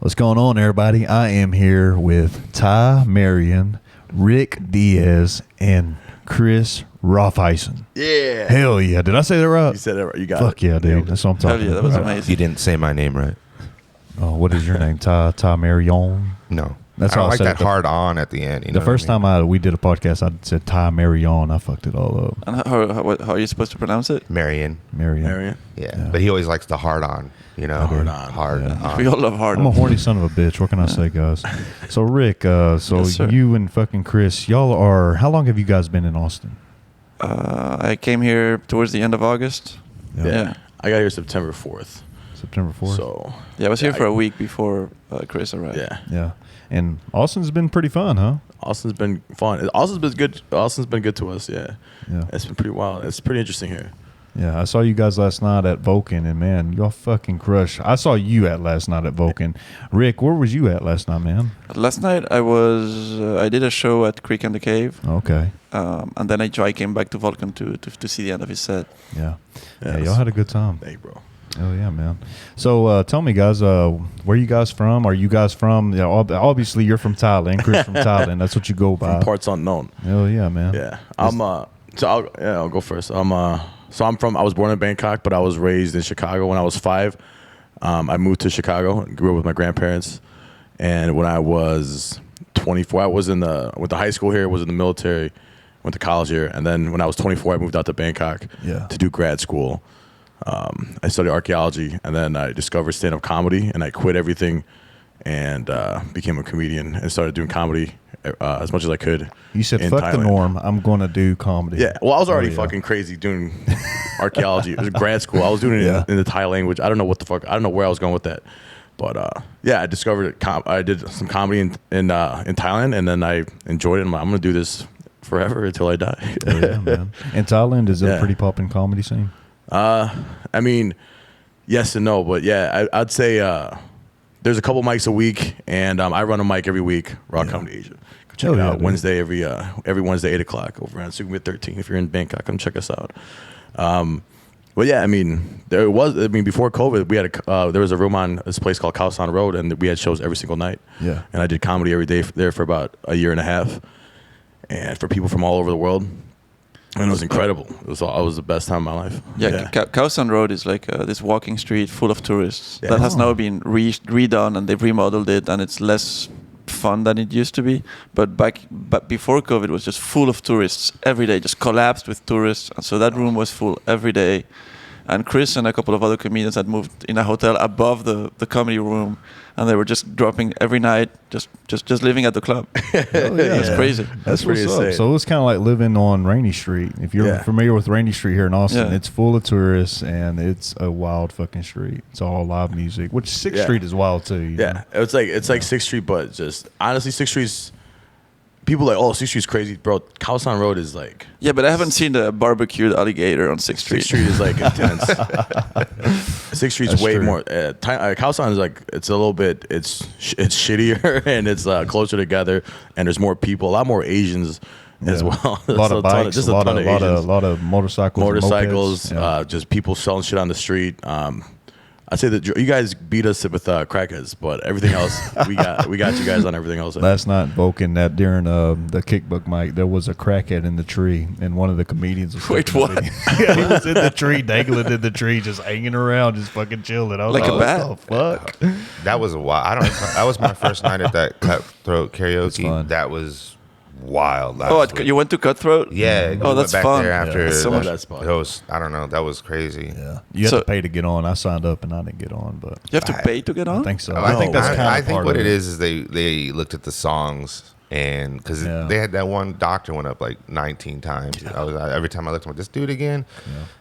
What's going on, everybody? I am here with Ty Marion, Ric Diez, and Chris Raufeisen. Yeah. Hell yeah. Did I say that right? You said it right. You got Fuck it. yeah, dude. That's what I'm talking Hell yeah, that about. was amazing. You didn't say my name right. Oh, what is your name? Ty Marion? No. That's I don't how I like said that it. hard on at the end. You know The first what time we did a podcast, I said Ty Marion. I fucked it all up. And how are you supposed to pronounce it? Marion. Marion. Yeah. But he always likes the hard on. You know, Hard on. Hard Yeah. on. We all love hard. I'm a horny son of a bitch. What can I say, guys? So, Rick, Yes, sir. you and fucking Chris, y'all are, how long have you guys been in Austin? I came here towards the end of August. Yeah. I got here September 4th. September 4th? So, Yeah, I was here for a week before Chris arrived. yeah. Yeah. And Austin's been pretty fun, huh? Austin's been fun. Austin's been good. Austin's been good to us, yeah. Yeah. It's been pretty wild. It's pretty interesting here. Yeah, I saw you guys last night at Vulcan, and man, y'all fucking crush. I saw you at last night at Vulcan. Rick, where was you at last night, man? Last night I did a show at Creek and the Cave, Okay. and then I came back to Vulcan to see the end of his set. Yeah. Yeah, Yes. y'all had a good time. Hey, bro. Oh, yeah, man. So tell me, guys, where you guys from? Are you guys from, obviously you're from Thailand, Chris from Thailand. That's what you go by. From parts unknown. Oh, yeah, man. Yeah. I'll go first. I was born in Bangkok, but I was raised in Chicago when I was 5. I moved to Chicago and grew up with my grandparents. And when I was 24, I was went to high school here, was in the military, went to college here. And then when I was 24, I moved out to Bangkok to do grad school. I studied archaeology, and then I discovered stand-up comedy, and I quit everything and became a comedian and started doing comedy as much as I could. You said, in fuck Thailand. the norm. I'm going to do comedy. Yeah, well, I was already yeah. fucking crazy doing archaeology. It was grad school. I was doing it in the Thai language. I don't know what the fuck. I don't know where I was going with that. But yeah, I discovered I did some comedy in Thailand, and then I enjoyed it. I'm going to do this forever until I die. Oh, yeah, man. And Thailand is a pretty poppin' comedy scene. I mean, yes and no, but yeah, I'd say there's a couple mics a week, and I run a mic every week. Raw Comedy Asia. Go check it out. Dude. Wednesday every Wednesday 8:00 over on Sukhumvit 13. If you're in Bangkok, come check us out. But yeah, I mean, before COVID, we had there was a room on this place called Khao San Road, and we had shows every single night. Yeah. And I did comedy every day there for about a year and a half, and for people from all over the world. And it was incredible. It was the best time of my life. Yeah, Khao San Road is like this walking street full of tourists Yeah. that has now been redone, and they've remodeled it, and it's less fun than it used to be. But before COVID, it was just full of tourists every day, just collapsed with tourists. And so that room was full every day. And Chris and a couple of other comedians had moved in a hotel above the comedy room, and they were just dropping every night, just living at the club. It was crazy. That's pretty what's up. insane. So it's kind of like living on Rainy Street. If you're familiar with Rainy Street here in Austin, Yeah. it's full of tourists, and it's a wild fucking street. It's all live music, which 6th Street is wild too. you know? Yeah, it's like 6th Street, but just honestly, 6th Street's people are like, oh, 6th Street's crazy, bro. Khao San Road is like. Yeah, but I haven't seen the barbecued alligator on 6th Street. 6th Street is like intense. 6th Street's That's way true. more. Khao San is like it's a little bit. It's shittier and it's closer together, and there's more people, a lot more Asians as well. A lot of bikes, a lot of motorcycles, and motorcycles, mopeds. Yeah. just people selling shit on the street. I'd say that you guys beat us with crackheads, but everything else we got you guys on everything else. Last night, Vulcan, that during the kickbook mic, there was a crackhead in the tree, and one of the comedians was Wait, taking a what? video. Yeah, he was in the tree, dangling in the tree, just hanging around, just fucking chilling. I was Like a bat? what the fuck? That was wild. That was my first night at that Cutthroat karaoke. fun. That was wild. You went to Cutthroat? Yeah. Oh, we that's went back fun. there after. That's so much- that spot. It was, I don't know. That was crazy. Yeah, you have So- to pay to get on. I signed up and I didn't get on, but You have to pay to get on? I think so. Oh, I think that's kind of I think part what of it is they looked at the songs, and because they had that one doctor went up like 19 times. I was every time I looked, I'm like, this dude again.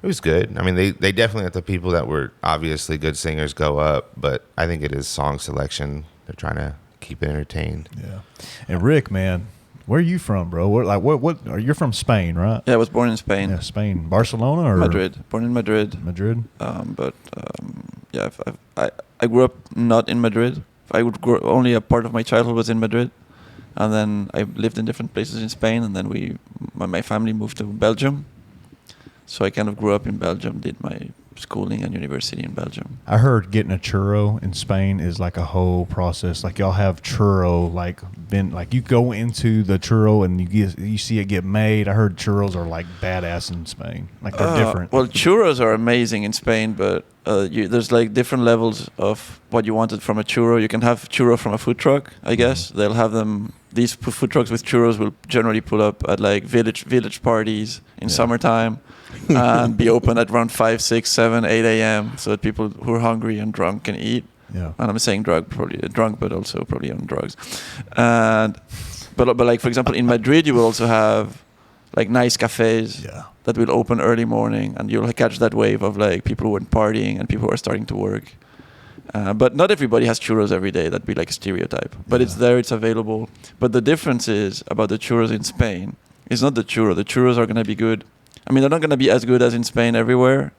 It was good. I mean, they definitely let the people that were obviously good singers go up, but I think it is song selection. They're trying to keep it entertained. Yeah. And Rick, man, where are you from, bro? What you're from Spain, right? Yeah, I was born in Spain. Yeah, Spain. Barcelona or Madrid. Born in Madrid. Madrid? Yeah, I grew up not in Madrid. Only a part of my childhood was in Madrid. And then I lived in different places in Spain, and then my family moved to Belgium. So I kind of grew up in Belgium, did my schooling and university in Belgium. I heard getting a churro in Spain is like a whole process. Like y'all have churro, like you go into the churro and you see it get made. I heard churros are like badass in Spain. Like they're different. Well, churros are amazing in Spain, but there's like different levels of what you wanted from a churro. You can have churro from a food truck, I guess. They'll have them. These food trucks with churros will generally pull up at like village parties in summertime and be open at around 5, 6, 7, 8 a.m. so that people who are hungry and drunk can eat. Yeah. And I'm saying drunk, but also probably on drugs. But like, for example, in Madrid, you will also have like nice cafes that will open early morning, and you'll catch that wave of like people who are partying and people who are starting to work. But not everybody has churros every day. That'd be like a stereotype. But it's there, it's available. But the difference is about the churros in Spain. It's not the churro. The churros are going to be good. I mean, they're not going to be as good as in Spain everywhere.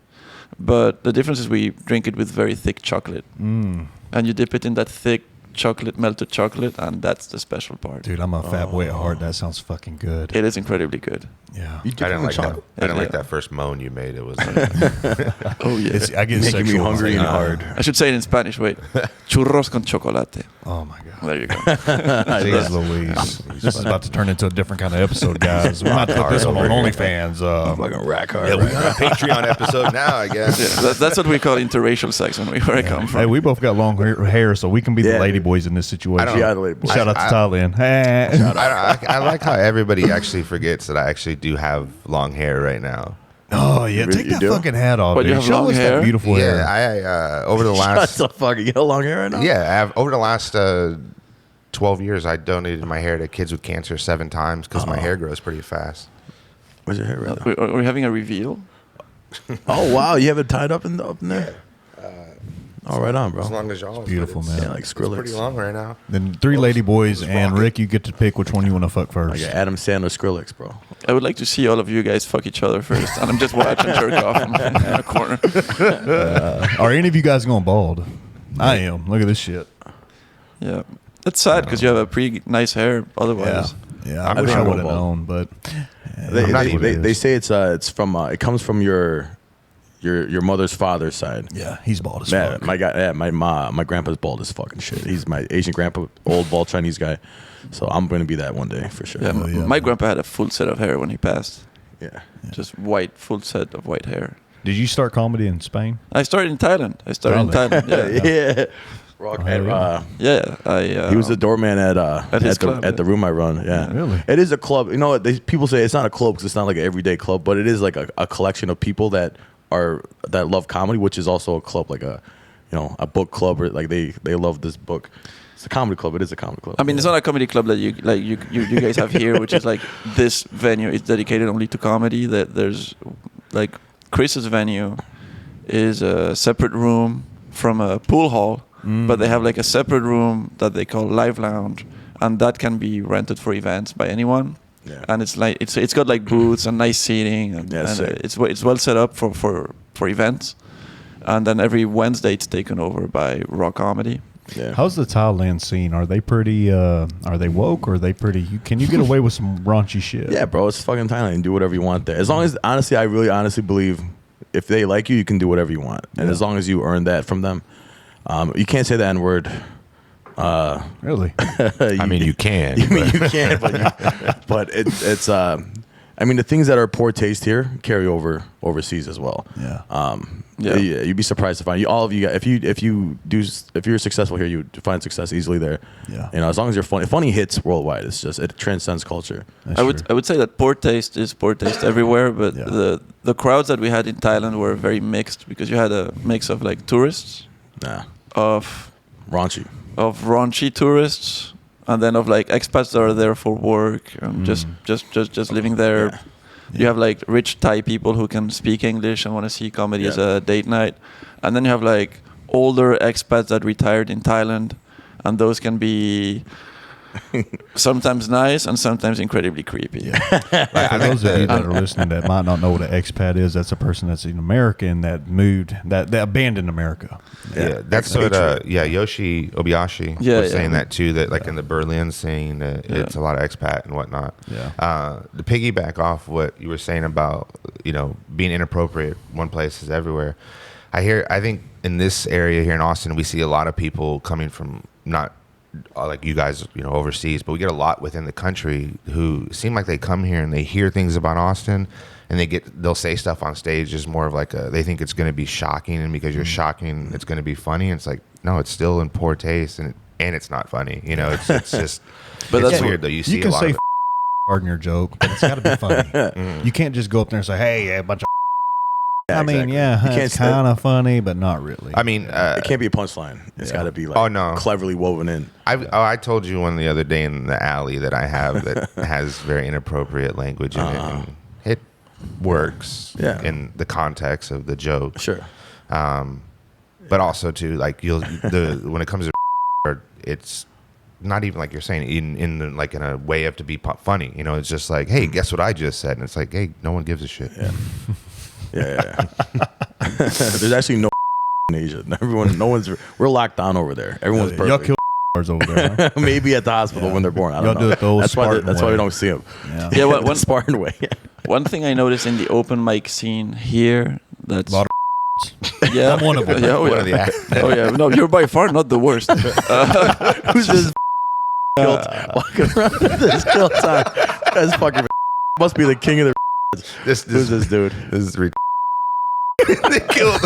But the difference is we drink it with very thick chocolate. And you dip it in that thick melted chocolate, and that's the special part. Dude, I'm a fat boy at heart. That sounds fucking good. It is incredibly good. Yeah. I didn't like that. I didn't like that first moan you made. It was oh yeah. I get making me hungry and hard. I should say it in Spanish. Wait, churros con chocolate. Oh my god. There you go. Jeez Louise. This is about to turn into a different kind of episode, guys. We're about to put this one on OnlyFans. Fucking rack hard. yeah, we got a Patreon episode now, I guess. Yeah, that's what we call interracial sex where I come from. Hey, we both got long hair, so we can be the lady boys in this situation. Shout out to Thailand. I like how everybody actually forgets that I actually do have long hair right now. Oh yeah, take that fucking hat off. But dude. you have Show long us hair? that beautiful hair. Yeah, I over the last. Shut the fuck. You got long hair right now? Yeah, over the last 12 years, I donated my hair to kids with cancer 7 times because my hair grows pretty fast. Where's your hair right now? Are we having a reveal? Oh wow, you have it tied up in there? Right on, bro. As long as y'all. Beautiful, man. Yeah, like Skrillex. It's pretty long right now. Then 3 lady boys and Rick, you get to pick which one you want to fuck first. Like Adam Sandler, Skrillex, bro. I would like to see all of you guys fuck each other first, and I'm just watching jerk off in a corner. Are any of you guys going bald? I am. Look at this shit. Yeah, it's sad because you have a pretty nice hair. Otherwise, Yeah, I I wish wish I I would have were known, but They say it's from it comes from your mother's father's side. yeah, he's bald as Yeah, fuck. my grandpa's bald as fucking shit. He's my Asian grandpa, old bald Chinese guy. So I'm gonna be that one day for sure. yeah, yeah. my grandpa had a full set of hair when he passed. Yeah. Just full set of white hair. Did you start comedy in Spain? I started in Thailand. Yeah. Yeah. Rock and, Yeah, he was the doorman at his club, the room I run. Yeah, Really? It is a club. You know what? People say it's not a club because it's not like an everyday club, but it is like a collection of people that love comedy, which is also a club, like a book club, or like they love this book. It's a comedy club. It is a comedy club. I mean, it's not a comedy club that you guys have here, which is like this venue is dedicated only to comedy. That there's like Chris's venue is a separate room from a pool hall, but they have like a separate room that they call Live Lounge, and that can be rented for events by anyone. Yeah. And it's like it's got like booths and nice seating, and it's well set up for events. And then every Wednesday it's taken over by raw comedy. Yeah. How's the Thailand scene? Are they pretty? Are they woke? Or are they pretty? Can you get away with some raunchy shit? Yeah, bro. It's fucking Thailand. Do whatever you want there. As long as, honestly, I really honestly believe if they like you, you can do whatever you want, and as long as you earn that from them, you can't say the N word. Really? I mean, you can. You can, but it's. I mean, the things that are poor taste here carry over overseas as well. Yeah. You'd be surprised to find all of you. If you're successful here, you find success easily there. Yeah. You know, as long as you're funny. Funny hits worldwide. It transcends culture. I would say that poor taste is poor taste everywhere, but the crowds that we had in Thailand were very mixed because you had a mix of like tourists, of raunchy tourists, and then of like expats that are there for work and just living there. Yeah. You have like rich Thai people who can speak English and want to see comedy as a date night, and then you have like older expats that retired in Thailand, and those can be sometimes nice and sometimes incredibly creepy. Yeah. For those of you that are listening that might not know what an expat is, that's a person that's an American that moved, that abandoned America. Yeah, that's what Yoshi Obayashi was saying that too, that like in the Berlin scene that it's a lot of expat and whatnot. Yeah. To piggyback off what you were saying about, being inappropriate, one place is everywhere. I think in this area here in Austin, we see a lot of people coming from not like you guys, overseas, but we get a lot within the country who seem like they come here and they hear things about Austin and they'll say stuff on stage just more of like they think it's going to be shocking, and because you're shocking, it's going to be funny. And it's like, no, it's still in poor taste and it's not funny. It's just, but it's weird though. You see can a lot say of pardon your joke, but it's got to be funny. You can't just go up there and say, hey, a bunch of I mean, exactly. It's kind of funny, but not really. I mean, it can't be a punchline. It's got to be like cleverly woven in. I told you one the other day in the alley that I have that has very inappropriate language in it. And it works in the context of the joke. Sure. But also too, like when it comes to it's not even like you're saying in a way of to be funny. It's just like, hey, guess what I just said? And it's like, hey, no one gives a shit. Yeah. Yeah. There's actually no in Asia. We're locked down over there. Everyone's perfect. Y'all kill over there. Huh? Maybe at the hospital when they're born. I don't know. Do it the old that's why we don't see them. Yeah, one Spartan way. One thing I noticed in the open mic scene here, that's a lot of yeah, I'm one of them. Yeah, One of the oh yeah, no, you're by far not the worst. Who's this kilt walking around with this kilt on? That's fucking must be the king of the. Who's this dude? This is Ric. They killed.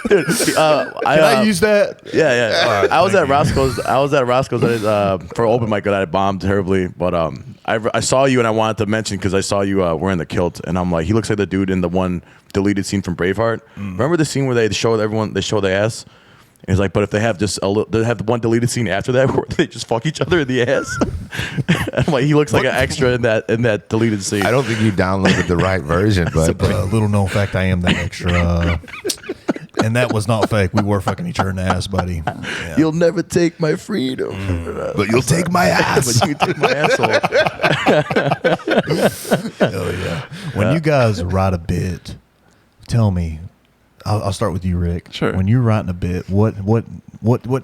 Dude, Can I use that? Yeah. I was at Roscoe's. For open mic that I bombed terribly, but I saw you and I wanted to mention because I saw you wearing the kilt, and I'm like, he looks like the dude in the one deleted scene from Braveheart. Remember the scene where they show the ass? And he's like, but if they have they have the one deleted scene after that where they just fuck each other in the ass. I'm like, he looks like an extra in that deleted scene. I don't think you downloaded the right version, but little known fact, I am that extra. And that was not fake. We were fucking each other in the ass, buddy. Yeah. You'll never take my freedom, but you'll take my ass. But you take my asshole. Hell yeah! When you guys write a bit, tell me. I'll start with you, Rick. Sure. When you're writing a bit, what?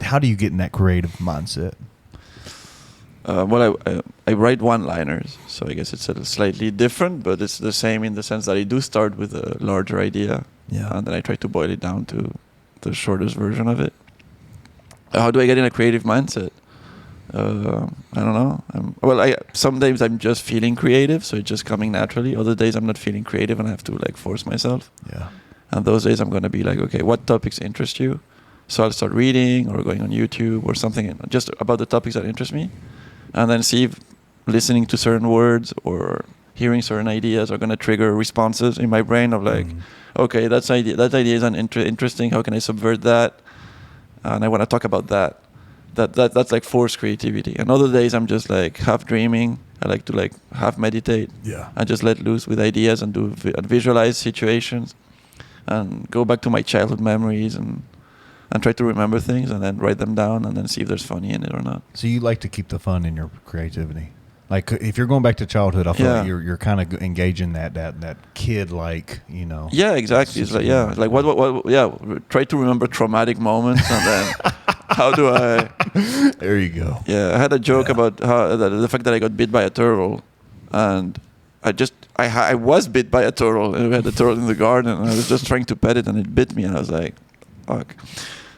How do you get in that creative mindset? Well, I write one-liners, so I guess it's a slightly different, but it's the same in the sense that I do start with a larger idea, and then I try to boil it down to the shortest version of it. How do I get in a creative mindset? I don't know. Sometimes I'm just feeling creative, so it's just coming naturally. Other days I'm not feeling creative, and I have to force myself. Yeah. And those days I'm going to be like, okay, what topics interest you? So I'll start reading or going on YouTube or something just about the topics that interest me. And then see if listening to certain words or hearing certain ideas are going to trigger responses in my brain of okay, that idea is interesting. How can I subvert that? And I want to talk about that. That's like forced creativity. And other days I'm just half dreaming. I like to half meditate. Yeah. And just let loose with ideas and visualize situations. And go back to my childhood memories and try to remember things and then write them down and then see if there's funny in it or not. So you like to keep the fun in your creativity. Like if you're going back to childhood, I feel like you're kind of engaging that kid Yeah, exactly. It's what try to remember traumatic moments and then how do I? There you go. Yeah, I had a joke about how the fact that I got bit by a turtle, and I was bit by a turtle, and we had a turtle in the garden, and I was just trying to pet it, and it bit me, and I was like, fuck.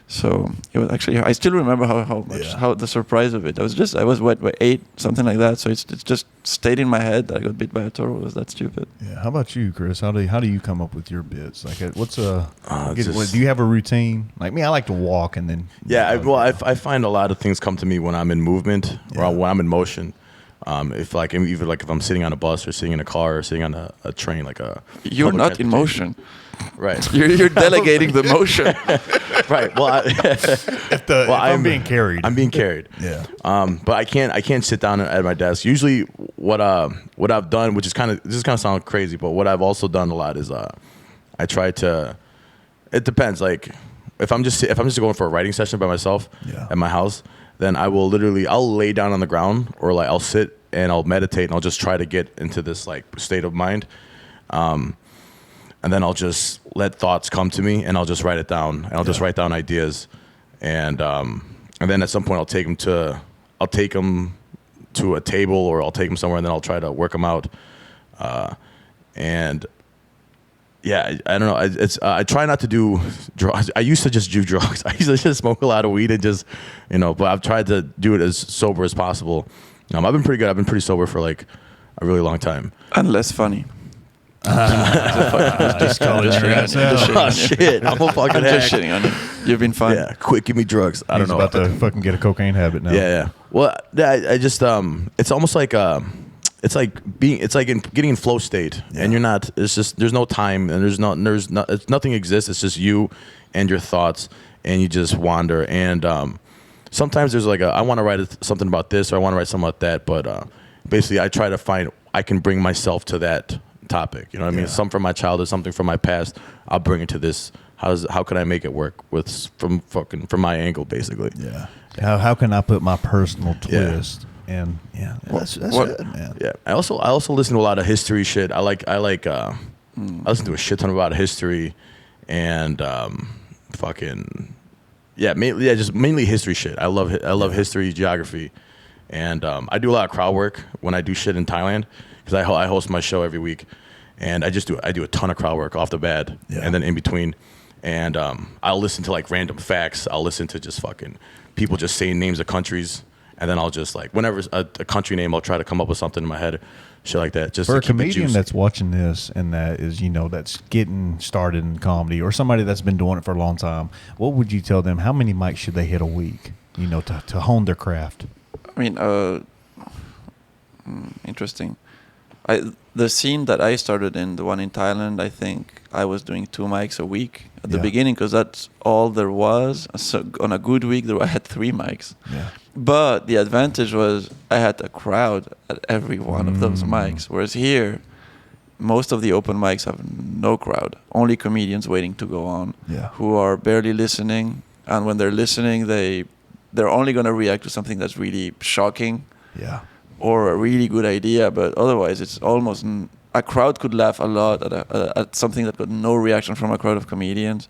So it was actually, I still remember how the surprise of it. I was 8, something like that. So it's just stayed in my head that I got bit by a turtle. It was that stupid. Yeah. How about you, Chris? How do you come up with your bits? Do you have a routine? Like me, I like to walk and then. Yeah. I find a lot of things come to me when I'm in movement or when I'm in motion. If I'm sitting on a bus or sitting in a car or sitting on a train, you're not in motion. Right. You're delegating the motion. Right. Well, I'm being carried. I'm being carried. Yeah. But I can't sit down at my desk. Usually, what I've done, which is this is kind of sound crazy, but what I've also done a lot is I try to. It depends. Like if I'm just going for a writing session by myself at my house, then I'll lay down on the ground, or like I'll sit and I'll meditate, and I'll just try to get into this like state of mind. And then I'll just let thoughts come to me, and I'll just write it down, and I'll just write down ideas, and then at some point I'll take them to a table, or I'll take them somewhere, and then I'll try to work them out. And yeah, I don't know. I try not to do drugs. I used to just do drugs. I used to just smoke a lot of weed and just, but I've tried to do it as sober as possible. I've been pretty good. I've been pretty sober for like a really long time. And less funny. Just calling your ass out. Oh, shit. I'm a fucking I'm just hack. shitting on you. You've been fine. Yeah, quick, give me drugs. I don't know. He's about to fucking get a cocaine habit now. Yeah. Well, I just it's almost like it's like getting in flow state, and you're not. It's just there's no time, and nothing exists. It's just you and your thoughts, and you just wander. And sometimes there's like I want to write something about this, or I want to write something about that, but basically I try to find I can bring myself to that topic. You know what I mean? Something from my childhood, something from my past. I'll bring it to this. How can I make it work from my angle, basically? Yeah. How can I put my personal twist? And that's it, man. Yeah. I also listen to a lot of history shit. I listen to a shit ton about history, and mainly history shit. I love history, geography, and I do a lot of crowd work when I do shit in Thailand, because I host my show every week, and I do a ton of crowd work off the bat, and then in between, and I'll listen to like random facts. I'll listen to just fucking people just saying names of countries, and then I'll just like whenever a country name, I'll try to come up with something in my head, shit like that. Just for to a keep it comedian juicy. that's watching this and that is that's getting started in comedy, or somebody that's been doing it for a long time, what would you tell them? How many mics should they hit a week? To hone their craft. I mean, interesting. The scene that I started in, the one in Thailand, I think I was doing 2 mics a week at the beginning, because that's all there was. So on a good week, I had 3 mics. Yeah. But the advantage was I had a crowd at every one of those mics. Whereas here, most of the open mics have no crowd. Only comedians waiting to go on, who are barely listening. And when they're listening, they're only going to react to something that's really shocking. Yeah. Or a really good idea, but otherwise it's almost a crowd could laugh a lot at something that got no reaction from a crowd of comedians.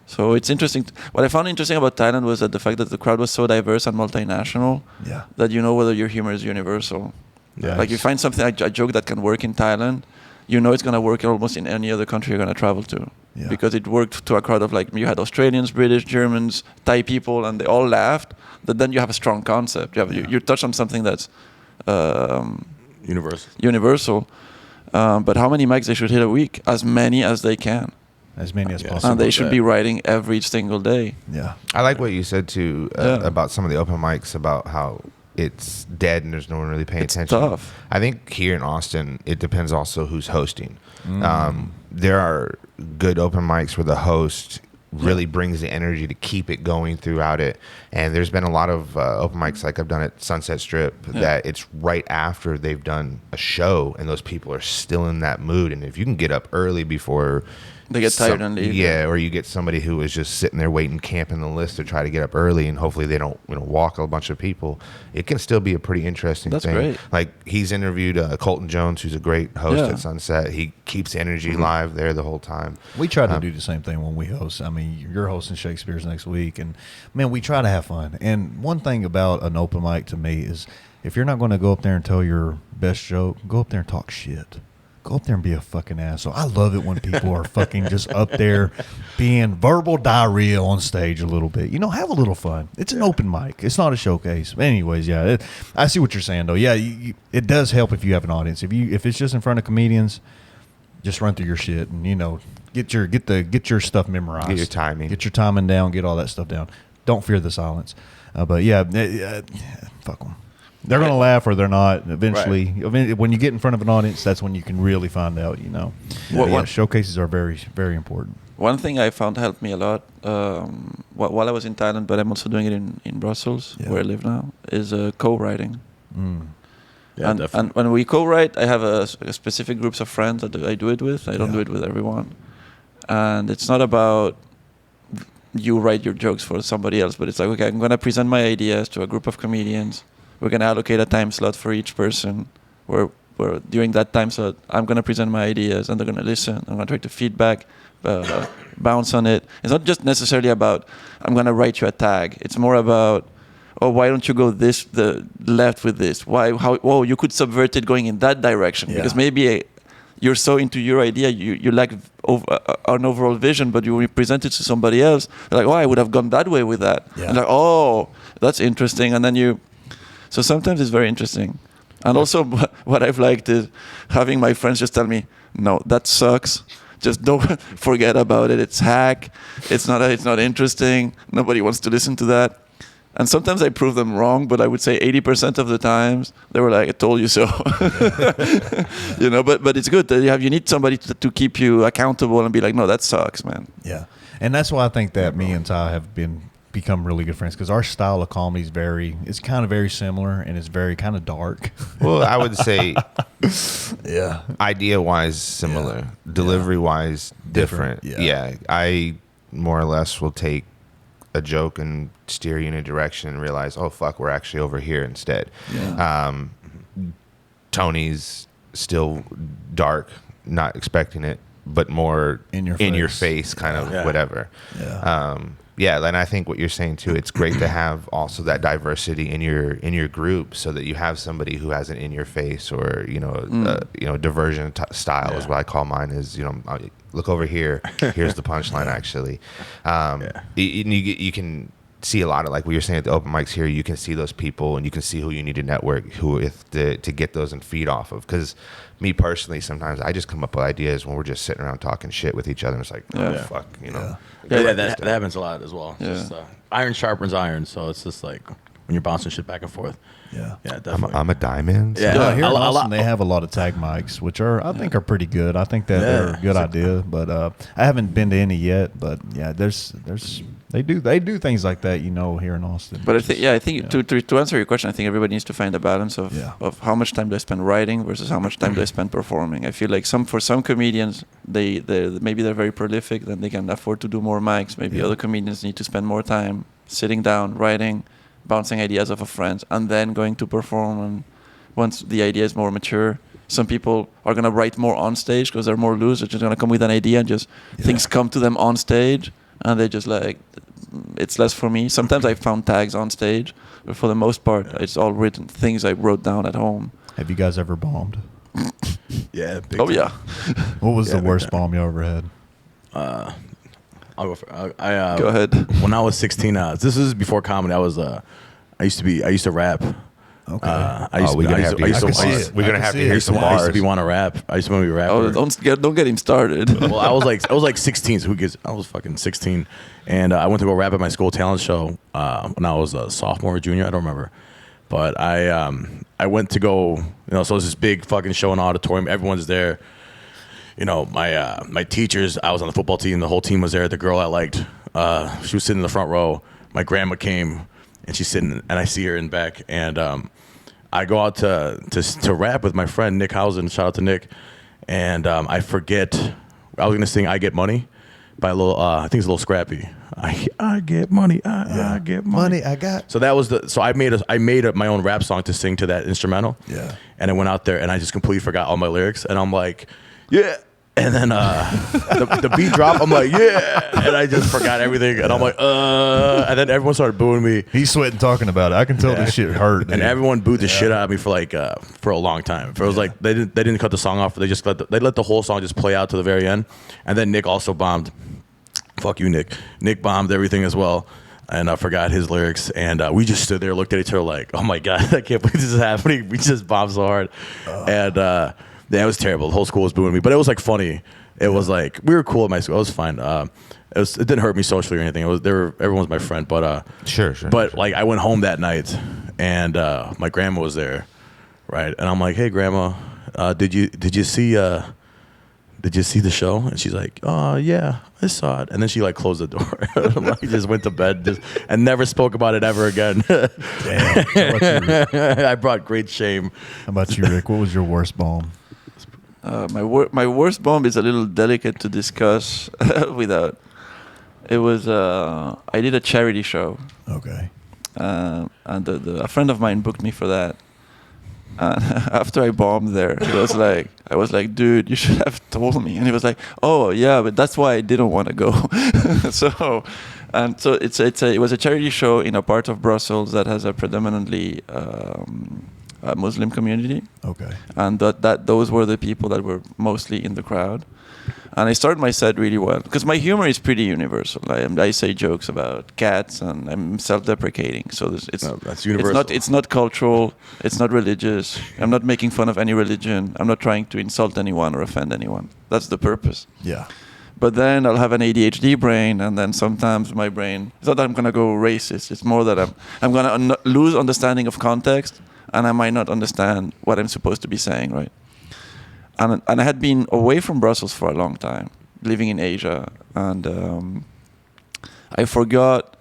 So it's interesting. What I found interesting about Thailand was that the fact that the crowd was so diverse and multinational, that whether your humor is universal. Yeah. Like you find something, a joke that can work in Thailand, it's going to work almost in any other country you're going to travel to. Yeah. Because it worked to a crowd of you had Australians, British, Germans, Thai people, and they all laughed. But then you have a strong concept. You touch on something that's universal. But how many mics they should hit a week? As many as they can. As many as possible. And they should be writing every single day. Yeah. I like what you said too about some of the open mics, about how it's dead and there's no one really paying attention. It's tough. I think here in Austin, it depends also who's hosting. There are good open mics where the host really brings the energy to keep it going throughout it. And there's been a lot of open mics, like I've done at Sunset Strip, that it's right after they've done a show and those people are still in that mood. And if you can get up early before they get tired and leave. Yeah, or you get somebody who is just sitting there waiting, camping the list to try to get up early, and hopefully they don't walk a bunch of people. It can still be a pretty interesting thing. Great. Like he's interviewed Colton Jones, who's a great host at Sunset. He keeps energy live there the whole time. We try to do the same thing when we host. I mean, you're hosting Shakespeare's next week, and man, we try to have fun. And one thing about an open mic to me is, if you're not going to go up there and tell your best joke, go up there and talk shit. Go up there and be a fucking asshole. I love it when people are fucking just up there being verbal diarrhea on stage a little bit. Have a little fun. It's an open mic. It's not a showcase. But anyways, I see what you're saying though. Yeah, it does help if you have an audience. If it's just in front of comedians, just run through your shit and get your stuff memorized. Get your timing. Get your timing down. Get all that stuff down. Don't fear the silence. But fuck them. They're going to laugh or they're not. Eventually, when you get in front of an audience, that's when you can really find out, Showcases are very, very important. One thing I found helped me a lot while I was in Thailand, but I'm also doing it in Brussels, where I live now, is co-writing. Yeah, and when we co-write, I have a specific groups of friends that I do it with. I don't do it with everyone. And it's not about you write your jokes for somebody else, but it's like, okay, I'm going to present my ideas to a group of comedians. We're going to allocate a time slot for each person where during that time slot, I'm going to present my ideas and they're going to listen. I'm going to try to feedback, bounce on it. It's not just necessarily about, I'm going to write you a tag. It's more about, oh, why don't you go the left with this? You could subvert it going in that direction. Yeah. Because maybe you're so into your idea, you lack an overall vision, but you present it to somebody else. They're like, oh, I would have gone that way with that. Yeah. And like, oh, that's interesting. And then so sometimes it's very interesting. And also what I've liked is having my friends just tell me, no, that sucks. Just don't forget about it. It's hack. It's not interesting. Nobody wants to listen to that. And sometimes I prove them wrong, but I would say 80% of the times they were like, I told you so. But it's good that you need somebody to keep you accountable and be like, no, that sucks, man. Yeah. And that's why I think that me and Ty have become really good friends, because our style of comedy is kind of very similar, and it's very kind of dark. Well, I would say idea-wise similar, delivery-wise different. Yeah. I more or less will take a joke and steer you in a direction and realize, oh fuck, we're actually over here instead. Tony's still dark, not expecting it, but more in your face kind of whatever. And I think what you're saying too, it's great to have also that diversity in your group, so that you have somebody who has an in your face or diversion style is what I call mine. Is look over here, here's the punchline. Actually, you can see a lot of, like we were saying at the open mics here, you can see those people and you can see who you need to network with to get those and feed off of. Because me personally, sometimes I just come up with ideas when we're just sitting around talking shit with each other. And it's like, fuck, that happens a lot as well. Just, iron sharpens iron, so it's just like when you're bouncing shit back and forth. Yeah, definitely. I'm a diamond. So. Yeah, here in Austin, they have a lot of tag mics, which I think are pretty good. I think that they're a good idea, but I haven't been to any yet. But yeah, they do things like that, here in Austin. But I think to answer your question, I think everybody needs to find a balance of how much time do I spend writing versus how much time do I spend performing. I feel like for some comedians, maybe they're very prolific, then they can afford to do more mics. Maybe other comedians need to spend more time sitting down, writing, bouncing ideas off of friends, and then going to perform. And once the idea is more mature, some people are going to write more on stage because they're more loose. They're just going to come with an idea and just things come to them on stage, and they just like, it's less for me. Sometimes I found tags on stage, but for the most part, it's all written things I wrote down at home. Have you guys ever bombed? Yeah. Yeah. What was the worst bomb you ever had? I'll go for. Go ahead. When I was 16, this is before comedy. I used to rap. Okay. We're gonna have to hear some bars. I used to want to rap. I used to want to be a rapper. Oh, don't get him started. Well, I was like 16. So I was fucking 16, and I went to go rap at my school talent show when I was a sophomore or junior. I don't remember, but I went to go. So it's this big fucking show in an auditorium. Everyone's there. My teachers. I was on the football team. The whole team was there. The girl I liked, she was sitting in the front row. My grandma came. And she's sitting, and I see her in back, and I go out to rap with my friend Nick Housen. Shout out to Nick, and I forget. I was gonna sing "I Get Money" by a little. I think it's a little scrappy. I get money. I get money. I got. So that was So I made my own rap song to sing to that instrumental. Yeah. And I went out there, and I just completely forgot all my lyrics, and I'm like, yeah. And then the beat dropped. I'm like, yeah, and I just forgot everything. And I'm like, and then everyone started booing me. He's sweating talking about it. I can tell this shit hurt. Dude. And everyone booed the shit out of me for a long time. It was like they didn't cut the song off. They just let the whole song just play out to the very end. And then Nick also bombed. Fuck you, Nick. Nick bombed everything as well. And I forgot his lyrics. And we just stood there, looked at each other like, oh my god, I can't believe this is happening. We just bombed so hard. And. Yeah, it was terrible. The whole school was booing me, but it was like funny. It was like we were cool at my school. It was fine. It didn't hurt me socially or anything. Everyone was my friend, but sure. But like I went home that night, and my grandma was there, right? And I'm like, hey, grandma, did you see the show? And she's like, oh yeah, I saw it. And then she like closed the door. Like just went to bed and never spoke about it ever again. Damn. I brought great shame. How about you, Rick? What was your worst bomb? My worst bomb is a little delicate to discuss without. It was I did a charity show. Okay. And a friend of mine booked me for that. And after I bombed there, I was like, dude, you should have told me. And he was like, oh yeah, but that's why I didn't want to go. So it was a charity show in a part of Brussels that has a predominantly a Muslim community. Okay. And those were the people that were mostly in the crowd. And I started my set really well because my humor is pretty universal. I say jokes about cats and I'm self-deprecating. So that's universal. It's not cultural. It's not religious. I'm not making fun of any religion. I'm not trying to insult anyone or offend anyone. That's the purpose. Yeah. But then I'll have an ADHD brain, and then sometimes my brain. It's not that I'm gonna go racist. It's more that I'm gonna lose understanding of context, and I might not understand what I'm supposed to be saying, right? And I had been away from Brussels for a long time, living in Asia, and I forgot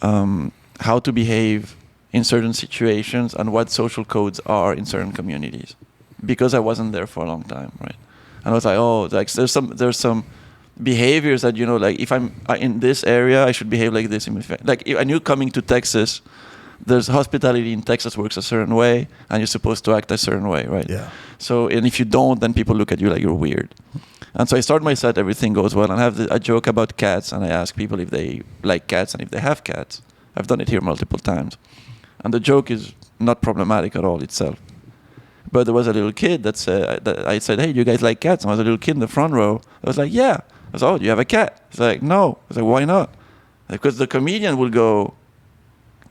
how to behave in certain situations and what social codes are in certain communities, because I wasn't there for a long time, right? And I was like, oh, like there's some behaviors that, you know, like if I'm in this area, I should behave like this. Like if I knew coming to Texas, there's hospitality in Texas works a certain way, and you're supposed to act a certain way, right? Yeah. So, and if you don't, then people look at you like you're weird. And so I start my set, everything goes well, and I have a joke about cats, and I ask people if they like cats and if they have cats. I've done it here multiple times. And the joke is not problematic at all itself. But there was a little kid that I said, hey, do you guys like cats? And there was a little kid in the front row. I was like, yeah. I was like, oh, do you have a cat? He's like, no. I was like, why not? Because the comedian will go,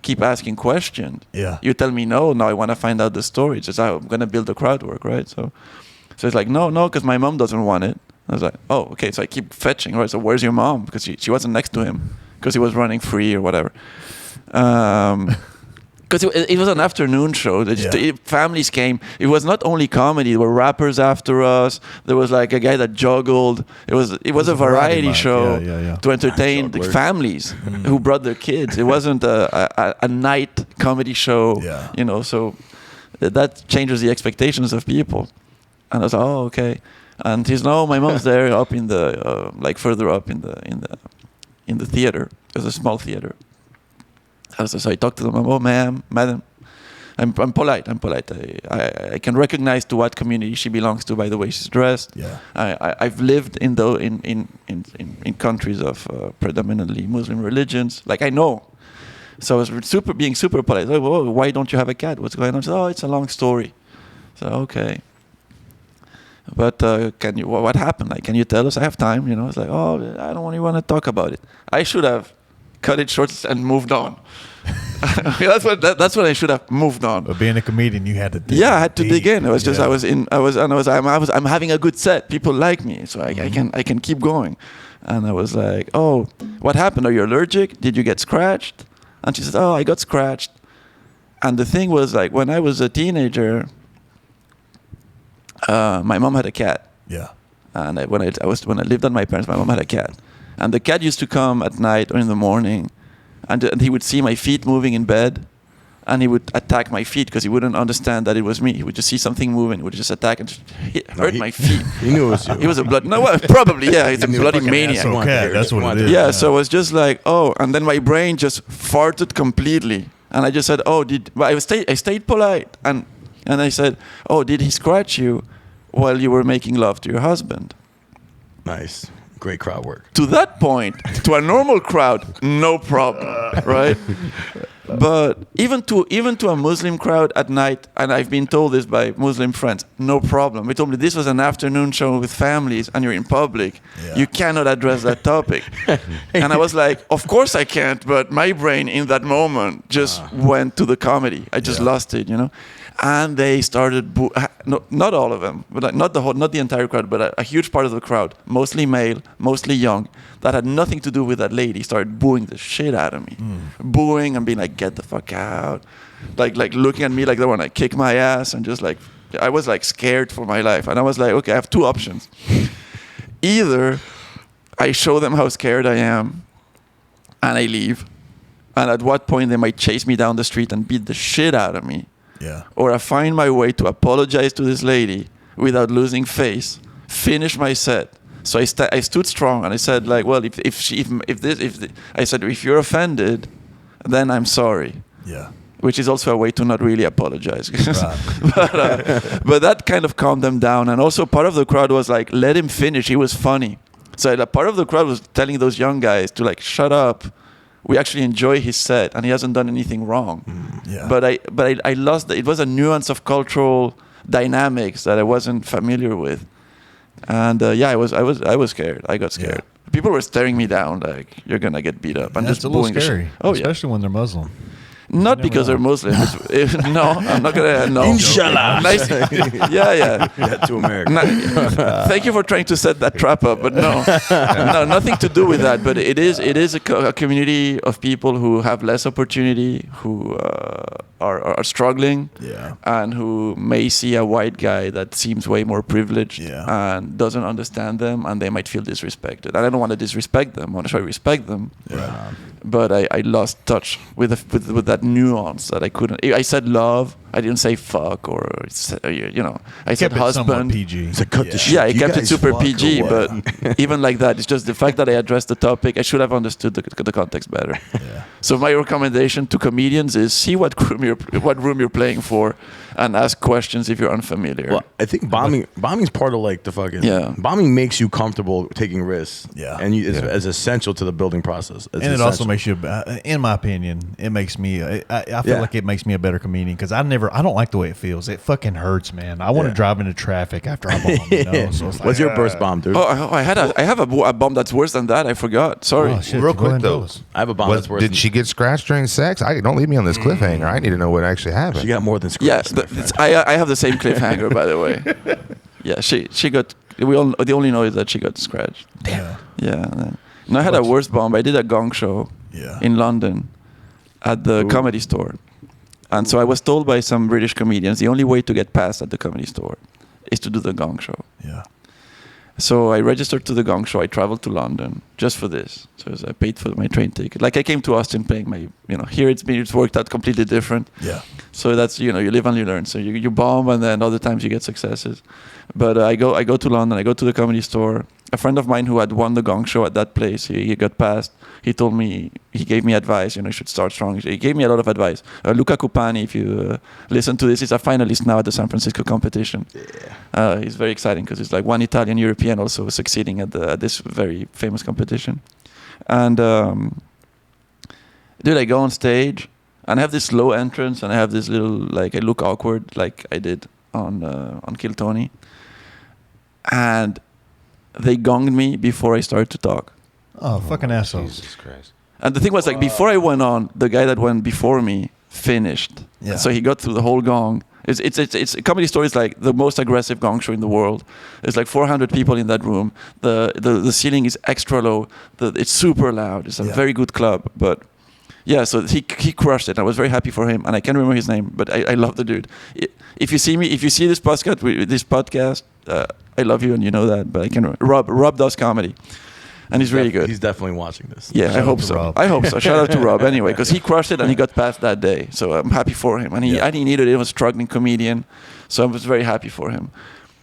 keep asking questions. Yeah. You tell me no, now I want to find out the story. It's just, I'm going to build the crowd work, right? So it's like, no, because my mom doesn't want it. I was like, oh, okay. So I keep fetching, right? So where's your mom? Because she wasn't next to him because he was running free or whatever. Because it was an afternoon show. Families came. It was not only comedy. There were rappers after us. There was like a guy that juggled. It was a variety show to entertain the families who brought their kids. It wasn't a night comedy show. Yeah. You know, so that changes the expectations of people. And I was like, oh, okay. And he's my mom's there up in the further up in the theater. There's a small theater. So I talked to them. Oh, madam, I'm polite. I can recognize to what community she belongs to by the way she's dressed. Yeah. I've lived in countries of predominantly Muslim religions. Like I know. So I was being super polite. Like, oh, why don't you have a cat? What's going on? She said, oh, it's a long story. So okay. But what happened? Like, can you tell us? I have time. You know. It's like, oh, I don't really want to talk about it. I should have cut it short and moved on. That's what I should have moved on. But being a comedian, you had to dig I had to dig in. It was just Yeah. I'm having a good set. People like me, so I can keep going. And I was like, oh, what happened? Are you allergic? Did you get scratched? And she said, oh, I got scratched. And the thing was, like, when I was a teenager, my mom had a cat. Yeah. And when I lived at my parents, my mom had a cat. And the cat used to come at night or in the morning, and he would see my feet moving in bed, and he would attack my feet because he wouldn't understand that it was me. He would just see something moving, he would just attack and just hurt my feet. He knew it was you. He was a probably, yeah, he's a bloody maniac. Okay, that's what it is. Yeah, so it was just like, oh, and then my brain just farted completely, and I just said, oh, I stayed polite, and I said, oh, did he scratch you while you were making love to your husband? Nice. Great crowd work. To that point, to a normal crowd, no problem, right? But even to a Muslim crowd at night, and I've been told this by Muslim friends, no problem. They told me this was an afternoon show with families, and you're in public. Yeah. You cannot address that topic. And I was like, of course I can't, but my brain in that moment just went to the comedy. I just lost it, you know? And they started not all of them, but not the entire crowd, but a huge part of the crowd, mostly male, mostly young, that had nothing to do with that lady, started booing the shit out of me, booing and being like, "Get the fuck out!" like looking at me like they want to kick my ass, and just like I was like scared for my life, and I was like, okay, I have two options: either I show them how scared I am, and I leave, and at what point they might chase me down the street and beat the shit out of me. Yeah. Or I find my way to apologize to this lady without losing face, finish my set, So I stood strong and I said like, well, if you're offended, then I'm sorry. Yeah. Which is also a way to not really apologize. Right. but that kind of calmed them down. And also part of the crowd was like, let him finish. He was funny. So part of the crowd was telling those young guys to like, shut up. We actually enjoy his set and he hasn't done anything wrong. Yeah. But I lost, it was a nuance of cultural dynamics that I wasn't familiar with. And I was scared. I got scared. Yeah. People were staring me down like, you're going to get beat up. And I'm just that's a little booing the scary. shit. Oh, especially when they're Muslim. Not because they're Muslims. No, I'm not gonna. No. Inshallah. Nice. Yeah. To America. Thank you for trying to set that trap up, but no, nothing to do with that. But it is a community of people who have less opportunity, who are struggling, and who may see a white guy that seems way more privileged and doesn't understand them, and they might feel disrespected. And I don't want to disrespect them. I want to try to respect them. Yeah. But I lost touch with that nuance that I couldn't. I said love. I didn't say fuck or I said husband. PG. It's a cut the shit. Yeah, I You kept it guys super fuck PG. or But what? even like that, it's just the fact that I addressed the topic. I should have understood the context better. Yeah. So my recommendation to comedians is see what room you're playing for, and ask questions if you're unfamiliar. Well, I think bombing's part of like the fucking bombing makes you comfortable taking risks. Yeah. And it's essential to the building process. It's and it also essential. makes you, in my opinion, it makes me. I feel like it makes me a better comedian because I don't like the way it feels. It fucking hurts, man. I want to drive into traffic after I bomb. You know? So it's like, What's your burst bomb, dude? Oh, I have a bomb that's worse than that. I forgot. Sorry. Oh, shit, Real go quick ahead and tell though, us. I have a bomb that's worse. did she get scratched during sex? Don't leave me on this cliffhanger. I need to know what actually happened. She got more than Yeah, scratches. I have the same cliffhanger, by the way. Yeah, she got. The only know is that she got scratched. Damn. Yeah. No, I had a worse bomb. I did a gong show in London at the Comedy Store. And so I was told by some British comedians the only way to get past at the Comedy Store is to do the gong show. Yeah. So I registered to the gong show. I traveled to London just for this. So I paid for my train ticket. Like I came to Austin paying my, here it's worked out completely different. Yeah. So that's, you live and you learn. So you bomb and then other times you get successes. But I go to London. I go to the Comedy Store. A friend of mine who had won the gong show at that place, he got passed. He told me, he gave me advice, you should start strong. He gave me a lot of advice. Luca Cupani, if you listen to this, he's a finalist now at the San Francisco competition. Yeah. He's very exciting because he's like one Italian European also succeeding at this very famous competition. And dude, I go on stage and I have this low entrance and I have this little, I look awkward like I did on Kill Tony. And they gonged me before I started to talk. Oh, fucking assholes. Jesus Christ. And the thing was, before I went on, the guy that went before me finished. Yeah. So he got through the whole gong. It's Comedy Store is like the most aggressive gong show in the world. There's like 400 people in that room. The ceiling is extra low. It's super loud. It's a very good club. But yeah, so he crushed it. I was very happy for him, and I can't remember his name, but I love the dude. If you see this podcast, I love you and you know that, but I can't remember. Rob does comedy. And he's really good. He's definitely watching this. Yeah, Shout I out hope to so. Rob. I hope so. Shout out to Rob anyway, because he crushed it and he got past that day. So I'm happy for him. And he needed it. He was a struggling comedian. So I was very happy for him.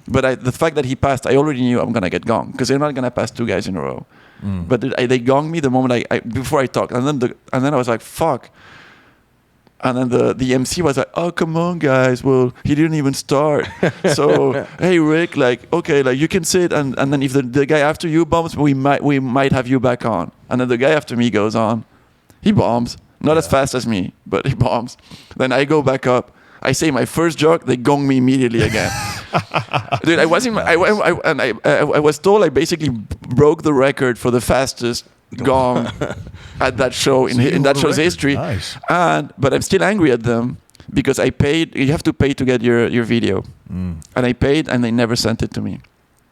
But the fact that he passed, I already knew I'm going to get gonged because they're not going to pass two guys in a row. But they gonged me the moment before I talked. And then I was like, fuck. And then the MC was like, oh, come on, guys. Well, he didn't even start. So, hey, Rick, you can sit. And then if the guy after you bombs, we might have you back on. And then the guy after me goes on. He bombs. Not as fast as me, but he bombs. Then I go back up. I say my first joke. They gong me immediately again. Dude, I was told I basically broke the record for the fastest gong at that show in that show's history. Nice. But I'm still angry at them because I paid. You have to pay to get your video, and I paid, and they never sent it to me.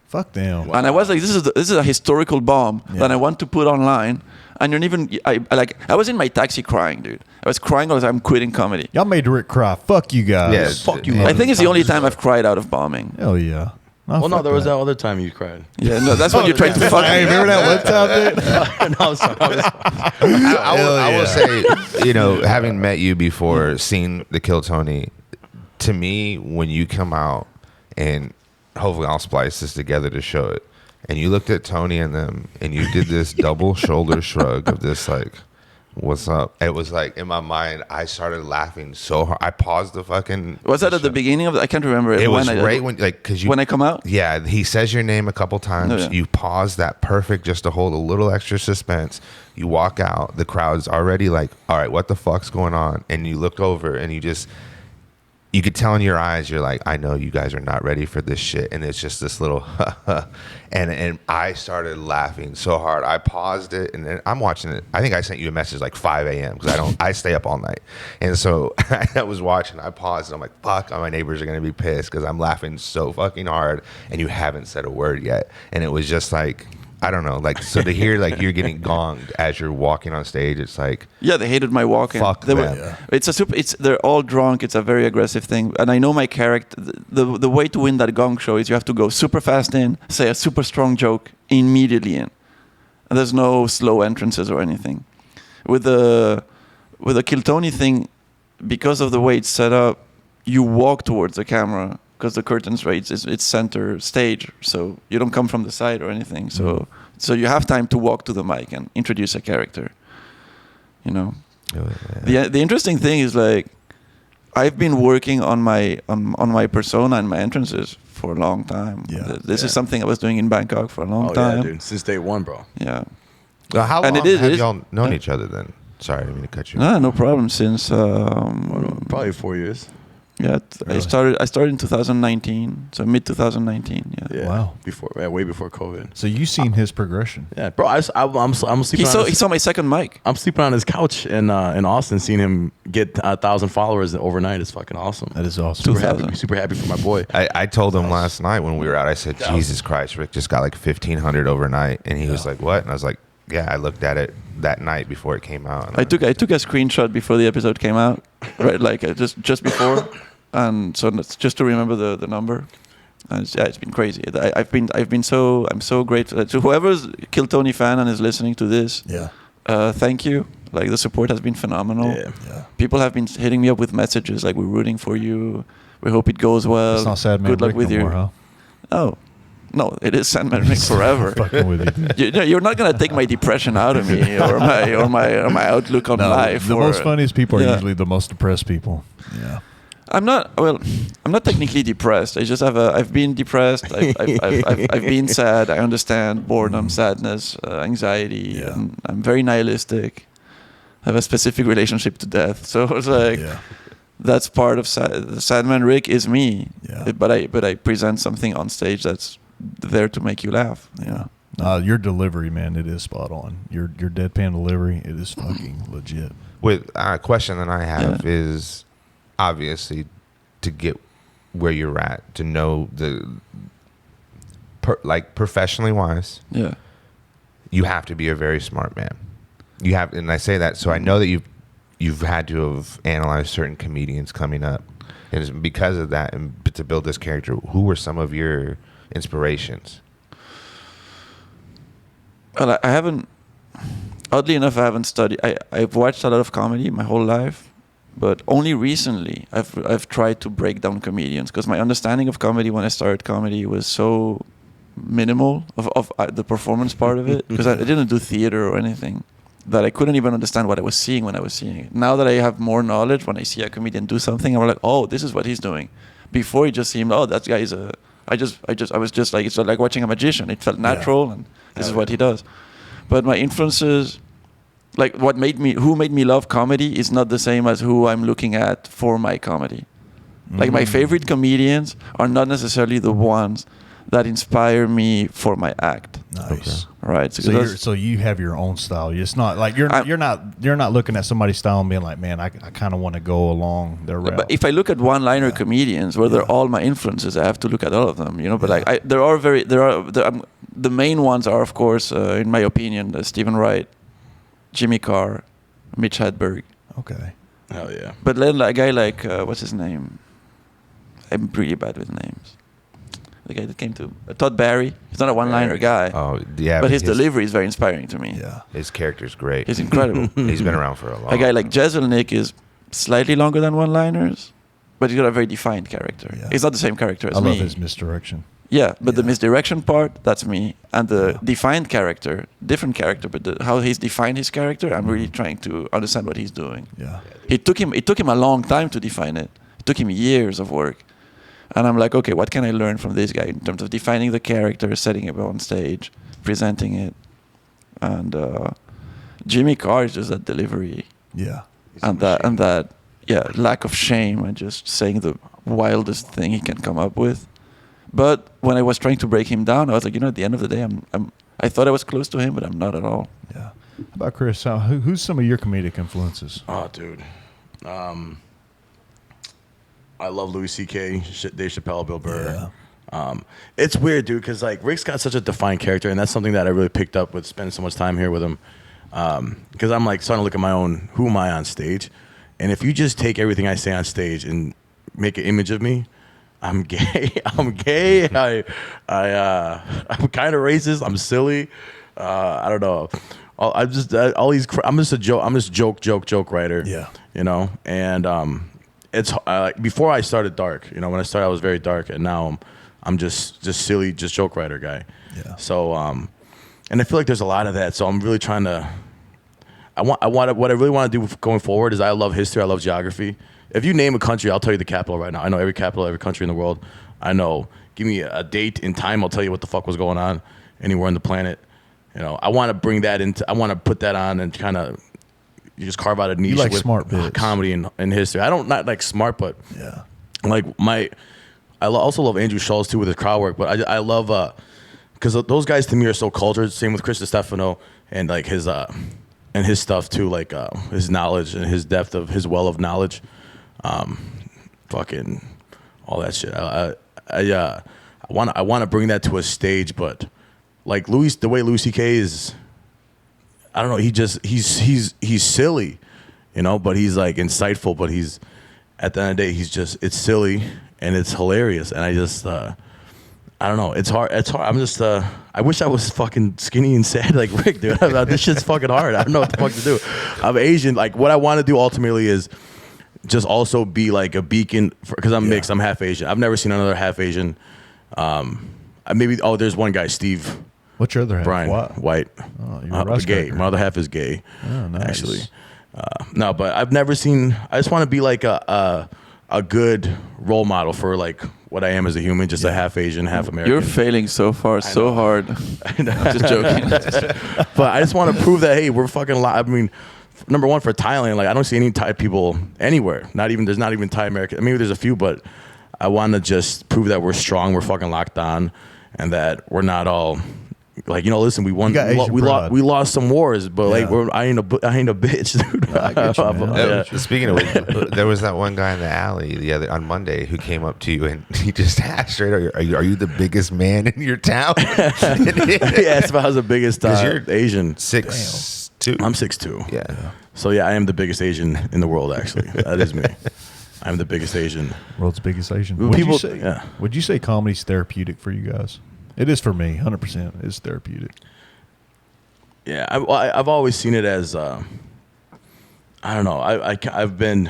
Fuck them. Wow. And I was like, this is a historical bomb that I want to put online. And I was in my taxi crying, dude. I was crying because I'm quitting comedy. Y'all made Rick cry. Fuck you guys. Yeah, Fuck you. I think it's the only time I've cried out of bombing. Hell yeah. Well, no, there was that other time you cried. Yeah, no, that's when you're trying to fuck Hey, me. remember that one time, dude? No, I'm sorry. I will say, having met you before, seen the Kill Tony, to me, when you come out, and hopefully I'll splice this together to show it, and you looked at Tony and them, and you did this double shoulder shrug of this like, what's up? It was like, in my mind, I started laughing so hard. I paused the fucking... Was that at the beginning of I can't remember. It was right when, like, because when I come out? Yeah, he says your name a couple times. Oh, yeah. You pause that perfect just to hold a little extra suspense. You walk out. The crowd's already like, all right, what the fuck's going on? And you look over and you could tell in your eyes, you're like, I know you guys are not ready for this shit. And it's just this little, and I started laughing so hard. I paused it, and then I'm watching it. I think I sent you a message like 5 a.m. because I stay up all night. And so I was watching, I paused, and I'm like, fuck, my neighbors are going to be pissed because I'm laughing so fucking hard, and you haven't said a word yet. And it was just like, I don't know, like, so to hear like you're getting gonged as you're walking on stage, it's like, yeah, they hated my walking. Fuck them. They're all drunk. It's a very aggressive thing, and I know my character. The way to win that gong show is you have to go super fast in, say a super strong joke immediately in, and there's no slow entrances or anything. With the Kill Tony thing, because of the way it's set up, you walk towards the camera. Because the curtains, right, it's center stage, so you don't come from the side or anything. So you have time to walk to the mic and introduce a character. You know, the interesting thing is like, I've been working on my persona and my entrances for a long time. Yeah. This is something I was doing in Bangkok for a long time. Yeah, dude. Since day one, bro. Yeah. Well, how long have y'all known each other then? Sorry, I didn't mean to cut you. No problem. Since Probably 4 years. Yeah, Really? I started in 2019, so mid 2019. Yeah. Wow. Way before COVID. So you seen his progression? Yeah, bro. I'm sleeping. He saw my second mic. I'm sleeping on his couch in Austin. Seeing him get 1,000 followers overnight is fucking awesome. That is awesome. Super happy for my boy. I told him last night when we were out, I said, Jesus Christ, Rick just got like 1,500 overnight. And he was like, what? And I was like, yeah, I looked at it that night before it came out. I took a screenshot before the episode came out, right? Like just before. And so that's just to remember the number. And it's been crazy. I'm so grateful to whoever's Kill Tony fan and is listening to this. Yeah. Thank you. Like, the support has been phenomenal. Yeah. People have been hitting me up with messages like, we're rooting for you. We hope it goes well. It's not sad, man. Good luck Rick with no you. more, huh? Oh. No, it is Sandman Rick forever. Fucking with you. You're not gonna take my depression out of me or my outlook on life. The most funniest people are usually the most depressed people. Yeah. I'm not technically depressed. I just I've been depressed. I've been sad. I understand boredom, sadness, anxiety. Yeah. And I'm very nihilistic. I have a specific relationship to death. So it's like, that's part of Sandman Rick is me. Yeah. But I present something on stage that's there to make you laugh. Yeah. Your delivery, man, it is spot on. Your deadpan delivery, it is fucking legit. With a question that I have is, obviously, to get where you're at, to know professionally wise, you have to be a very smart man. You have, and I say that so I know that you've had to have analyzed certain comedians coming up, and it's because of that, and to build this character, who were some of your inspirations? Well, I haven't. Oddly enough, I haven't studied. I've watched a lot of comedy my whole life. But only recently I've tried to break down comedians, because my understanding of comedy when I started comedy was so minimal of the performance part of it, because I didn't do theater or anything, that I couldn't even understand what I was seeing when I was seeing it. Now that I have more knowledge, when I see a comedian do something, I'm like, oh, this is what he's doing. Before it just seemed, oh, that guy is I was just like, it's like watching a magician. It felt natural, and this is what he does. But my influences, like who made me love comedy is not the same as who I'm looking at for my comedy. Like, my favorite comedians are not necessarily the ones that inspire me for my act. Nice. Right. So you have your own style. It's not like you're not looking at somebody's style and being like, man, I kind of want to go along their route. But if I look at one-liner comedians, where they're all my influences, I have to look at all of them. You know. But like, the main ones are, of course, in my opinion, Stephen Wright, Jimmy Carr, Mitch Hedberg. Okay. Hell yeah. But then a guy like what's his name? I'm pretty bad with names. The guy that came to Todd Barry. He's not a one-liner guy. Oh yeah. But his delivery is very inspiring to me. Yeah. His character's great. He's incredible. He's been around for a long time. A guy like Jeselnik is slightly longer than one-liners, but he's got a very defined character. Yeah. He's not the same character as me. I love his misdirection. Yeah, but the misdirection part, that's me. And the defined character, different character, but how he's defined his character, I'm really trying to understand what he's doing. Yeah. It took him a long time to define it. It took him years of work. And I'm like, okay, what can I learn from this guy in terms of defining the character, setting it on stage, presenting it? And Jimmy Carr is just that delivery. Yeah. And that lack of shame and just saying the wildest thing he can come up with. But when I was trying to break him down, I was like, at the end of the day, I thought I was close to him, but I'm not at all. Yeah. How about Chris? Who's some of your comedic influences? Oh, dude. I love Louis C.K., Dave Chappelle, Bill Burr. Yeah. It's weird, dude, because like Ric's got such a defined character, and that's something that I really picked up with spending so much time here with him. Because I'm like starting to look at my own, who am I on stage? And if you just take everything I say on stage and make an image of me, I'm gay. I'm gay. I'm kind of racist. I'm silly. I don't know. I'm just a joke. I'm just joke writer. Yeah. And it's before I started dark. When I started, I was very dark, and now I'm just silly, just joke writer guy. Yeah. So and I feel like there's a lot of that. So I'm really trying to. What I really want to do going forward is I love history. I love geography. If you name a country, I'll tell you the capital right now. I know every capital, every country in the world. I know. Give me a date and time. I'll tell you what the fuck was going on anywhere on the planet. I want to bring that into. I want to put that on and kind of. You just carve out a niche like with smart bits. Comedy and history. I don't not like smart, but yeah. Like I also love Andrew Schultz too with his crowd work. But I love because those guys to me are so cultured. Same with Chris Stefano and like his and his stuff too, like his knowledge and his depth of his well of knowledge. Fucking all that shit. I want to bring that to a stage, but like the way Louis C.K. is, I don't know. He's silly, but he's like insightful. But he's at the end of the day, it's silly and it's hilarious. And I just I don't know. It's hard. I'm just I wish I was fucking skinny and sad like Rick, dude. This shit's fucking hard. I don't know what the fuck to do. I'm Asian. Like what I want to do ultimately is just also be like a beacon because I'm mixed. I'm half Asian. I've never seen another half Asian. There's one guy, Steve. What's your other half? Brian, white. Oh, you're gay. My other half is gay. Oh, nice. Actually. No, but I've never seen. I just want to be like a good role model for like what I am as a human, just a half Asian, half American. You're failing so far, so hard. I know. I'm just joking. But I just want to prove that hey, we're fucking. I mean, number one for Thailand, like I don't see any Thai people anywhere. There's not even Thai American. I mean, there's a few, but I want to just prove that we're strong, we're fucking locked on, and that we're not all. Like listen, we won. We lost some wars, but like I ain't a bitch, dude. I get you, man. Speaking of which, there was that one guy in the alley on Monday who came up to you and he just asked straight, "Are you the biggest man in your town?" He asked if I was the biggest you're Asian. 6'2". I'm 6'2". Yeah. So yeah, I am the biggest Asian in the world. Actually, that is me. I'm the biggest Asian. World's biggest Asian. Would you say comedy's therapeutic for you guys? It is for me, 100%. It's therapeutic. Yeah, I've always seen it as, I don't know. I think of it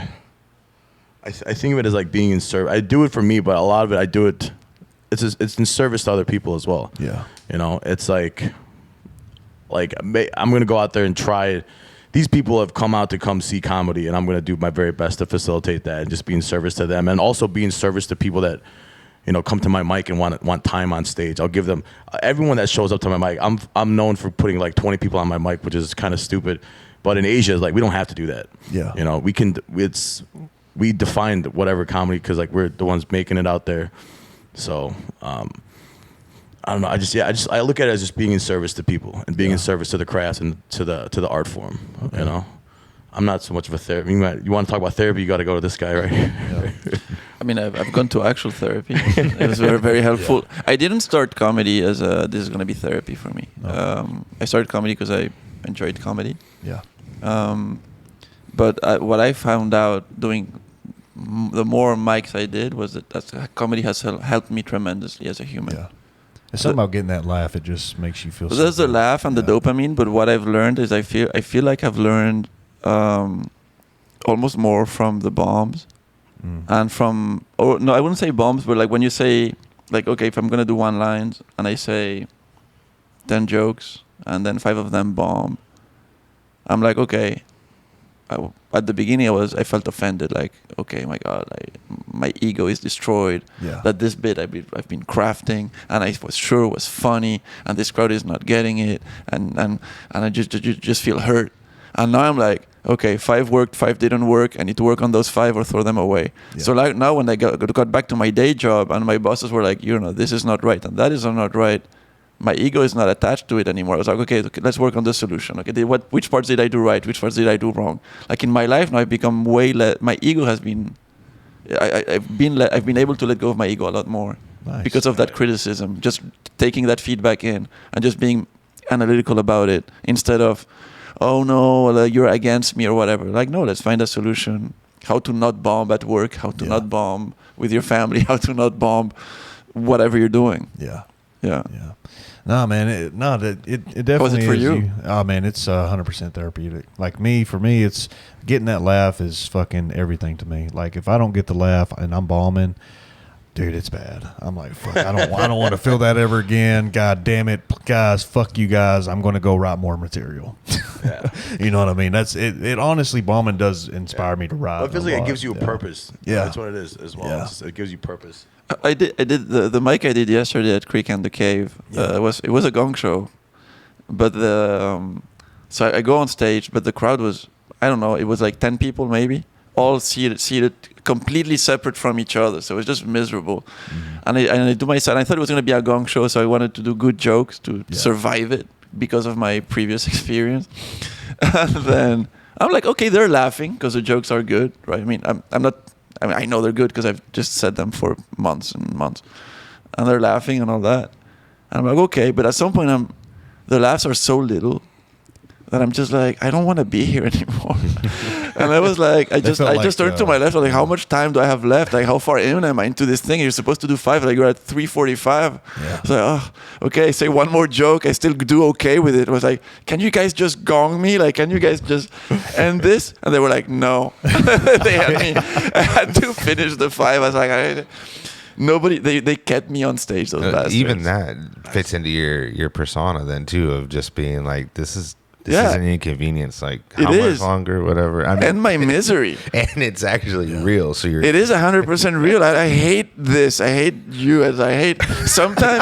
as like being in service. I do it for me, but a lot of it I do it. It's in service to other people as well. Yeah. It's like I'm gonna go out there and try it. These people have come out to come see comedy, and I'm gonna do my very best to facilitate that and just be in service to them, and also be in service to people that. Come to my mic and want time on stage. I'll give them everyone that shows up to my mic. I'm known for putting like 20 people on my mic, which is kind of stupid. But in Asia, like we don't have to do that. Yeah. We can. We defined whatever comedy because like we're the ones making it out there. So I don't know. I look at it as just being in service to people and being in service to the craft and to the art form. Okay. I'm not so much of a therapist. You want to talk about therapy? You got to go to this guy, right? Yeah. I mean, I've gone to actual therapy. It was very, very helpful. Yeah. I didn't start comedy as this is going to be therapy for me. No. I started comedy because I enjoyed comedy. Yeah. But what I found out doing the more mics I did was that comedy has helped me tremendously as a human. Yeah. It's something about getting that laugh. It just makes you feel. There's the laugh and the dopamine, but what I've learned is I feel like I've learned almost more from the bombs and from I wouldn't say bombs, but like when you say like, okay, if I'm gonna do one line and I say 10 jokes and then 5 of them bomb, I'm like, okay. At the beginning, I felt offended. Like, okay, my God, my ego is destroyed. Yeah. That this bit I've been crafting, and I was sure was funny, and this crowd is not getting it, and I just feel hurt. And now I'm like, okay, 5 worked, 5 didn't work. I need to work on those 5 or throw them away. Yeah. So like now when I got back to my day job, and my bosses were like, this is not right, and that is not right. My ego is not attached to it anymore. I was like, okay, let's work on the solution. Okay, which parts did I do right? Which parts did I do wrong? Like in my life now, I've become way less. My ego has been, I've been able to let go of my ego a lot more because of that criticism. Just taking that feedback in and just being analytical about it instead of, oh no, you're against me or whatever. Like, no, let's find a solution. How to not bomb at work? How to not bomb with your family? How to not bomb whatever you're doing? Yeah. Yeah. Yeah. No, man. It definitely was it for is you? Oh, man, it's 100% therapeutic. Like for me, it's getting that laugh is fucking everything to me. Like if I don't get the laugh and I'm bombing, dude, it's bad. I'm like, fuck, I don't want to feel that ever again. God damn it, guys, fuck you guys. I'm going to go write more material. Yeah. You know what I mean? That's it. It honestly, bombing does inspire me to write. Well, it feels like it gives you a purpose. Yeah, that's what it is as well. Yeah. It gives you purpose. I did the mic I did yesterday at Creek and the Cave. Yeah. It was a gong show, but so I go on stage, but the crowd was, I don't know, it was like 10 people maybe, all seated completely separate from each other. So it was just miserable. And I do my set. I thought it was going to be a gong show, so I wanted to do good jokes to survive it because of my previous experience. And then I'm like, okay, they're laughing because the jokes are good, right? I mean, I know they're good because I've just said them for months and months, and they're laughing and all that. And I'm like, okay, but at some point, the laughs are so little that I'm just like, I don't want to be here anymore. And I was like, I just turned to my left. I was like, how much time do I have left? Like, how far in am I into this thing? You're supposed to do 5. Like, you're at 3:45. Yeah. So, oh, okay, say one more joke. I still do okay with it. I was like, can you guys just gong me? Like, can you guys just end this? And they were like, no. I had to finish the 5. I was like, nobody, they kept me on stage, those bastards. Even that fits into your persona then too, of just being like, this is an inconvenience. Like, how much longer, whatever. I mean, and my misery. And it's actually real. So it is 100% real. I hate this. I hate you as I hate. Sometimes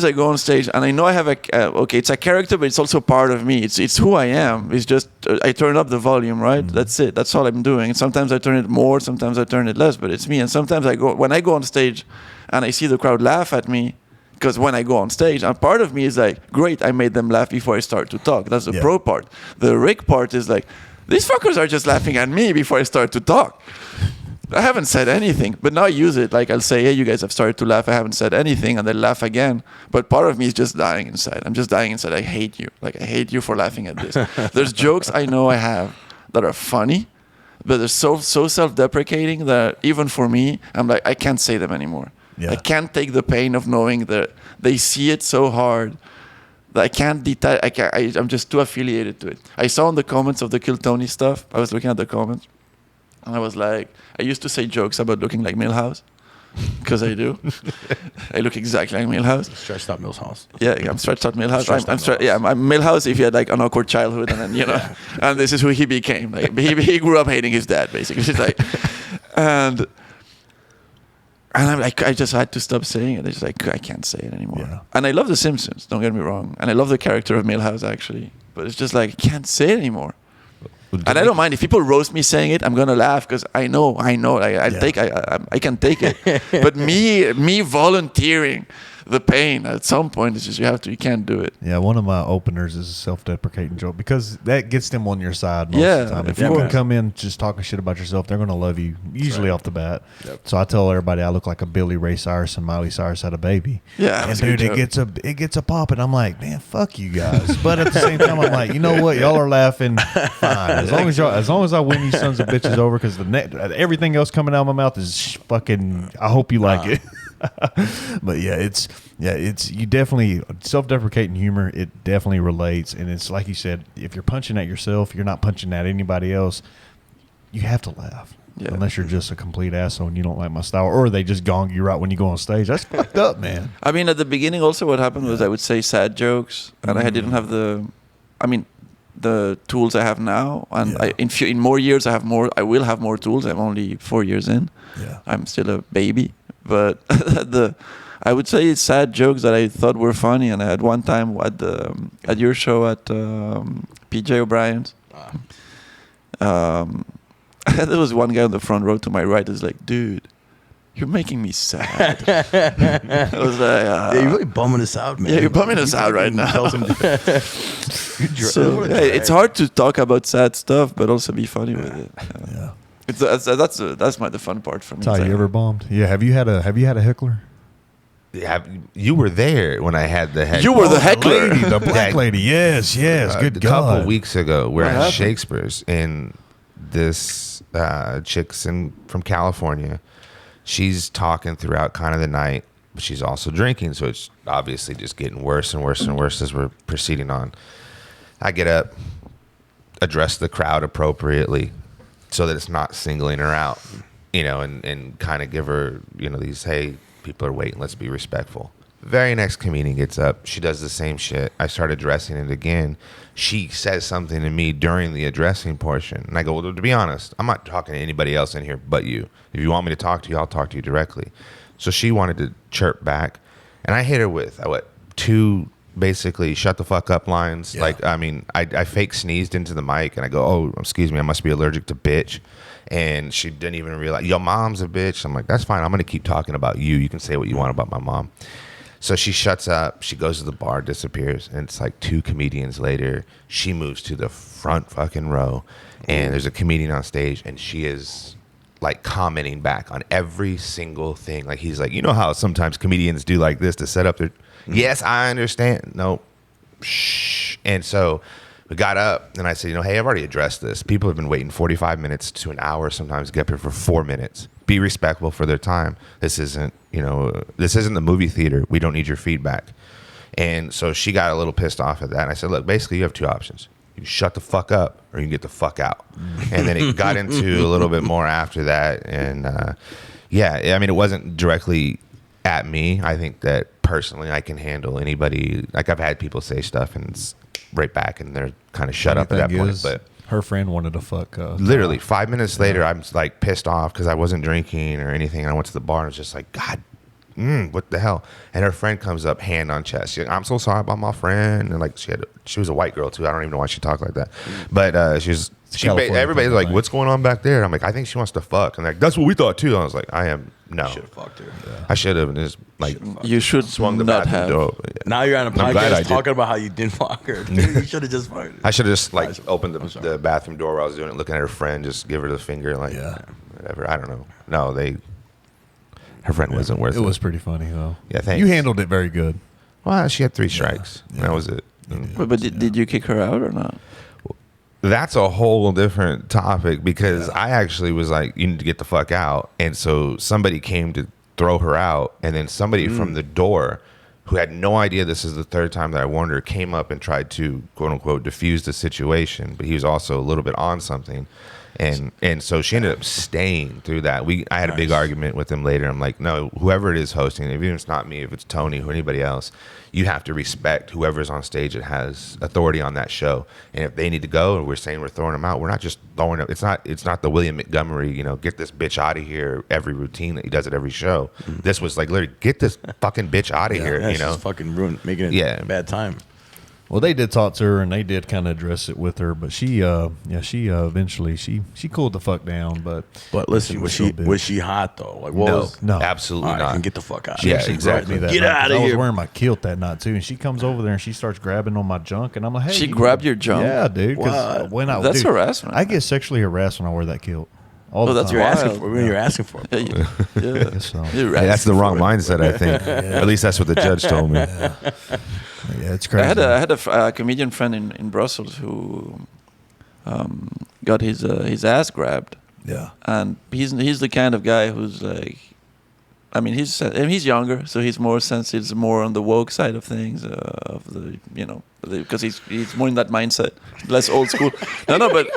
I go on stage and I know I have it's a character, but it's also part of me. It's who I am. It's just I turn up the volume, right? Mm-hmm. That's it. That's all I'm doing. And sometimes I turn it more. Sometimes I turn it less. But it's me. And sometimes when I go on stage and I see the crowd laugh at me. Because when I go on stage, and part of me is like, great, I made them laugh before I start to talk. That's the pro part. The Ric part is like, these fuckers are just laughing at me before I start to talk. I haven't said anything, but now I use it. Like I'll say, hey, you guys have started to laugh. I haven't said anything, and they laugh again. But part of me is just dying inside. I'm just dying inside. I hate you. Like I hate you for laughing at this. There's jokes I know I have that are funny, but they're so self-deprecating that even for me, I'm like, I can't say them anymore. Yeah. I can't take the pain of knowing that they see it so hard that I can't detach. I'm just too affiliated to it. I saw in the comments of the Kill Tony stuff, I was looking at the comments, and I was like, I used to say jokes about looking like Milhouse, because I do. I look exactly like Milhouse. Stretched out Milhouse. Yeah, I'm stretched out Milhouse. I'm Milhouse if he had like an awkward childhood, and then and this is who he became. Like he grew up hating his dad, basically. It's like, and I'm like, I just had to stop saying it. It's like, I can't say it anymore. Yeah. And I love The Simpsons, don't get me wrong. And I love the character of Milhouse, actually. But it's just like, I can't say it anymore. And I don't mind. If people roast me saying it, I'm going to laugh because I know. Like, I can take it. But me volunteering the pain at some point, it's just you can't do it. Yeah, one of my openers is a self-deprecating joke because that gets them on your side most of the time. If you can come in just talking shit about yourself, they're going to love you usually off the bat. Yep. So I tell everybody I look like a Billy Ray Cyrus and Miley Cyrus had a baby. Yeah, and dude, it gets a pop, and I'm like, man, fuck you guys. But at the same time, I'm like, you know what? Y'all are laughing fine as long as I win you sons of bitches over because everything else coming out of my mouth is fucking. I hope you like it. But it's you definitely self-deprecating humor. It definitely relates, and it's like you said, if you're punching at yourself, you're not punching at anybody else. You have to laugh. Yeah. Unless you're just a complete asshole and you don't like my style, or they just gong you right when you go on stage. That's fucked up, man. I mean, at the beginning, also what happened was I would say sad jokes, and I didn't have the tools I have now. And in more years, I will have more tools. I'm only 4 years in. Yeah. I'm still a baby, but I would say it's sad jokes that I thought were funny. And I had one time at your show at PJ O'Brien's. There was one guy on the front row to my right who's like, dude, you're making me sad. I was like, yeah, you're really bumming us out, man. Yeah, you're bumming us out right now. So, it's hard to talk about sad stuff, but also be funny with it. Yeah. That's the fun part for me. Ty, you ever bombed? Yeah. Have you had a heckler? You were there when I had the heckler. You were the heckler. The black lady. Yes. Good a God. couple weeks ago, we're What at happened? Shakespeare's, and this chick's from California. She's talking throughout kind of the night, but she's also drinking, so it's obviously just getting worse and worse and worse as we're proceeding on. I get up, address the crowd appropriately so that it's not singling her out, and kind of give her, these, hey, people are waiting, let's be respectful. Very next comedian gets up. She does the same shit. I start addressing it again. She says something to me during the addressing portion. And I go, well, to be honest, I'm not talking to anybody else in here but you. If you want me to talk to you, I'll talk to you directly. So she wanted to chirp back. And I hit her with, two basically shut the fuck up lines. Yeah. I fake sneezed into the mic. And I go, oh, excuse me, I must be allergic to bitch. And she didn't even realize, your mom's a bitch. I'm like, that's fine. I'm going to keep talking about you. You can say what you want about my mom. So she shuts up, she goes to the bar, disappears, and it's like 2 comedians later, she moves to the front fucking row, and there's a comedian on stage, and she is like commenting back on every single thing. Like he's like, you know how sometimes comedians do like this to set up their, yes, I understand. No, shh. And so we got up, and I said, hey, I've already addressed this. People have been waiting 45 minutes to an hour, sometimes get up here for 4 minutes. Be respectful for their time. This isn't the movie theater. We don't need your feedback. And so she got a little pissed off at that. And I said, look, basically you have 2 options. You can shut the fuck up or you can get the fuck out. And then it got into a little bit more after that. And it wasn't directly at me. I think that personally I can handle anybody. Like I've had people say stuff and it's right back and they're kind of shut up at that point. But her friend wanted to fuck. Literally 5 minutes later, I'm like pissed off because I wasn't drinking or anything. And I went to the bar and was just like, God, what the hell? And her friend comes up, hand on chest. She's like, I'm so sorry about my friend. And like she was a white girl too. I don't even know why she talked like that. But everybody's like, what's going on back there? I'm like, I think she wants to fuck. And like, that's what we thought too. I was like, no. Should have fucked her. I should have. And just like, you should swung the not bathroom have. door. Now you're on a I'm glad I podcast did. talking about how you didn't fuck her. Dude, you should have just fucked her. I should have just like opened the bathroom door while I was doing it, looking at her friend, just give her the finger, like, whatever. I don't know. No, her friend wasn't worth it. It was pretty funny though. Yeah, thanks. You handled it very good. Well, she had 3 strikes. Yeah. That was it. But did you kick her out or not? That's a whole different topic because I actually was like, you need to get the fuck out. And so somebody came to throw her out. And then somebody from the door who had no idea this is the 3rd time that I warned her came up and tried to, quote unquote, diffuse the situation. But he was also a little bit on something. And so she ended up staying through that. I had a big argument with him later. I'm like, no, whoever it is hosting, even if it's not me, if it's Tony or anybody else, you have to respect whoever's on stage that has authority on that show. And if they need to go, and we're saying we're throwing them out, we're not just throwing them. It's not the William Montgomery, get this bitch out of here every routine that he does at every show. This was like literally get this fucking bitch out of here. Just fucking making it a bad time. Well, they did talk to her and they did kind of address it with her, but she eventually she cooled the fuck down. But listen, was she hot though? Like, no, absolutely all right, not. Can get the fuck out. She Yeah, actually exactly. grabbed me that Get night, out 'cause of I was here. wearing my kilt that night too, and she comes over there and she starts grabbing on my junk, and I'm like, hey, She grabbed your junk? Yeah, dude. What? That's harassment. I get sexually harassed when I wear that kilt. All the that's time. You're wild. asking for when you're asking for it. Yeah. Guess so. You're That's the asking wrong for it. mindset, I think. At least that's what the judge told me. Yeah, it's crazy. I had a comedian friend in Brussels who got his ass grabbed, Yeah. and he's the kind of guy who's like, I mean, he's younger, so he's more sensitive, more on the woke side of things, of the because he's more in that mindset, less old school. but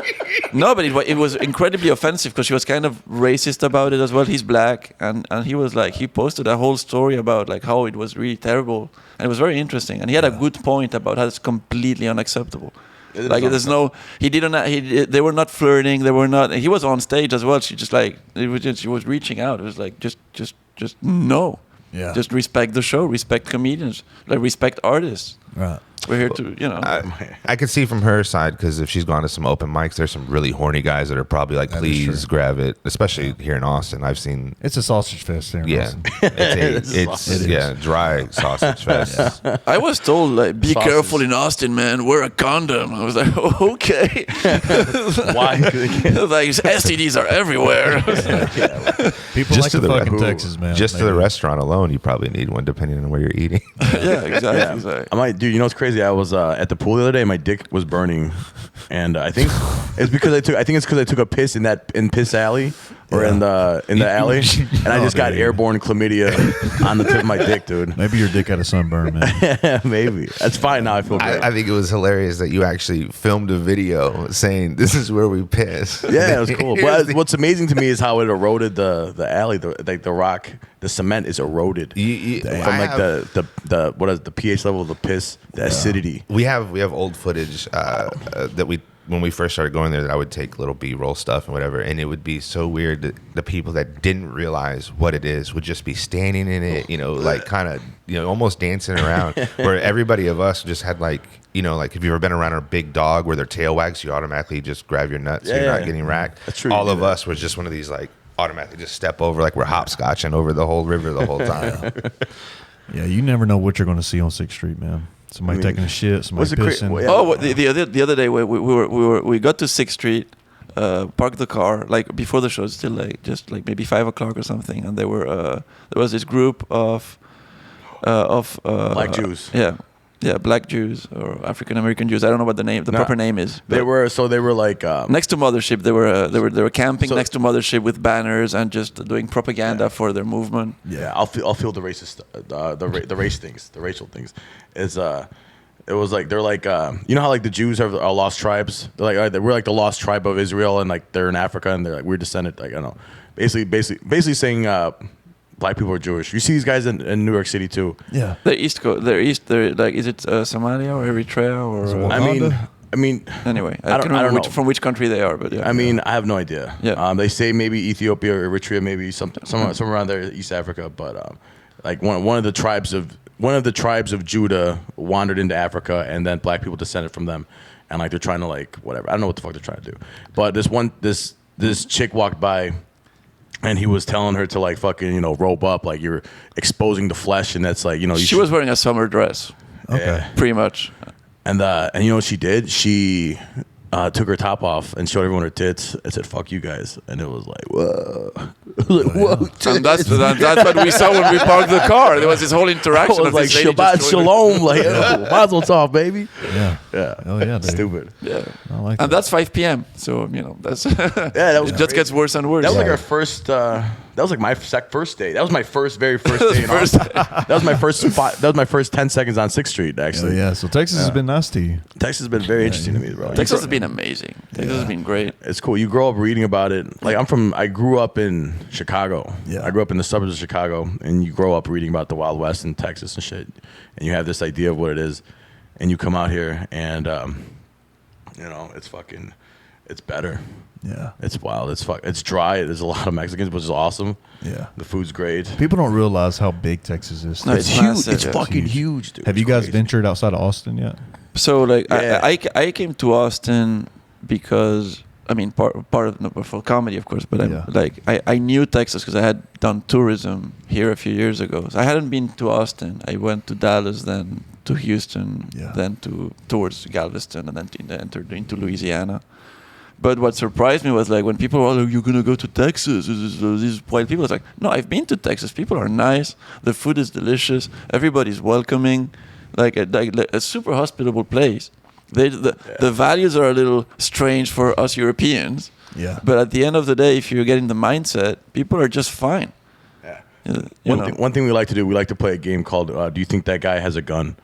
it was incredibly offensive because she was kind of racist about it as well. He's black, and he was like, he posted a whole story about like how it was really terrible, and it was very interesting. And he had a good point about how it's completely unacceptable. Like there's no, they were not flirting. They were not. He was on stage as well. She just like she was reaching out. It was like just no. Yeah. Just respect the show. Respect comedians. Like respect artists. Right. We're here to, I could see from her side, because if she's gone to some open mics, there's some really horny guys that are probably like, please grab it. Especially here in Austin, I've seen. It's a sausage fest here in Austin. It's dry sausage fest. I was told like, be careful in Austin, man. Wear a condom. I was like, okay. Why? Like STDs are everywhere. People just like to fuck in Texas, man. Just to the restaurant alone, you probably need one, depending on where you're eating. Yeah, exactly. Yeah. I'm like, dude, you know what's crazy? I was at the pool the other day. My dick was burning, and I think it's because I took a piss in Piss Alley or in the alley, and I just got airborne chlamydia on the tip of my dick, dude. Maybe your dick had a sunburn, man. Maybe that's fine now. I feel great. I think it was hilarious that you actually filmed a video saying this is where we piss. Yeah, it was cool. But what's amazing to me is how it eroded the alley, the rock, the cement is eroded from like the what is the pH level of the piss, the acidity. We have old footage that when we first started going there, that I would take little B-roll stuff and whatever, and it would be so weird that the people that didn't realize what it is would just be standing in it, like kind of, almost dancing around, where everybody of us just had like, like if you've ever been around a big dog where their tail wags, you automatically just grab your nuts so you're not getting racked. That's true. All of us was just one of these like automatically just step over like we're hopscotching over the whole river the whole time. Yeah, you never know what you're going to see on 6th Street, man. Somebody taking a shit, somebody pissing. The other day we got to 6th Street, parked the car like before the show, still like just like maybe 5 o'clock or something, and there was this group of Black Jews. Yeah, Black Jews or African American Jews. I don't know what the proper name is. They were like next to Mothership. They were camping next to Mothership with banners and just doing propaganda for their movement. Yeah, I'll feel the racist, the race things, the racial things. It was like they're like you know how like the Jews are lost tribes. They're like we're like the lost tribe of Israel, and like they're in Africa, and they're like we're descended. Like I don't know, basically saying. Black people are Jewish. You see these guys in New York City too. Yeah, they're East Coast. They're like, is it Somalia or Eritrea or? I mean. Anyway, I don't know from which country they are, but yeah. I mean, I have no idea. Yeah. They say maybe Ethiopia or Eritrea, maybe somewhere around there, East Africa. But like one of the tribes of Judah wandered into Africa, and then black people descended from them, and like they're trying to like whatever. I don't know what the fuck they're trying to do. But this chick walked by. And he was telling her to like fucking, rope up, like you're exposing the flesh, and that's like, she was wearing a summer dress. Okay. Pretty much. And you know what she did? She took her top off and showed everyone her tits and said, "Fuck you guys," and it was like, whoa, whoa. And that's what we saw when we parked the car. There was this whole interaction. I was like, Shabbat Shalom, like Mazel Tov, baby. Yeah. Oh yeah, dude. Stupid. Yeah, I like and that's 5 p.m. So that's that was it. Just gets worse and worse. That was like our first. That was like my first day. That was my very first day. That was my first spot. That was my first 10 seconds on 6th Street, actually. Yeah. So Texas has been nice to you. Texas has been very interesting to me, bro. Texas has been amazing. Texas has been great. It's cool. You grow up reading about it. Like I grew up in Chicago. Yeah. I grew up in the suburbs of Chicago, and you grow up reading about the Wild West in Texas and shit, and you have this idea of what it is, and you come out here, and it's better. Yeah, it's wild. It's dry. There's a lot of Mexicans, which is awesome. Yeah, the food's great. People don't realize how big Texas is. No, it's huge. It's fucking huge, dude. Have you guys ventured outside of Austin yet? So like, I came to Austin because part of for comedy, of course, but I knew Texas because I had done tourism here a few years ago. So I hadn't been to Austin. I went to Dallas, then to Houston, then towards Galveston, and then entered into Louisiana. But what surprised me was like when people were like, "You're gonna go to Texas?" These white people. It's like, no, I've been to Texas. People are nice. The food is delicious. Everybody's welcoming. Like a super hospitable place. The values are a little strange for us Europeans. Yeah. But at the end of the day, if you're getting the mindset, people are just fine. Yeah. One thing we like to do, we like to play a game called Do You Think That Guy Has a Gun?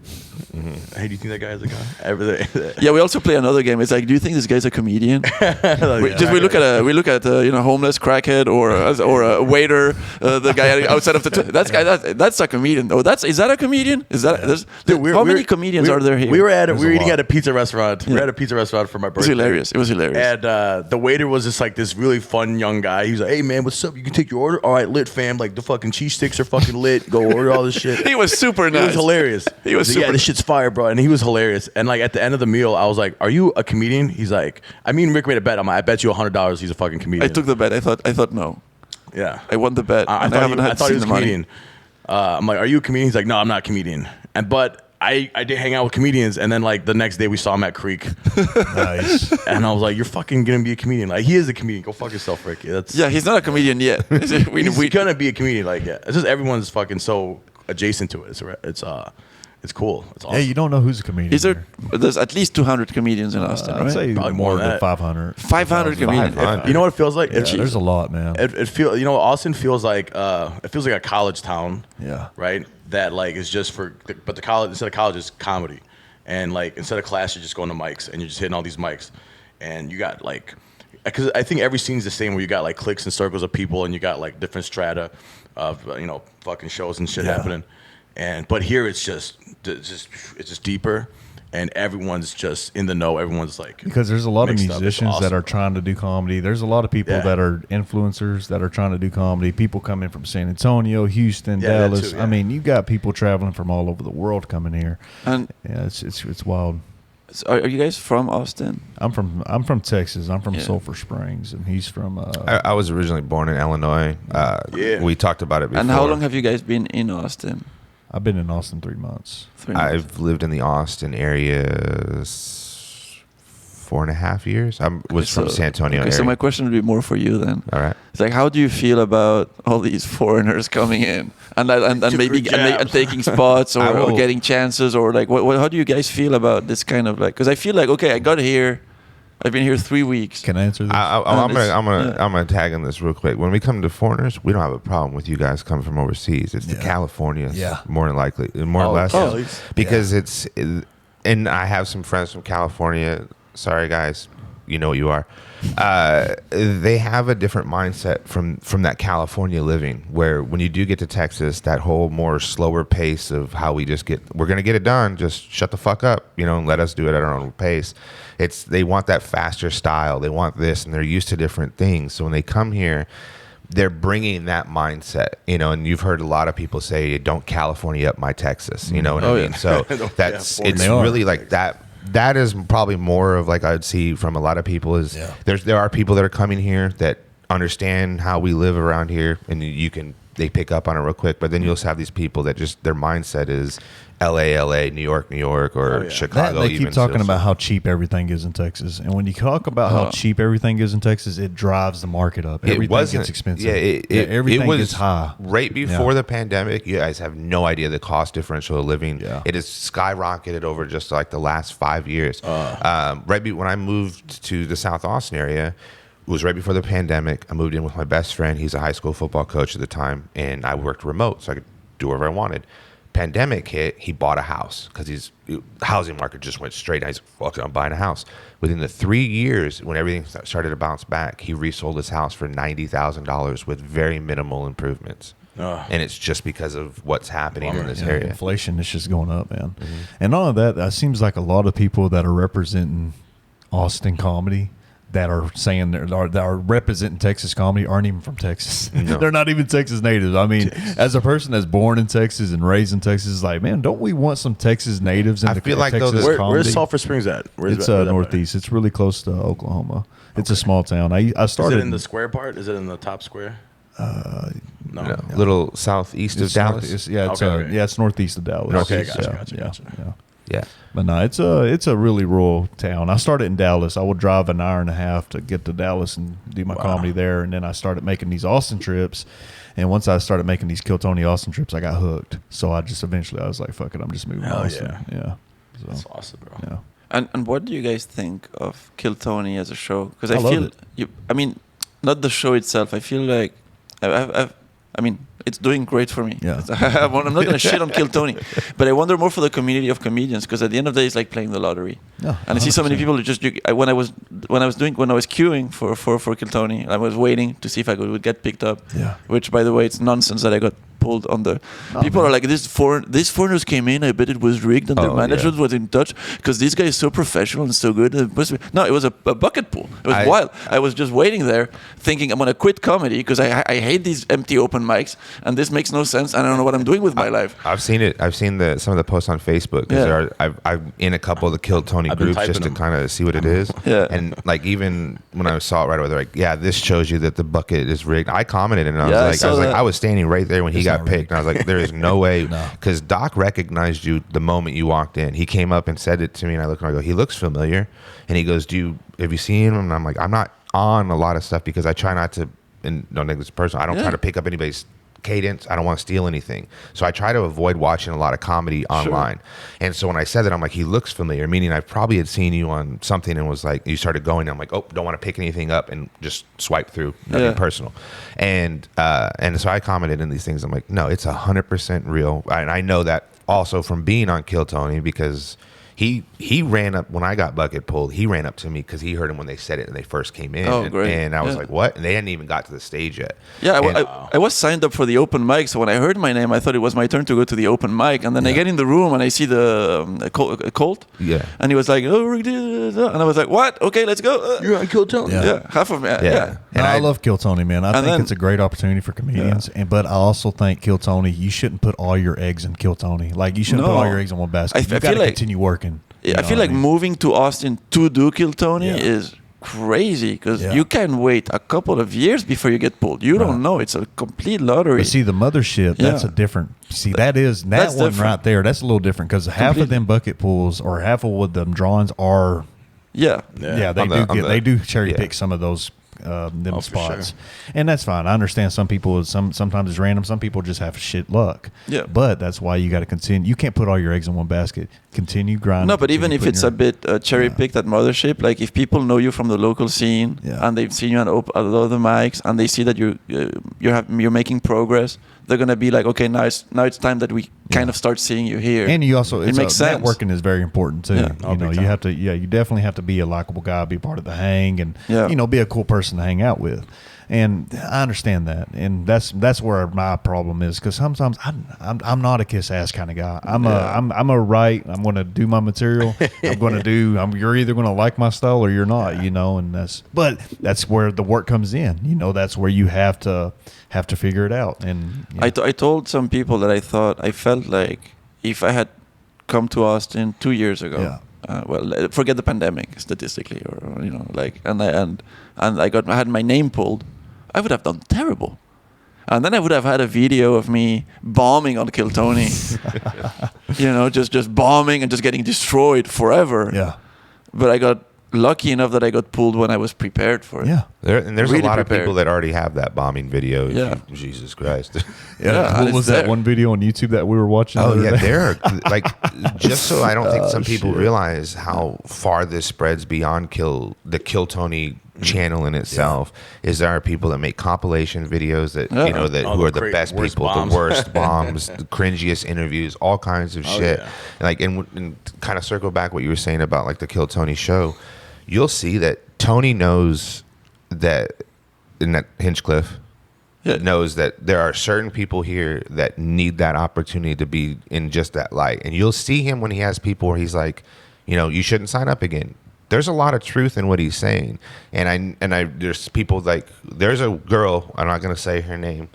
Mm-hmm. Hey, do you think that guy has a gun? Yeah, we also play another game. It's like, do you think this guy's a comedian? we look at homeless crackhead or a waiter, the guy outside of the that's a comedian. Oh, is that a comedian? Is that how many comedians are there here? We were eating at a pizza restaurant. We were at a pizza restaurant for my birthday. It was hilarious. And the waiter was just like this really fun young guy. He was like, "Hey man, what's up? You can take your order. All right, lit fam. Like the fucking cheese sticks are fucking lit. Go order all this shit." He was super nice. He was hilarious. He was yeah, this shit's fire, bro. And he was hilarious. And like at the end of the meal, I was like, "Are you a comedian?" He's like, Rick made a bet. I'm like, "I bet you $100 he's a fucking comedian." I took the bet. I thought no. Yeah. I won the bet. I thought he was a comedian. I'm like, "Are you a comedian?" He's like, "No, I'm not a comedian." But I did hang out with comedians, and then like the next day we saw him at Creek. Nice. And I was like, "You're fucking gonna be a comedian." Like he is a comedian. Go fuck yourself, Rick. He's not a comedian yet. We're gonna be a comedian. Like it's just everyone's fucking so adjacent to it. It's cool. It's awesome. Yeah, you don't know who's a comedian. There's at least 200 comedians in Austin, right? I'd say probably more more than than 500. 500 comedians. You know what it feels like? Yeah, there's a lot, man. Austin feels like a college town. Yeah. Right. That like is just but the college instead of college is comedy, and like instead of class you're just going to mics and you're just hitting all these mics, and you got like, because I think every scene's the same where you got like cliques and circles of people and you got like different strata of fucking shows and shit happening, but here it's just deeper. And everyone's just in the know. Everyone's like, because there's a lot of musicians that are trying to do comedy. There's a lot of people that are influencers that are trying to do comedy. People coming from San Antonio, Houston, Dallas. Too, I mean, you got people traveling from all over the world coming here. And it's wild. So are you guys from Austin? I'm from Texas. I'm from Sulphur Springs, and he's from. I was originally born in Illinois. We talked about it before. And how long have you guys been in Austin? I've been in Austin 3 months. I've lived in the Austin area 4.5 years. I was from San Antonio area. So my question would be more for you then. All right. It's like, how do you feel about all these foreigners coming in and maybe taking spots or getting chances, or like how do you guys feel about this kind of like? Because I feel like, okay, I got here. I've been here 3 weeks. Can I answer this? I'm gonna tag on this real quick. When we come to foreigners, we don't have a problem with you guys coming from overseas. It's the Californians, more than likely, more or less, because it's. And I have some friends from California. Sorry, guys, you know what you are. They have a different mindset from that California living, where when you do get to Texas, that whole more slower pace of how we're going to get it done, just shut the fuck up, and let us do it at our own pace. They want that faster style. They want this, and they're used to different things. So when they come here, they're bringing that mindset, and you've heard a lot of people say, "Don't California up my Texas," you know what I mean? So it's really like that. That is probably more of like I'd see from a lot of people is there are people that are coming here that understand how we live around here, and they pick up on it real quick. But then you also have these people that just their mindset is LA, New York, or Chicago. They keep talking about how cheap everything is in Texas, and when you talk about how cheap everything is in Texas, it drives the market up. Everything gets expensive. Everything gets high. Right before the pandemic, you guys have no idea the cost differential of living. It has skyrocketed over just like the last 5 years. When I moved to the South Austin area, it was right before the pandemic. I moved in with my best friend. He's a high school football coach at the time, and I worked remote, so I could do whatever I wanted. Pandemic hit, he bought a house because housing market just went straight. He's like, fuck, I'm buying a house. Within the 3 years, when everything started to bounce back, he resold his house for $90,000 with very minimal improvements. And it's just because of what's happening in this area. Inflation is just going up, man. And all of that seems like a lot of people that are representing Austin comedy, that are saying that are representing Texas comedy, aren't even from Texas. No. They're not even Texas natives. I mean, as a person that's born in Texas and raised in Texas, it's like, man, don't we want some Texas natives in the Texas comedy? Where's Sulphur Springs at? It's northeast. It's really close to Oklahoma. It's a small town. I started. Is it in the square part? Is it in the top square? No. Little southeast of Dallas. It's northeast of Dallas. Okay, gotcha. Yeah, but no, it's a really rural town. I started in Dallas. I would drive an hour and a half to get to Dallas and do my comedy there, and then I started making these Austin trips. And once I started making these Kill Tony Austin trips, I got hooked. So I was like, fuck it, I'm just moving to Austin. So, that's awesome, bro. Yeah. And what do you guys think of Kill Tony as a show? Because I love feel it. I mean, not the show itself. I feel like it's doing great for me. Yeah. I'm not going to shit on Kill Tony, but I wonder more for the community of comedians, because at the end of the day, it's like playing the lottery. Yeah, and I see so many people who just when I was queuing for Kill Tony, I was waiting to see if I would get picked up. Yeah. Which, by the way, it's nonsense that I got pulled on the. People are like, these foreigners came in. I bet it was rigged, and their management was in touch because this guy is so professional and so good. No, it was a bucket pool. It was wild. I was just waiting there, thinking I'm gonna quit comedy because I hate these empty open mics, and this makes no sense. I don't know what I'm doing with my life. I've seen it. I've seen some of the posts on Facebook. Yeah. I'm in a couple of the Kill Tony groups just to kind of see what it is. Yeah. And like even when I saw it right away, they're like, "Yeah, this shows you that the bucket is rigged." I commented and I was standing right there when he got picked, and I was like, "There is no way," because Doc recognized you the moment you walked in. He came up and said it to me, and I looked and I go, "He looks familiar," and he goes, have you seen him?" And I'm like, "I'm not on a lot of stuff because I try not to." And don't think this person. I don't try to pick up anybody's cadence. I don't want to steal anything. So I try to avoid watching a lot of comedy online. And so when I said that, I'm like, he looks familiar, meaning I probably had seen you on something and was like, you started going, I'm like, oh, don't want to pick anything up and just swipe through, nothing personal. And so I commented in these things. I'm like, no, it's 100% real. And I know that also from being on Kill Tony, because he ran up when I got bucket pulled. He ran up to me because he heard him when they said it and they first came in. Oh, great. And I was like, "What?" And they hadn't even got to the stage yet. Yeah, I was signed up for the open mic, so when I heard my name, I thought it was my turn to go to the open mic. And then I get in the room and I see the Colt. Yeah. And he was like, "Oh, Ric Diez," and I was like, "What? Okay, let's go." You're on Kill Tony. Yeah, half of me. Yeah. And I love Kill Tony, man. I think it's a great opportunity for comedians. But I also think Kill Tony, you shouldn't put all your eggs in Kill Tony. Like, you shouldn't put all your eggs in one basket. You got to continue working. I feel like moving to Austin to do Kill Tony is crazy because you can wait a couple of years before you get pulled. You don't know. It's a complete lottery. But see, the mothership, that's a different. See, that one different. Right there. That's a little different because half of them bucket pools or half of them drawings are. They do cherry pick some of those them spots, and that's fine. I understand some people sometimes it's random. Some people just have shit luck. Yeah, but that's why you got to continue. You can't put all your eggs in one basket. Continue grinding. No, but even if it's a bit cherry picked at Mothership, like if people know you from the local scene and they've seen you at other mics and they see that you're making progress, they're gonna be like, okay, now it's time that we kind of start seeing you here. And you also it makes sense. Networking is very important too. You have to you definitely have to be a likable guy, be part of the hang, and be a cool person to hang out with. And I understand that, and that's where my problem is, because sometimes I'm not a kiss ass kind of guy. I'm a write. I'm going to do my material. You're either going to like my style or you're not. And that's where the work comes in. That's where you have to figure it out. And I told some people that I felt like if I had come to Austin 2 years ago. Forget the pandemic statistically, and I had my name pulled, I would have done terrible, and then I would have had a video of me bombing on Kill Tony, just bombing and just getting destroyed forever. Yeah, but I got lucky enough that I got pulled when I was prepared for it. Yeah, there's really a lot of people that already have that bombing video. Yeah, Jesus Christ. What was that one video on YouTube that we were watching? Oh yeah, there. Like, just so I don't think some people realize how far this spreads beyond the Kill Tony channel in itself. Is there are people that make compilation videos that who are the best people, bombs. the worst bombs, the cringiest interviews, all kinds of shit. Yeah. And kind of circle back what you were saying about like the Kill Tony show. You'll see that Tony knows that in that Hinchcliffe knows that there are certain people here that need that opportunity to be in just that light. And you'll see him when he has people where he's like, you shouldn't sign up again. There's a lot of truth in what he's saying. And there's people like, there's a girl, I'm not going to say her name.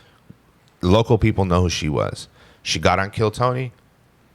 Local people know who she was. She got on Kill Tony,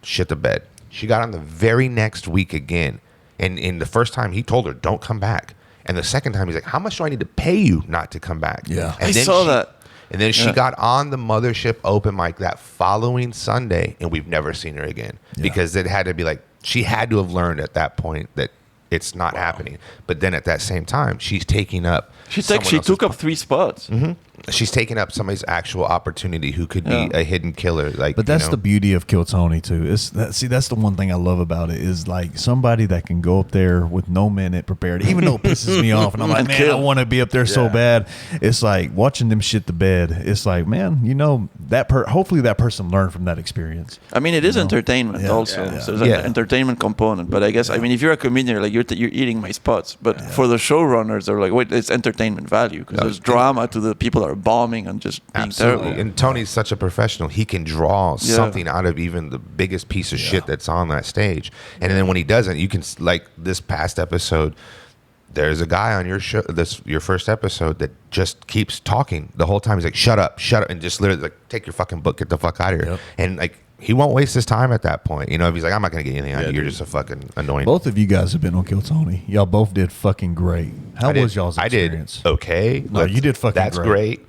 shit the bed. She got on the very next week again. And in the first time, he told her, don't come back. And the second time, he's like, how much do I need to pay you not to come back? Yeah. And I saw that. And then she got on the Mothership open mic that following Sunday, and we've never seen her again. Because it had to be like, she had to have learned at that point that it's not happening. But then at that same time, she's taking up. She took up 3 spots. Mm-hmm. She's taking up somebody's actual opportunity who could be a hidden killer. Like, but that's the beauty of Kill Tony too. That's the one thing I love about it is like somebody that can go up there with no minute prepared, even though it pisses me off, and I'm like, man, I want to be up there so bad. It's like watching them shit the bed. It's like, man, that hopefully that person learned from that experience. I mean, it is entertainment also. So there's an entertainment component. But I guess I mean, if you're a comedian, you're like you're eating my spots. But for the showrunners, they're like, wait, it's entertainment value because there's drama to the people that are bombing and just being terrible. And Tony's such a professional. He can draw something out of even the biggest piece of shit that's on that stage. And then when he doesn't, you can, like this past episode, there's a guy on your show, your first episode, that just keeps talking the whole time. He's like, shut up, and just literally like, take your fucking book, get the fuck out of here. Yep. And like, he won't waste his time at that point. If he's like, I'm not going to get anything out of you, you're just a fucking annoying. Both of you guys have been on Kill Tony. Y'all both did fucking great. How was y'all's experience? I did okay. No, you did fucking great. That's great.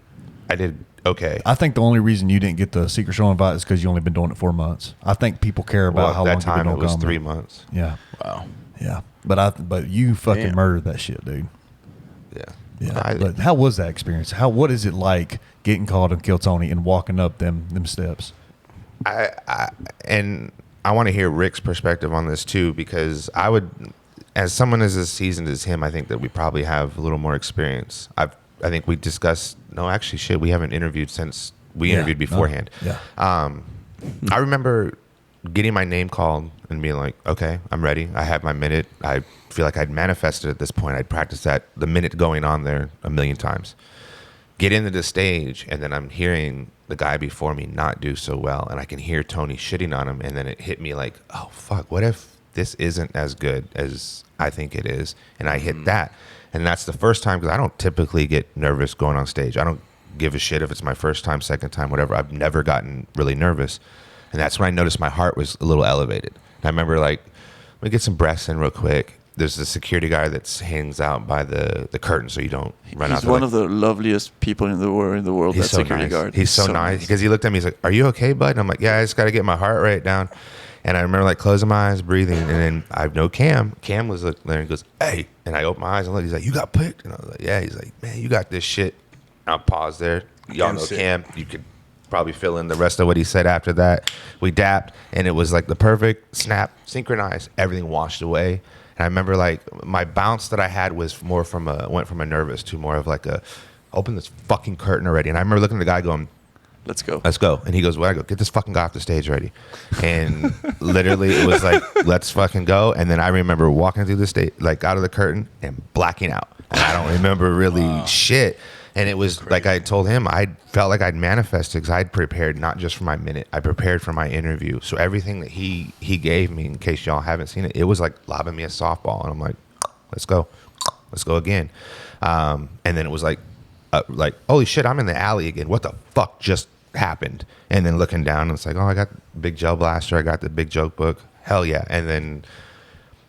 I did okay. I think the only reason you didn't get the secret show invite is because you only been doing it 4 months. I think people care about how long that time you've been it was 3 months. Yeah. Wow. Yeah. But you fucking murdered that shit, dude. Yeah. Yeah. But how was that experience? What is it like getting called on Kill Tony and walking up them steps? I want to hear Ric's perspective on this too, because I would, as someone as seasoned as him, I think that we probably have a little more experience. I think we discussed. No, actually, shit, we haven't interviewed since we interviewed beforehand. No, yeah. I remember getting my name called and being like, okay, I'm ready. I have my minute. I feel like I'd manifested at this point. I'd practiced the minute going on there a million times. Get into the stage, and then I'm hearing the guy before me not do so well, and I can hear Tony shitting on him, and then it hit me like, oh, fuck, what if this isn't as good as I think it is? And I hit that. And that's the first time, because I don't typically get nervous going on stage. I don't give a shit if it's my first time, second time, whatever. I've never gotten really nervous. And that's when I noticed my heart was a little elevated. And I remember like, let me get some breaths in real quick. There's a security guy that hangs out by the curtain so you don't run out. He's one of the loveliest people in the world. He's that so security nice. guard. He's so nice because he looked at me. He's like, "Are you okay, bud?" And I'm like, "Yeah, I just got to get my heart rate down." And I remember like closing my eyes, breathing, and then I have no Cam. Cam was there and goes, "Hey," and I open my eyes and look. He's like, "You got picked?" And I was like, "Yeah." He's like, "Man, you got this shit." I'll pause there. Y'all know Cam. You could probably fill in the rest of what he said after that. We dapped, and it was like the perfect snap, synchronized. Everything washed away. And I remember like my bounce that I had was more went from a nervous to more of like open this fucking curtain already. And I remember looking at the guy going, let's go. And he goes, "What?" I go, "Get this fucking guy off the stage already." And literally it was like, let's fucking go. And then I remember walking through the stage, like out of the curtain and blacking out. And I don't remember really shit. And it was like I told him, I felt like I'd manifested because I'd prepared not just for my minute, I prepared for my interview. So everything that he gave me, in case y'all haven't seen it, it was like lobbing me a softball. And I'm like, let's go again. And then it was like, holy shit, I'm in the alley again. What the fuck just happened? And then looking down, it's like, oh, I got the big gel blaster. I got the big joke book. Hell yeah. And then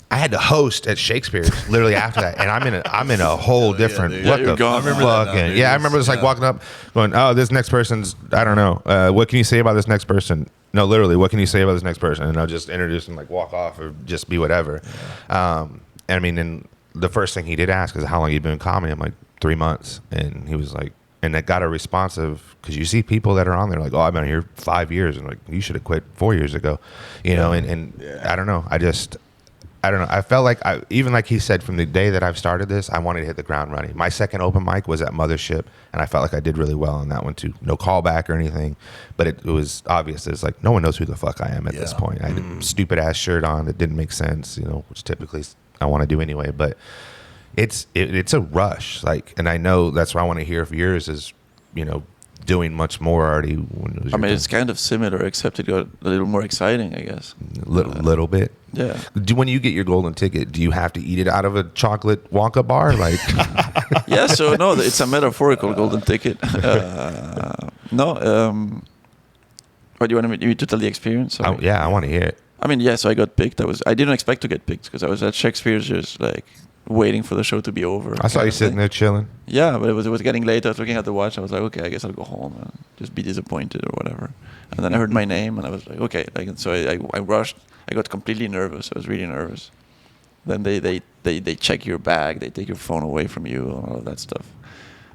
I had to host at Shakespeare's literally after that, and I'm in a whole different what the fuck. I remember just like walking up, going, "Oh, this next person's I don't know. What can you say about this next person?" No, literally, what can you say about this next person? And I'll just introduce him, like walk off or just be whatever. And I mean, and the first thing he did ask is how long you been in comedy. I'm like 3 months, and he was like, and it got a response of because you see people that are on there like, "Oh, I've been here 5 years," and like you should have quit 4 years ago, know. And I don't know. I don't know. I felt like even like he said, from the day that I've started this, I wanted to hit the ground running. My second open mic was at Mothership, and I felt like I did really well on that one too. No callback or anything, but it was obvious. It's like no one knows who the fuck I am at this point. I had a stupid ass shirt on that didn't make sense, which typically I want to do anyway. But it's a rush, like, and I know that's why I want to hear if yours is, doing much more already. It's kind of similar, except it got a little more exciting, I guess. Little bit. Yeah. When you get your golden ticket, do you have to eat it out of a chocolate Wonka bar? Like, yeah. So no, it's a metaphorical golden ticket. No. What do you want me to tell the experience? I want to hear it. I mean, yeah. So I got picked. I didn't expect to get picked because I was at Shakespeare's just like waiting for the show to be over. I saw you sitting there chilling. Yeah, but it was getting late. I was looking at the watch. I was like, okay, I guess I'll go home and just be disappointed or whatever. And then I heard my name and I was like, okay. So I rushed. I got completely nervous. I was really nervous. Then they check your bag, they take your phone away from you, and all of that stuff.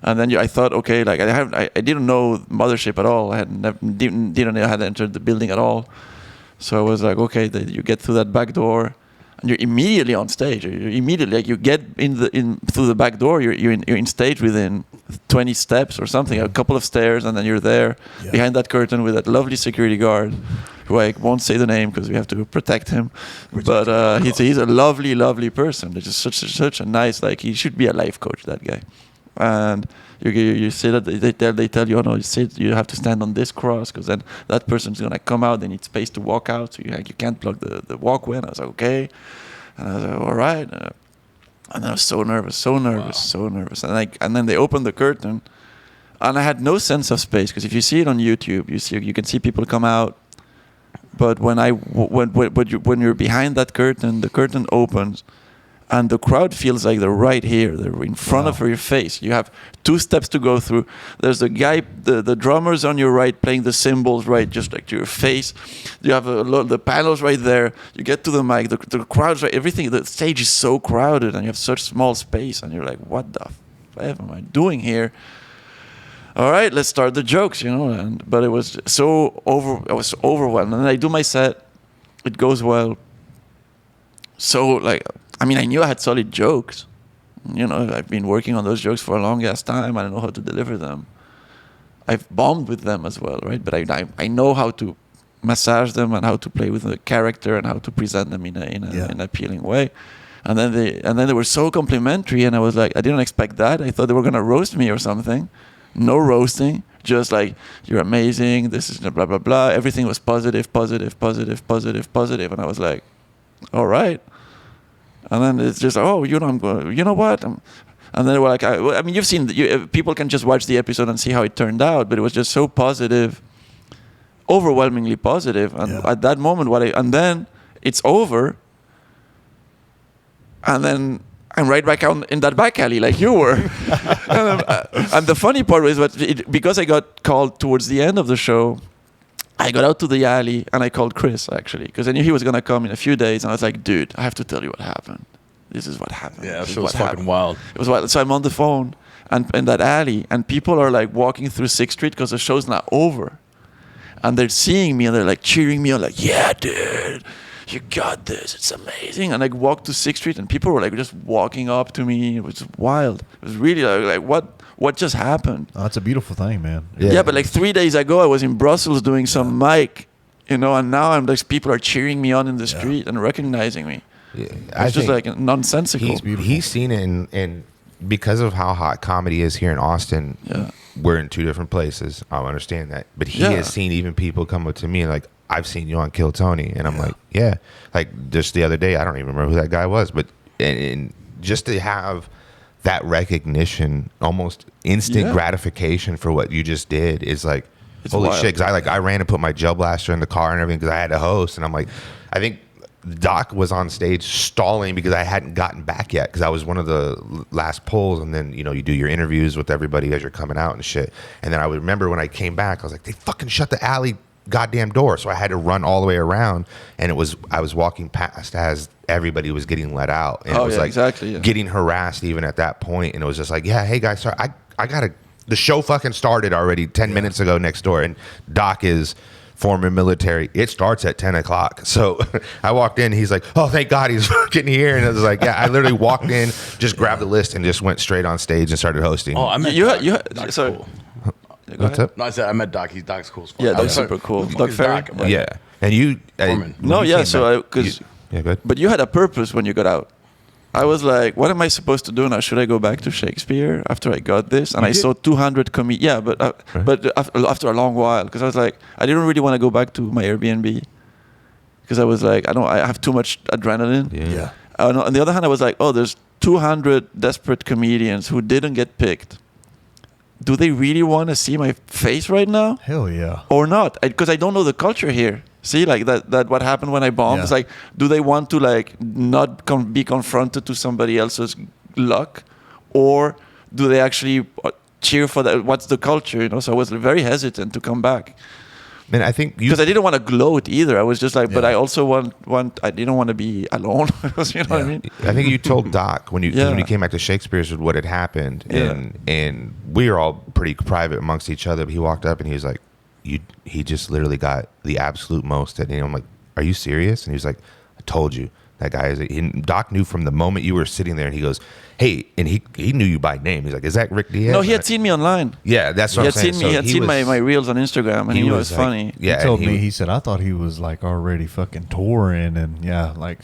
And then I thought, okay, like I didn't know Mothership at all. I didn't know how to enter the building at all. So I was like, okay, you get through that back door, and you're immediately on stage. You're immediately, like, you get through the back door. You're in stage within 20 steps or something, a couple of stairs, and then you're there behind that curtain with that lovely security guard, who I won't say the name because we have to protect him. But he's a lovely, lovely person. He's just such a nice, like, he should be a life coach, that guy. And you say that they tell you, oh no, you have to stand on this cross because then that person's gonna come out. They need space to walk out, so you can't block the walkway. And I was like, okay, and I was like, all right. And I was so nervous. And then they opened the curtain, and I had no sense of space because if you see it on YouTube, you can see people come out. But when you're behind that curtain, the curtain opens. And the crowd feels like they're right here. They're in front of your face. You have 2 steps to go through. There's the guy, the drummer's on your right, playing the cymbals right, just like to your face. You have the panels right there. You get to the mic. The crowd's right. Everything. The stage is so crowded, and you have such small space. And you're like, what the f am I doing here? All right, let's start the jokes, But it was I was overwhelmed. And then I do my set. It goes well. So I knew I had solid jokes. I've been working on those jokes for a long ass time. I don't know how to deliver them. I've bombed with them as well, right? But I know how to massage them and how to play with the character and how to present them in an appealing way. And then they were so complimentary, and I was like, I didn't expect that. I thought they were gonna roast me or something. No roasting. Just like, you're amazing. This is blah blah blah. Everything was positive. And I was like, all right. And then it's just, I'm going, you know what? And then they were like, you've seen, people can just watch the episode and see how it turned out, but it was just so positive, overwhelmingly positive. And at that moment, and then it's over, and then I'm right back out in that back alley like you were. And the funny part was, because I got called towards the end of the show, I got out to the alley and I called Chris, actually, because I knew he was going to come in a few days. And I was like, dude, I have to tell you what happened. This is what happened. Yeah, it was fucking wild. It was wild. So I'm on the phone and in that alley, and people are like walking through 6th Street because the show's not over. And they're seeing me and they're like cheering me on, like, yeah, dude, you got this. It's amazing. And I walked to 6th Street and people were like just walking up to me. It was wild. It was really like what just happened? Oh, it's a beautiful thing, man. Yeah, but like 3 days ago, I was in Brussels doing some mic, and now I'm like, people are cheering me on in the street and recognizing me. Yeah, it's just like nonsensical. He's seen it, and because of how hot comedy is here in Austin, we're in 2 different places. I understand that. But he has seen even people come up to me and like, I've seen you on Kill Tony. And I'm like, yeah. Like just the other day, I don't even remember who that guy was, but and just to have that recognition, almost instant gratification for what you just did is like, it's holy wild. Shit. Cause I ran and put my gel blaster in the car and everything because I had to host. And I'm like, I think Doc was on stage stalling because I hadn't gotten back yet because I was one of the last pulls. And then, you do your interviews with everybody as you're coming out and shit. And then I would remember when I came back, I was like, they fucking shut the alley goddamn door. So I had to run all the way around, and I was walking past as everybody was getting let out, and it was getting harassed even at that point. And it was just like, yeah, hey guys, sorry, I gotta, the show fucking started already 10 minutes ago next door, and Doc is former military. It starts at 10 o'clock. So I walked in, he's like, oh, thank God he's fucking here. And I was like, yeah, I literally walked in, just grabbed the list and just went straight on stage and started hosting. Oh, I met Doc. Sorry. Cool. What's up? No, I said I met Doc. Doc's cool as fuck. Yeah, Doc's super cool. Doc Ferry. Yeah. And you... good. But you had a purpose when you got out. I was like, what am I supposed to do now? Should I go back to Shakespeare after I got this? And I saw 200 comedians. Yeah, but after a long while, because I was like, I didn't really want to go back to my Airbnb because I was like, I have too much adrenaline. Yeah. On the other hand, I was like, there's 200 desperate comedians who didn't get picked. Do they really want to see my face right now? Hell yeah. Or not? Because I don't know the culture here. See, like that what happened when I bombed? Yeah. It's like, do they want to like not be confronted to somebody else's luck? Or do they actually cheer for that? What's the culture? So I was very hesitant to come back. And I think because I didn't want to gloat either. I was just like, but I also want. I didn't want to be alone. You know what I mean? I think you told Doc when you came back to Shakespeare's what had happened, and we were all pretty private amongst each other. But he walked up and he was like, he just literally got the absolute most. And I'm like, are you serious? And he was like, I told you. That guy is. Doc knew from the moment you were sitting there, and he goes, "Hey," and he knew you by name. He's like, "Is that Ric Diez?" No, he had seen me online. Yeah, that's what I'm saying. He had seen my reels on Instagram, and he knew it was like, funny. Yeah, he told me. He said, "I thought he was like already fucking touring," and like.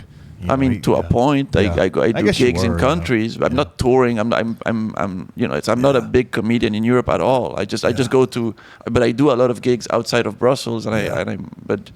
I mean, to a point, I do gigs in countries. I'm not touring. I'm not a big comedian in Europe at all. I just go to, but I do a lot of gigs outside of Brussels, but.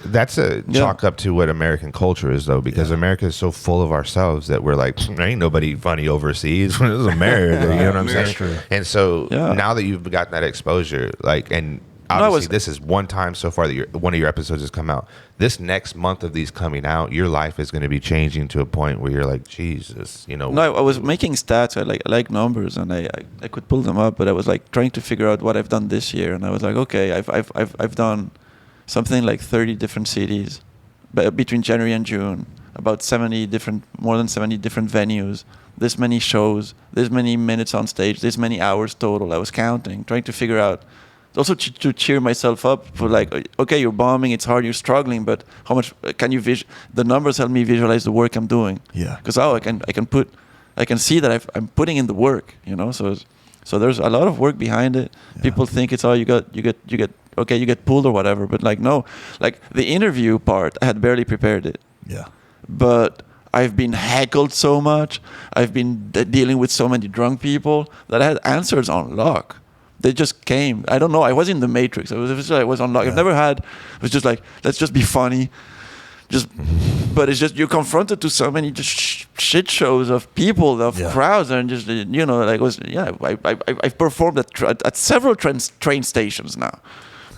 That's a chalk up to what American culture is, though, because America is so full of ourselves that we're like, there ain't nobody funny overseas. This is America, you know what I'm saying? True. And so now that you've gotten that exposure, like, and obviously this is one time so far that one of your episodes has come out. This next month of these coming out, your life is going to be changing to a point where you're like, Jesus, you know. No, I was making stats. I like numbers, and I could pull them up, but I was like trying to figure out what I've done this year, and I was like, okay, I've done something like 30 different cities between January and June, about more than 70 different venues, this many shows, this many minutes on stage, this many hours total. I was counting, trying to figure out, also to cheer myself up for like, okay, you're bombing, it's hard, you're struggling, but how much can you the numbers help me visualize the work I'm doing. Yeah. Because I can see that I'm putting in the work, you know, so there's a lot of work behind it. Yeah. People think it's all you get pulled or whatever, but like no, like the interview part, I had barely prepared it. Yeah. But I've been heckled so much, I've been dealing with so many drunk people that I had answers on lock. They just came. I don't know. I was in the Matrix. I was on lock. I've never had. It was just like, let's just be funny. But it's just you're confronted to so many just shit shows of people, of crowds, and just I've performed at several train stations now.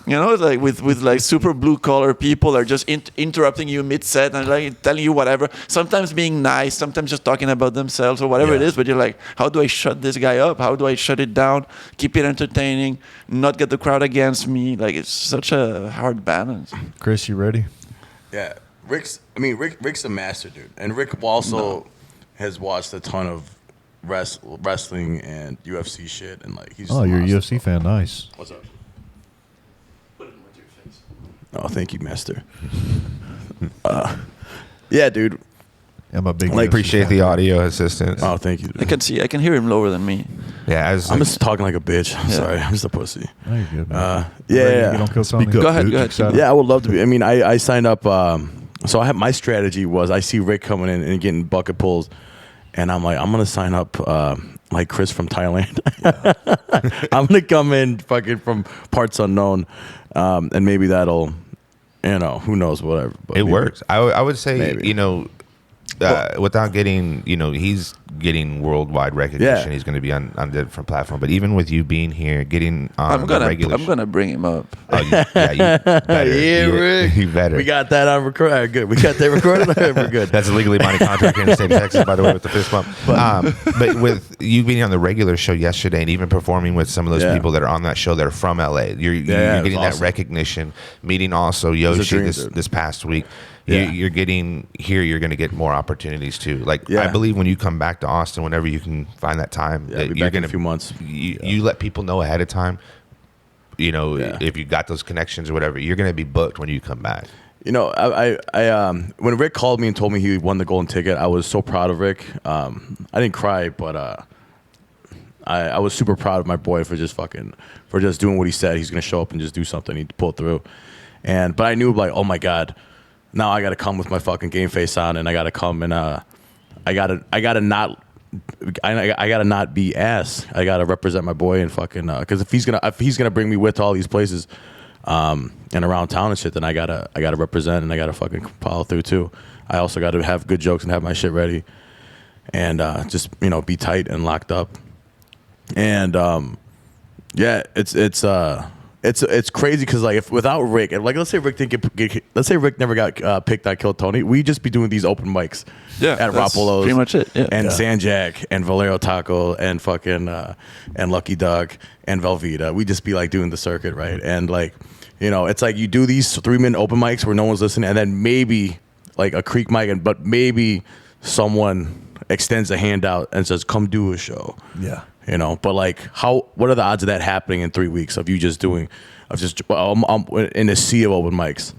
You know, like with like super blue collar people are just interrupting you mid set and like telling you whatever. Sometimes being nice, sometimes just talking about themselves or whatever it is. But you're like, how do I shut this guy up? How do I shut it down? Keep it entertaining, not get the crowd against me. Like it's such a hard balance. Chris, you ready? Yeah, Ric's a master, dude, and Ric also has watched a ton of wrestling and UFC shit, and like he's. Oh, you're a UFC fan, nice. What's up? Oh, thank you, master. Yeah, Yeah, dude. I'm a big. I appreciate the audio assistance. Oh, thank you. Dude. I can hear him lower than me. Yeah, I'm just talking like a bitch. I'm sorry, I'm just a pussy. No, you're good, man. Yeah. You don't kill Tony. Go ahead. Yeah, I would love to be. I mean, I signed up. So I have my strategy was I see Ric coming in and getting bucket pulls, and I'm like, I'm gonna sign up like Chris from Thailand. I'm gonna come in fucking from parts unknown, and maybe that'll, you know, who knows, whatever. But it works. I would say, maybe. you know, without getting, you know, he's getting worldwide recognition. Yeah. He's going to be on different platform. But even with you being here, getting on the regular, I'm gonna bring him up. Oh, you better. Ric. You better. We got that on record. Good. We got that recorded. We're good. That's a legally binding contract here in the state of Texas, by the way, with the fist bump. But with you being on the regular show yesterday and even performing with some of those people that are on that show that are from LA, you're getting that recognition. Meeting also Yoshi this past week. Yeah. You're getting here. You're going to get more opportunities too. Like I believe when you come back to Austin, whenever you can find that time, that you're going to a few months. You let people know ahead of time. You know, if you got those connections or whatever, you're going to be booked when you come back. You know, I when Ric called me and told me he won the golden ticket, I was so proud of Ric. I didn't cry, but I was super proud of my boy for just doing what he said. He's going to show up and just do something. He pulled through, but I knew like, oh my God. Now I gotta come with my fucking game face on, and I gotta come and I gotta not be ass. I gotta represent my boy and fucking because if he's gonna bring me with all these places, and around town and shit, then I gotta represent and I gotta fucking follow through too. I also gotta have good jokes and have my shit ready, and just be tight and locked up, and it's crazy because like if without Ric, like let's say Ric never got picked on Kill Tony, we'd just be doing these open mics at Rapolo's, pretty much it, and Sanjak and Valero Taco and fucking and Lucky Duck and Velveeta. We'd just be like doing the circuit, right? And like You know, it's like you do these 3-minute open mics where no one's listening, and then maybe like a creek mic, but maybe someone extends a hand out and says, "Come do a show." Yeah. You know, but like, what are the odds of that happening in 3 weeks of you just doing, I'm in a sea of open mics,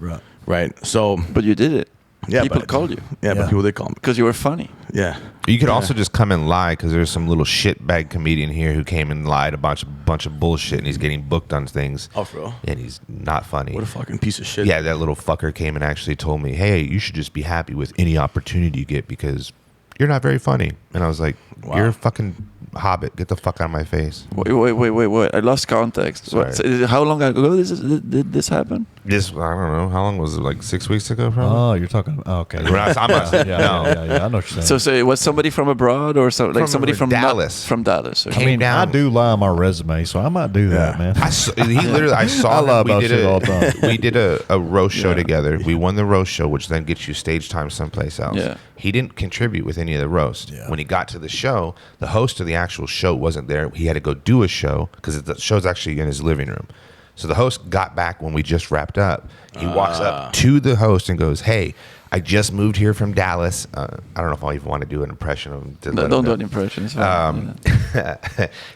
right? So, but you did it. Yeah, people called you. Yeah, but people did call me because you were funny. Yeah, you could also just come and lie because there's some little shitbag comedian here who came and lied a bunch of bullshit, and he's getting booked on things. Oh, for real? And he's not funny. What a fucking piece of shit. Yeah, that little fucker came and actually told me, "Hey, you should just be happy with any opportunity you get because you're not very funny." And I was like, wow. You're a fucking hobbit. Get the fuck out of my face. Wait. I lost context. So how long ago did this happen? I don't know. How long was it? Like 6 weeks ago, probably? Oh, you're talking. Okay. I'm not, Yeah, I know what you're saying. So it was somebody from abroad or so, like somebody from Dallas. From Dallas. Okay. I mean, I do lie on my resume, so I might do that, man. I saw I lie about shit all the time. We did a roast show together. We won the roast show, which then gets you stage time someplace else. Yeah. He didn't contribute with any of the roast. Yeah. When he got to the show, the host of the actual show wasn't there. He had to go do a show because the show's actually in his living room. So the host got back when we just wrapped up. He walks up to the host and goes, "Hey, I just moved here from Dallas." I don't know if I even want to do an impression of him. Don't do an impression. Yeah,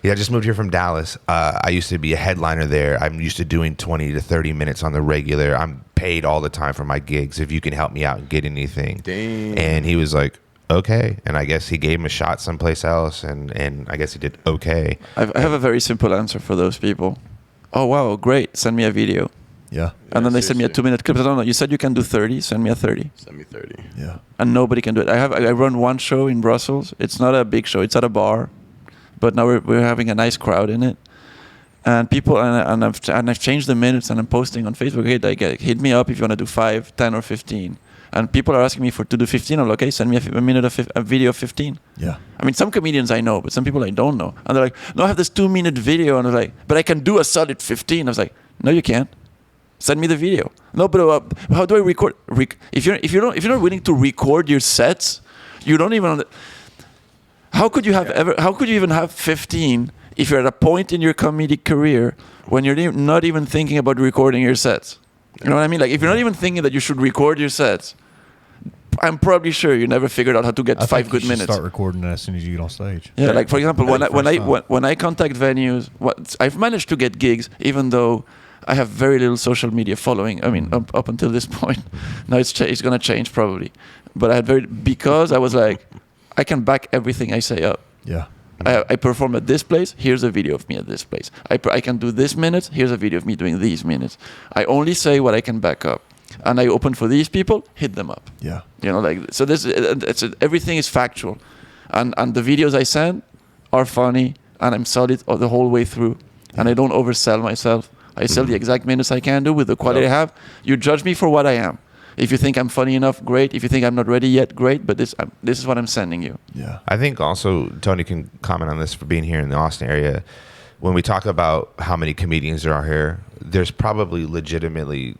I just moved here from Dallas. I used to be a headliner there. I'm used to doing 20 to 30 minutes on the regular. I'm paid all the time for my gigs. If you can help me out and get anything. Damn. And he was like, okay. And I guess he gave him a shot someplace else. And I guess he did okay. I have a very simple answer for those people. Oh, wow, great. Send me a video. Yeah. And then they send me a 2-minute clip. I don't know. You said you can do 30. Send me a 30. Send me 30. Yeah. And nobody can do it. I run one show in Brussels. It's not a big show. It's at a bar. But now we're having a nice crowd in it. And people, and I've changed the minutes and I'm posting on Facebook. Hey, like, hit me up if you want to do 5, 10, or 15. And people are asking me to do 15. I'm like, okay, send me a video of 15. Yeah. I mean, some comedians I know, but some people I don't know. And they're like, no, I have this 2-minute video. And I was like, but I can do a solid 15. I was like, no, you can't. Send me the video. No, but how do I record? If you're not willing to record your sets, you don't even. How could you even have 15 if you're at a point in your comedic career when you're not even thinking about recording your sets? You know what I mean? Like if you're not even thinking that you should record your sets, I'm probably sure you never figured out how to get 5 good minutes. Start recording that as soon as you get on stage. Yeah, like for example, when I contact venues, I've managed to get gigs even though I have very little social media following. I mean, up until this point. Now it's going to change probably. But because I was like, I can back everything I say up. Yeah. I perform at this place. Here's a video of me at this place. I can do this minutes. Here's a video of me doing these minutes. I only say what I can back up, and I open for these people. Hit them up. Yeah. You know, like so. Everything is factual, and the videos I send are funny, and I'm solid the whole way through, and I don't oversell myself. I sell the exact minutes I can do with the quality I have. You judge me for what I am. If you think I'm funny enough, great. If you think I'm not ready yet, great. But this is what I'm sending you. Yeah. I think also Tony can comment on this for being here in the Austin area. When we talk about how many comedians there are here, there's probably legitimately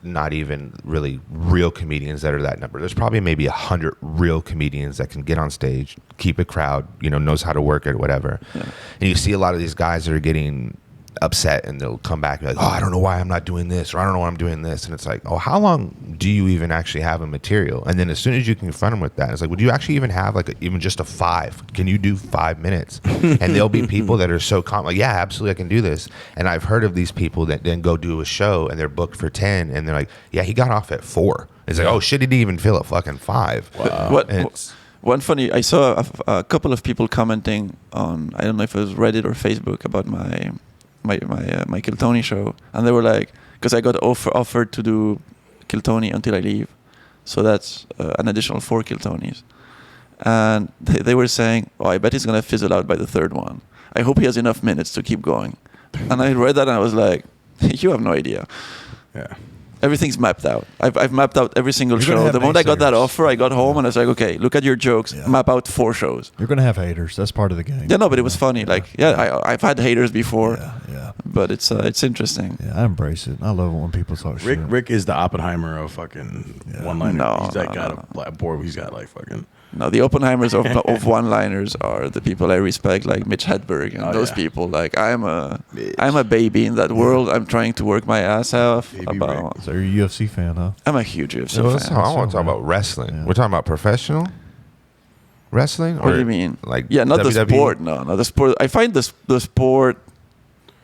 not even really real comedians that are that number. There's probably maybe 100 real comedians that can get on stage, keep a crowd, knows how to work it, whatever. Yeah. And you see a lot of these guys that are getting upset and they'll come back and be like, oh, I don't know why I'm not doing this, or I don't know why I'm doing this. And it's like, oh, how long do you even actually have a material? And then as soon as you confront them with that, it's like, would you actually even have even just a 5? Can you do 5 minutes? And there'll be people that are so calm, like, yeah, absolutely, I can do this. And I've heard of these people that then go do a show and they're booked for 10 and they're like, yeah, he got off at 4. It's like, oh shit, he didn't even feel at fucking 5. Wow. One funny, I saw a couple of people commenting on, I don't know if it was Reddit or Facebook about my Kill Tony show, and they were like, because I got offered to do Kill Tony until I leave, so that's an additional 4 Kill Tonys, and they were saying, oh, I bet he's gonna fizzle out by the 3rd one. I hope he has enough minutes to keep going. And I read that and I was like, you have no idea. Yeah. Everything's mapped out. I've mapped out every single show. The moment I got that offer, I got home and I was like, okay, look at your jokes, map out 4 shows. You're going to have haters. That's part of the game. Yeah, no, but it was funny. I've had haters before. Yeah. But it's interesting. Yeah, I embrace it. I love it when people talk shit. Rick is the Oppenheimer of fucking one-liner. He's got a board. He's got like fucking No, the Oppenheimers of one-liners are the people I respect, like Mitch Hedberg and those people. Like I'm a baby in that world. I'm trying to work my ass off. So you're a UFC fan, huh? I'm a huge UFC fan. I want to talk about wrestling. Yeah. We're talking about professional wrestling. What do you mean? Like not WWE? the sport. No, the sport. I find the sport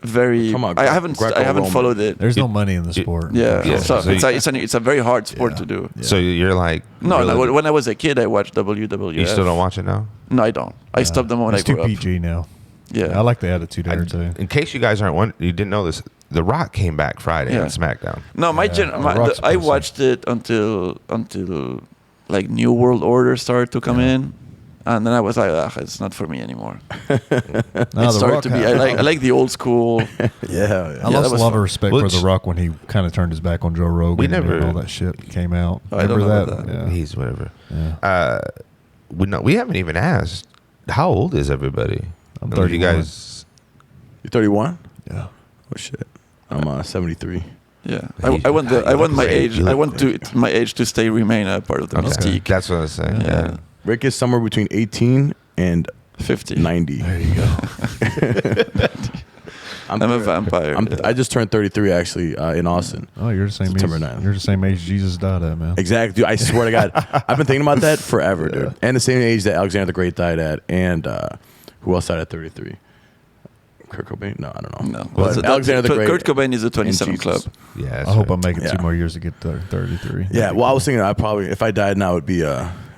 very. I haven't followed it. There's no money in the sport. Yeah. So it's a very hard sport to do. Yeah. So you're like no. When I was a kid, I watched WWF. You still don't watch it now? No, I don't. I stopped them when I grew up. It's too PG now. Yeah, I like the Attitude Era too. In case you guys you didn't know this, The Rock came back Friday on SmackDown. No, I watched it until like New World Order started to come in. And then I was like, it's not for me anymore. It started to be. I like the old school. I lost a lot of respect for The Rock when he kind of turned his back on Joe Rogan and all that shit came out. I don't know that. Yeah. He's whatever. Yeah. We haven't even asked, how old is everybody? I'm 31. You guys. You're 31? Yeah. Oh shit. I'm 73. Yeah, I want my age. I want my age to remain a part of the mystique. That's what I was saying. Yeah. Rick is somewhere between 18 and 50. 90. There you go. I'm a vampire. I just turned 33 actually in Austin. Oh, you're the same September age. 9th. You're the same age Jesus died at, man. Exactly, dude. I swear to God, I've been thinking about that forever, dude. And the same age that Alexander the Great died at, and who else died at 33? Kurt Cobain? No, I don't know. No, but Alexander the Great. Kurt Cobain is a 27 club. Yeah, I hope I'm making 2 more years to get to 33. Yeah, well, I was thinking I probably, if I died now, it'd be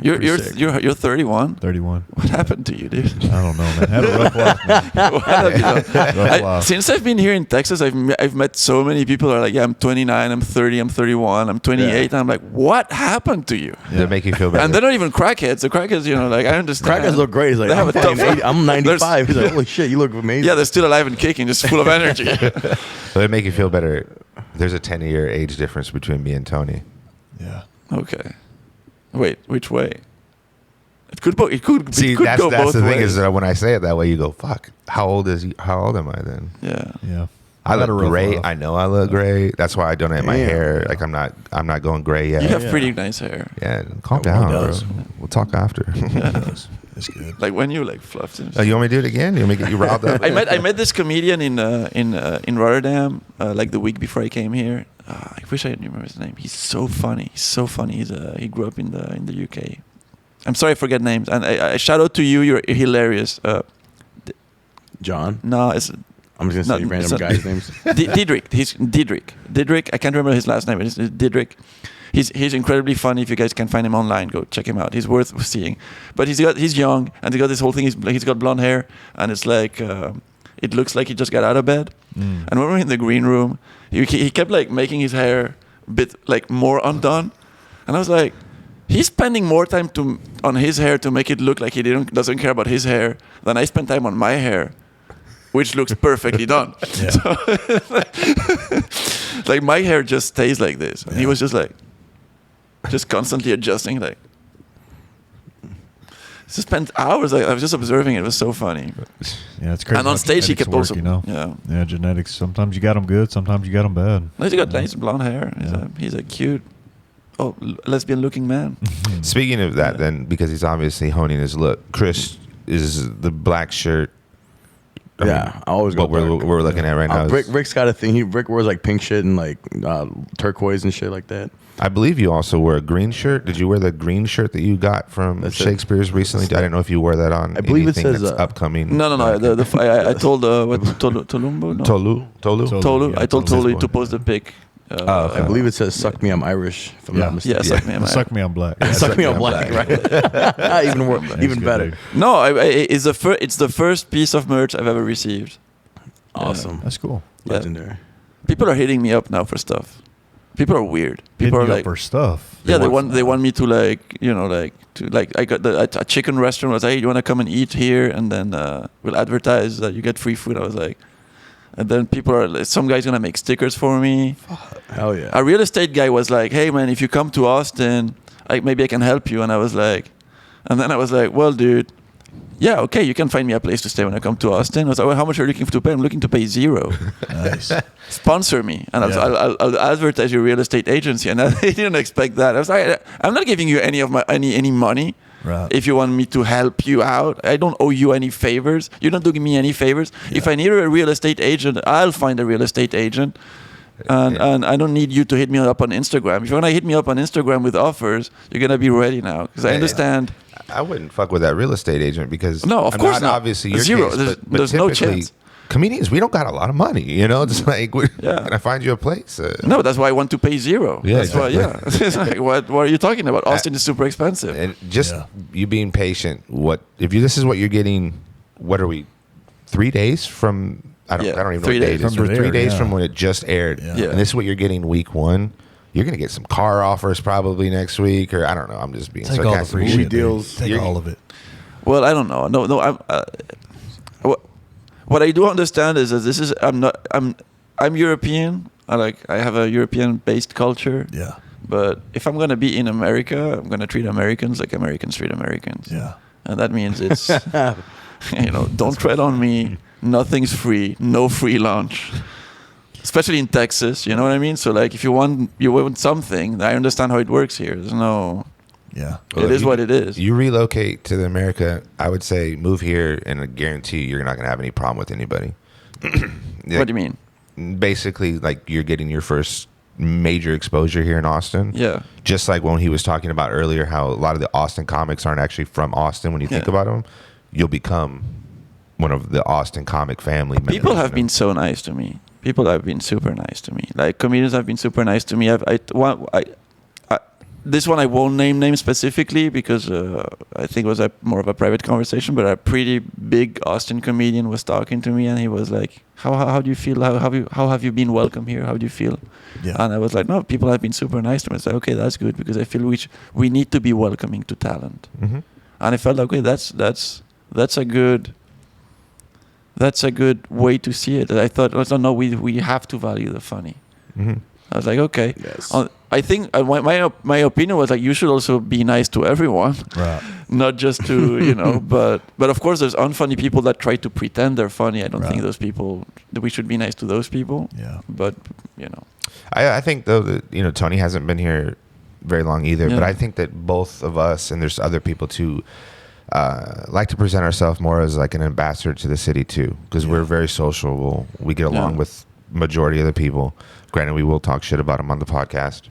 You're 31. 31. What happened to you, dude? I don't know, man. Had a rough life, man. Rough life. Since I've been here in Texas, I've met so many people who are like, yeah, I'm 29, I'm 30, I'm 31, I'm 28, and I'm like, what happened to you? They make you feel better. And they're not even crackheads. The crackheads, like I understand. Crackheads look great. He's like, I'm 95. He's like, holy shit, you look amazing. Yeah, they're still alive and kicking, just full of energy. So they make you feel better. There's a 10-year age difference between me and Tony. Yeah. Okay. Wait, which way? It could go that's both the thing ways. is that when I say it that way, you go, "Fuck, how old am I then?" Yeah. I look gray. I know I look gray. That's why I donate my hair. Like I'm not going gray yet. You have pretty nice hair. Yeah, calm down, bro. We'll talk after. It's good. Like when you fluffed it. Oh, you want me to do it again? You want me to get you riled up? I met this comedian in Rotterdam like the week before I came here. I wish I remember his name. He's so funny. He grew up in the UK. I'm sorry I forget names. And I shout out to you. You're hilarious. John? No, I'm just going to say random guys' names. Diedrich. He's Diedrich. Diedrich. I can't remember his last name. It's Diedrich. He's incredibly funny. If you guys can find him online, go check him out. He's worth seeing. But he's young and he's got this whole thing. He's got blonde hair and it's like it looks like he just got out of bed. And when we were in the green room, he kept like making his hair a bit like more undone, and I was like, he's spending more time on his hair to make it look like he doesn't care about his hair than I spend time on my hair, which looks perfectly done. So, like my hair just stays like this, and he was just like, just constantly adjusting. Like, just spent hours. I was just observing it. It was so funny. Yeah, it's crazy. And on stage, he kept also, yeah, genetics. Sometimes you got them good. Sometimes you got them bad. He's got nice blonde hair. He's a cute. Lesbian-looking man. Speaking of that, then, because he's obviously honing his look, Chris is the black shirt. I always go. What we're looking at right now. Rick's got a thing. Rick wears like pink shit and like turquoise and shit like that. I believe you also wear a green shirt. Did you wear the green shirt that you got from Shakespeare's recently? I didn't know if you wore that on. I believe it says upcoming. No. I told Tolumbo. No. Tolu. I told Tolu to post the pic. I believe it says "Suck me, I'm Irish." If I'm not mistaken. Suck me, I'm Irish. Suck me, I'm black. Suck me, I'm black. Right? even better. No, it's the first piece of merch I've ever received. Awesome. That's cool. Legendary. People are hitting me up now for stuff. People are weird. People hitting are you like up for stuff. Yeah, they want me to I got a chicken restaurant was like, hey, you want to come and eat here, and then we'll advertise that you get free food. I was like. And then some guy's gonna make stickers for me. Hell yeah. A real estate guy was like, hey man, if you come to Austin, maybe I can help you. And I was like, well dude, yeah, okay, you can find me a place to stay when I come to Austin. I was like, well, how much are you looking to pay? I'm looking to pay $0. Nice. Sponsor me. And I'll advertise your real estate agency. And they didn't expect that. I was like, I'm not giving you any money. Right. If you want me to help you out, I don't owe you any favors. You don't do me any favors. If I need a real estate agent, I'll find a real estate agent. And I don't need you to hit me up on Instagram. If you're gonna hit me up on Instagram with offers, you're gonna be ready now, because I understand. I wouldn't fuck with that real estate agent because No, of course not. Obviously, your Zero. case, but There's no typically, chance. Comedians, we don't got a lot of money, It's like, can I find you a place? No, that's why I want to pay zero. Yeah, That's why. Yeah. It's like, what are you talking about? Austin is super expensive. And just you being patient. This is what you're getting? What are we? 3 days from? I don't even know 3 what days. date it is. From We're the 3 air, days yeah. from when it just aired. Yeah. And this is what you're getting week 1. You're gonna get some car offers probably next week, or I don't know. I'm just being Take all the sarcastic. free Movie shit, deals. dude. Take all of it. Well, I don't know. No. What I do understand is that I'm European. I have a European-based culture. Yeah. But if I'm gonna be in America, I'm gonna treat Americans like Americans treat Americans. Yeah. And that means it's don't tread on me. Nothing's free. No free lunch. Especially in Texas, you know what I mean? So like, if you want something, I understand how it works here. There's no. Yeah. It is what it is. You relocate to America, I would say move here, and I guarantee you're not gonna have any problem with anybody. What do you mean? Basically, like you're getting your first major exposure here in Austin. Yeah. Just like when he was talking about earlier, how a lot of the Austin comics aren't actually from Austin. When you think about them, you'll become one of the Austin comic family members. People have been so nice to me. People have been super nice to me. Like comedians have been super nice to me. This one I won't name names specifically because I think it was more of a private conversation. But a pretty big Austin comedian was talking to me, and he was like, "How do you feel? How have you been welcome here? How do you feel?" Yeah. And I was like, "No, people have been super nice to me." I said, "Okay, that's good because I feel we need to be welcoming to talent." Mm-hmm. And I felt like, okay, that's a good way to see it. I thought, no, we have to value the funny. Mm-hmm. I was like, okay. Yes. I think my opinion was like, you should also be nice to everyone, Right. not just to But of course, there's unfunny people that try to pretend they're funny. I don't think those people that we should be nice to those people. Yeah. But I think though that Tony hasn't been here very long either, but Yeah. I think that both of us, and there's other people too, like to present ourselves more as like an ambassador to the city too, because we're very sociable. We get along with majority of the people. Granted, we will talk shit about them on the podcast.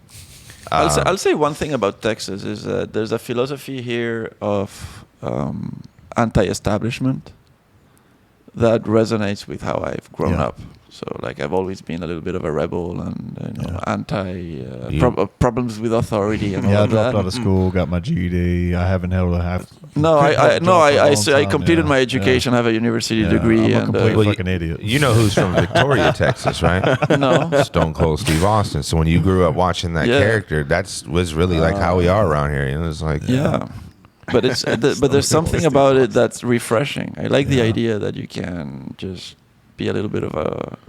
I'll say one thing about Texas is that there's a philosophy here of anti-establishment that resonates with how I've grown up. So like I've always been a little bit of a rebel and anti problems with authority and all I of dropped that. out of school, got my GED. I haven't held a half. No, I completed my Yeah. education, have a university degree, I'm a and complete fucking idiot. You know who's from Victoria, Texas, right? no. Stone Cold Steve Austin. So when you grew up watching that character, was really like how we are around here. It's like Yeah. But it's but there's something about it that's refreshing. I like the idea that you can just be a little bit of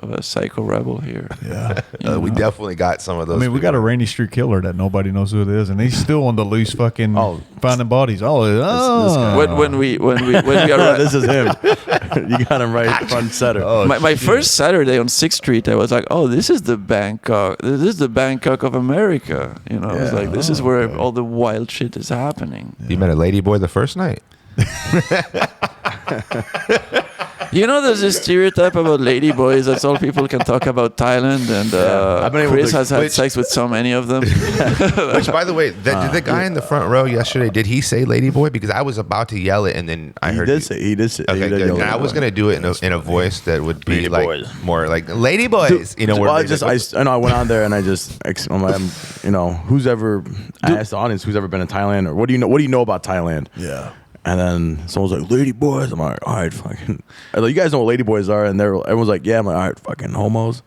a psycho rebel here. Yeah. we definitely got some of those. I mean, we got a Rainy Street Killer that nobody knows who it is, and he's still on the loose fucking finding bodies. This guy. When we arrived, This is him. You got him right front center. my first Saturday on 6th Street, I was like, oh, this is the Bangkok. This is the Bangkok of America. I was like, this is where all the wild shit is happening. You met a lady boy the first night. There's this stereotype about ladyboys. That's all people can talk about Thailand. And I've been able Chris to- has had sex with so many of them. Which, by the way, did the guy in the front row yesterday? Did he say "lady boy"? Because I was about to yell it, and then I heard He did say. Okay, he did good. yell And at I was me. gonna do it in a voice that would be Lady like boys. more like "lady boys." Well, I know I went on there and I just, who's ever, I asked the audience who's ever been in Thailand or what do you know about Thailand? Yeah. And then someone's like, lady boys. I'm like, all right, fucking. I'm like, you guys know what lady boys are? And everyone's like, yeah. I'm like, all right, fucking homos.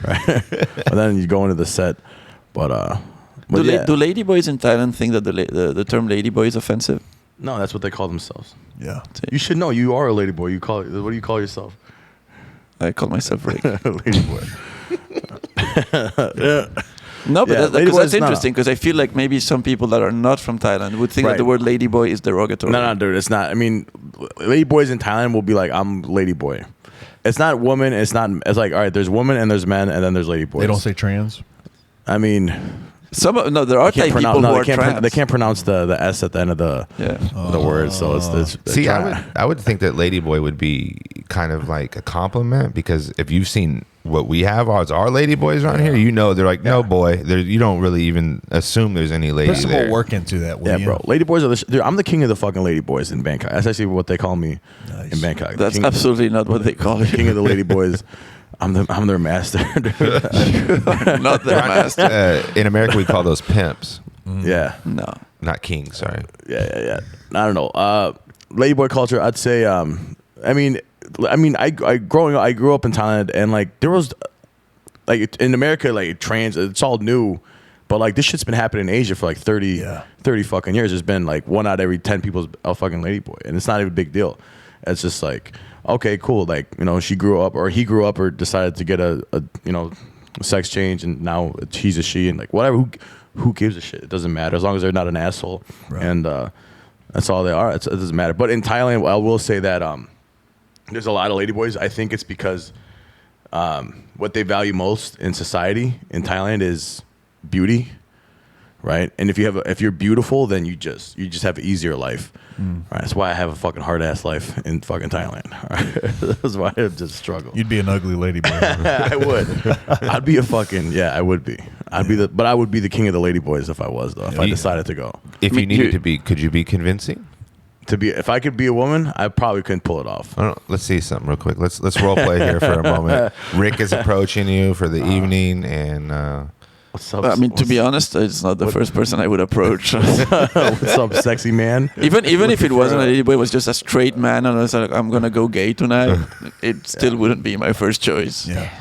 Right? And then you go into the set. But Do yeah. ladyboys in Thailand think that the term ladyboy is offensive? No, that's what they call themselves. Yeah. You should know. You are a lady boy. What do you call yourself? I call myself Rick. Lady boy. Yeah. No, but Yeah, ladyboy that's is not interesting because I feel like maybe some people that are not from Thailand would think that the word ladyboy is derogatory. No, dude, it's not. I mean, lady boys in Thailand will be like, I'm lady boy. It's not woman. It's like, all right, there's woman and there's men and then there's lady boys. They don't say trans. I mean, There are Thai people who are trans. They can't pronounce the S at the end of the word, so it's See, I would think that ladyboy would be kind of like a compliment, because if you've seen what we have as our ladyboys around here, they're like, no boy, you don't really even assume there's any lady Put some there. more work into that, will you? bro. Ladyboys are dude, I'm the king of the fucking ladyboys in Bangkok. That's actually what they call me in Bangkok. That's absolutely not what they call it. King of the ladyboys. I'm their master. Not their master. In America, we call those pimps. Yeah. No. Not kings, sorry. Yeah. I don't know. Ladyboy culture, I'd say. I grew up in Thailand, and like there was, like in America, like trans, it's all new, but like this shit's been happening in Asia for like 30 fucking years. There's been like 1 out of every 10 people's a fucking ladyboy, and it's not even a big deal. It's just like, okay, cool. Like, she grew up, or he grew up, or decided to get a sex change, and now he's a she, and like whatever. Who gives a shit? It doesn't matter as long as they're not an asshole, right. And that's all they are. It doesn't matter. But in Thailand, I will say that there's a lot of ladyboys. I think it's because what they value most in society in Thailand is beauty, right? And if you're beautiful, then you just have an easier life. Right? That's why I have a fucking hard ass life in fucking Thailand. Right? That's why I just struggle. You'd be an ugly ladyboy. I would. I'd be a fucking I would be. But I would be the king of the ladyboys if I was though. If I decided to go. If you needed to be, could you be convincing? If I could be a woman, I probably couldn't pull it off. Let's see something real quick. Let's role play here for a moment. Rick is approaching you for the evening, and what's up? To be honest, it's not the first person I would approach. What's up, sexy man? Even if it wasn't a ladyboy, it was just a straight man, and I was like, I'm gonna go gay tonight. It still wouldn't be my first choice. Yeah.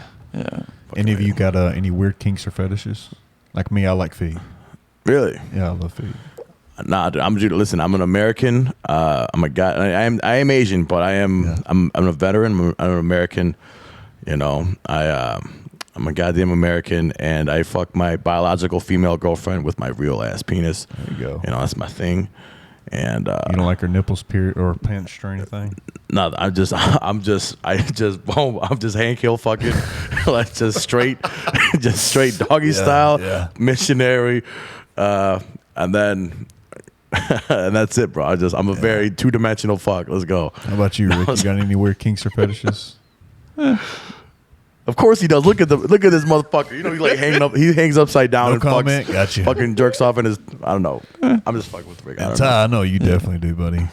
Any of you got any weird kinks or fetishes? Like me, I like feet. Really? Yeah, I love feet. Nah, dude, listen, I'm an American. I'm a guy. I am Asian, but I'm a veteran. I'm an American. I'm a goddamn American, and I fuck my biological female girlfriend with my real ass penis. There you go. That's my thing. And you don't like her nipples or pinched or anything? No, I'm just Hank Hill fucking like just straight doggy style, missionary, and then. And that's it, bro. I'm a very 2-dimensional fuck. Let's go. How about you, Rick? You got any weird kinks or fetishes? Of course he does. Look at this motherfucker. He like he hangs upside down and comment. Fucks, gotcha. Fucking jerks off in his. I don't know. I'm just fucking with Rick. I know you definitely do, buddy.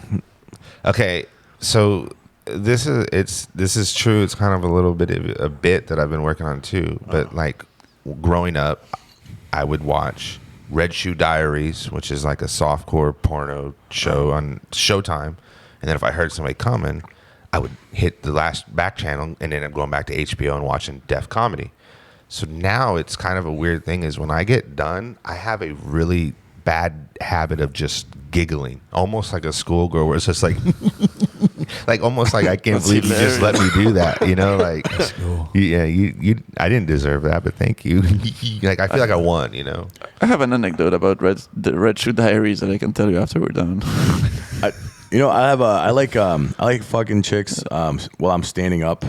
Okay, so this is true. It's kind of a little bit of a bit that I've been working on too. But like growing up, I would watch Red Shoe Diaries, which is like a softcore porno show on Showtime, and then if I heard somebody coming, I would hit the last back channel and end up going back to HBO and watching Def Comedy. So now it's kind of a weird thing is when I get done, I have a really bad habit of just giggling, almost like a schoolgirl, where it's just like, like almost like I can't believe you just let me do that, like, cool. I didn't deserve that, but thank you. Like I feel like I won, I have an anecdote about the Red Shoe Diaries that I can tell you after we're done. I like fucking chicks while I'm standing up.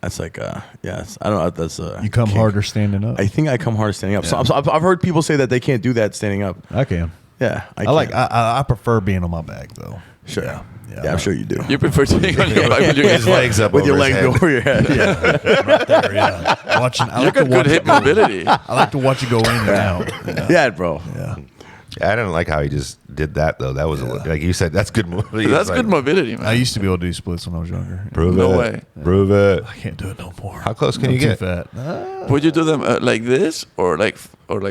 That's like I don't know. That's you come harder standing up. I think I come harder standing up. Yeah. So I've heard people say that they can't do that standing up. I can. Yeah, I prefer being on my back though. Sure. Yeah, I'm sure you do. You prefer to be on your back with your legs up with your legs over your head. Right there. Yeah, watching. You got good hip mobility. I like to watch you go in and out. Yeah, bro. Yeah. I don't like how he just did that though. That was like you said. That's good mobility. That's good mobility, man. I used to be able to do splits when I was younger. No way. Prove it. I can't do it no more. How close can you get? Too fat. Would you do them like this or like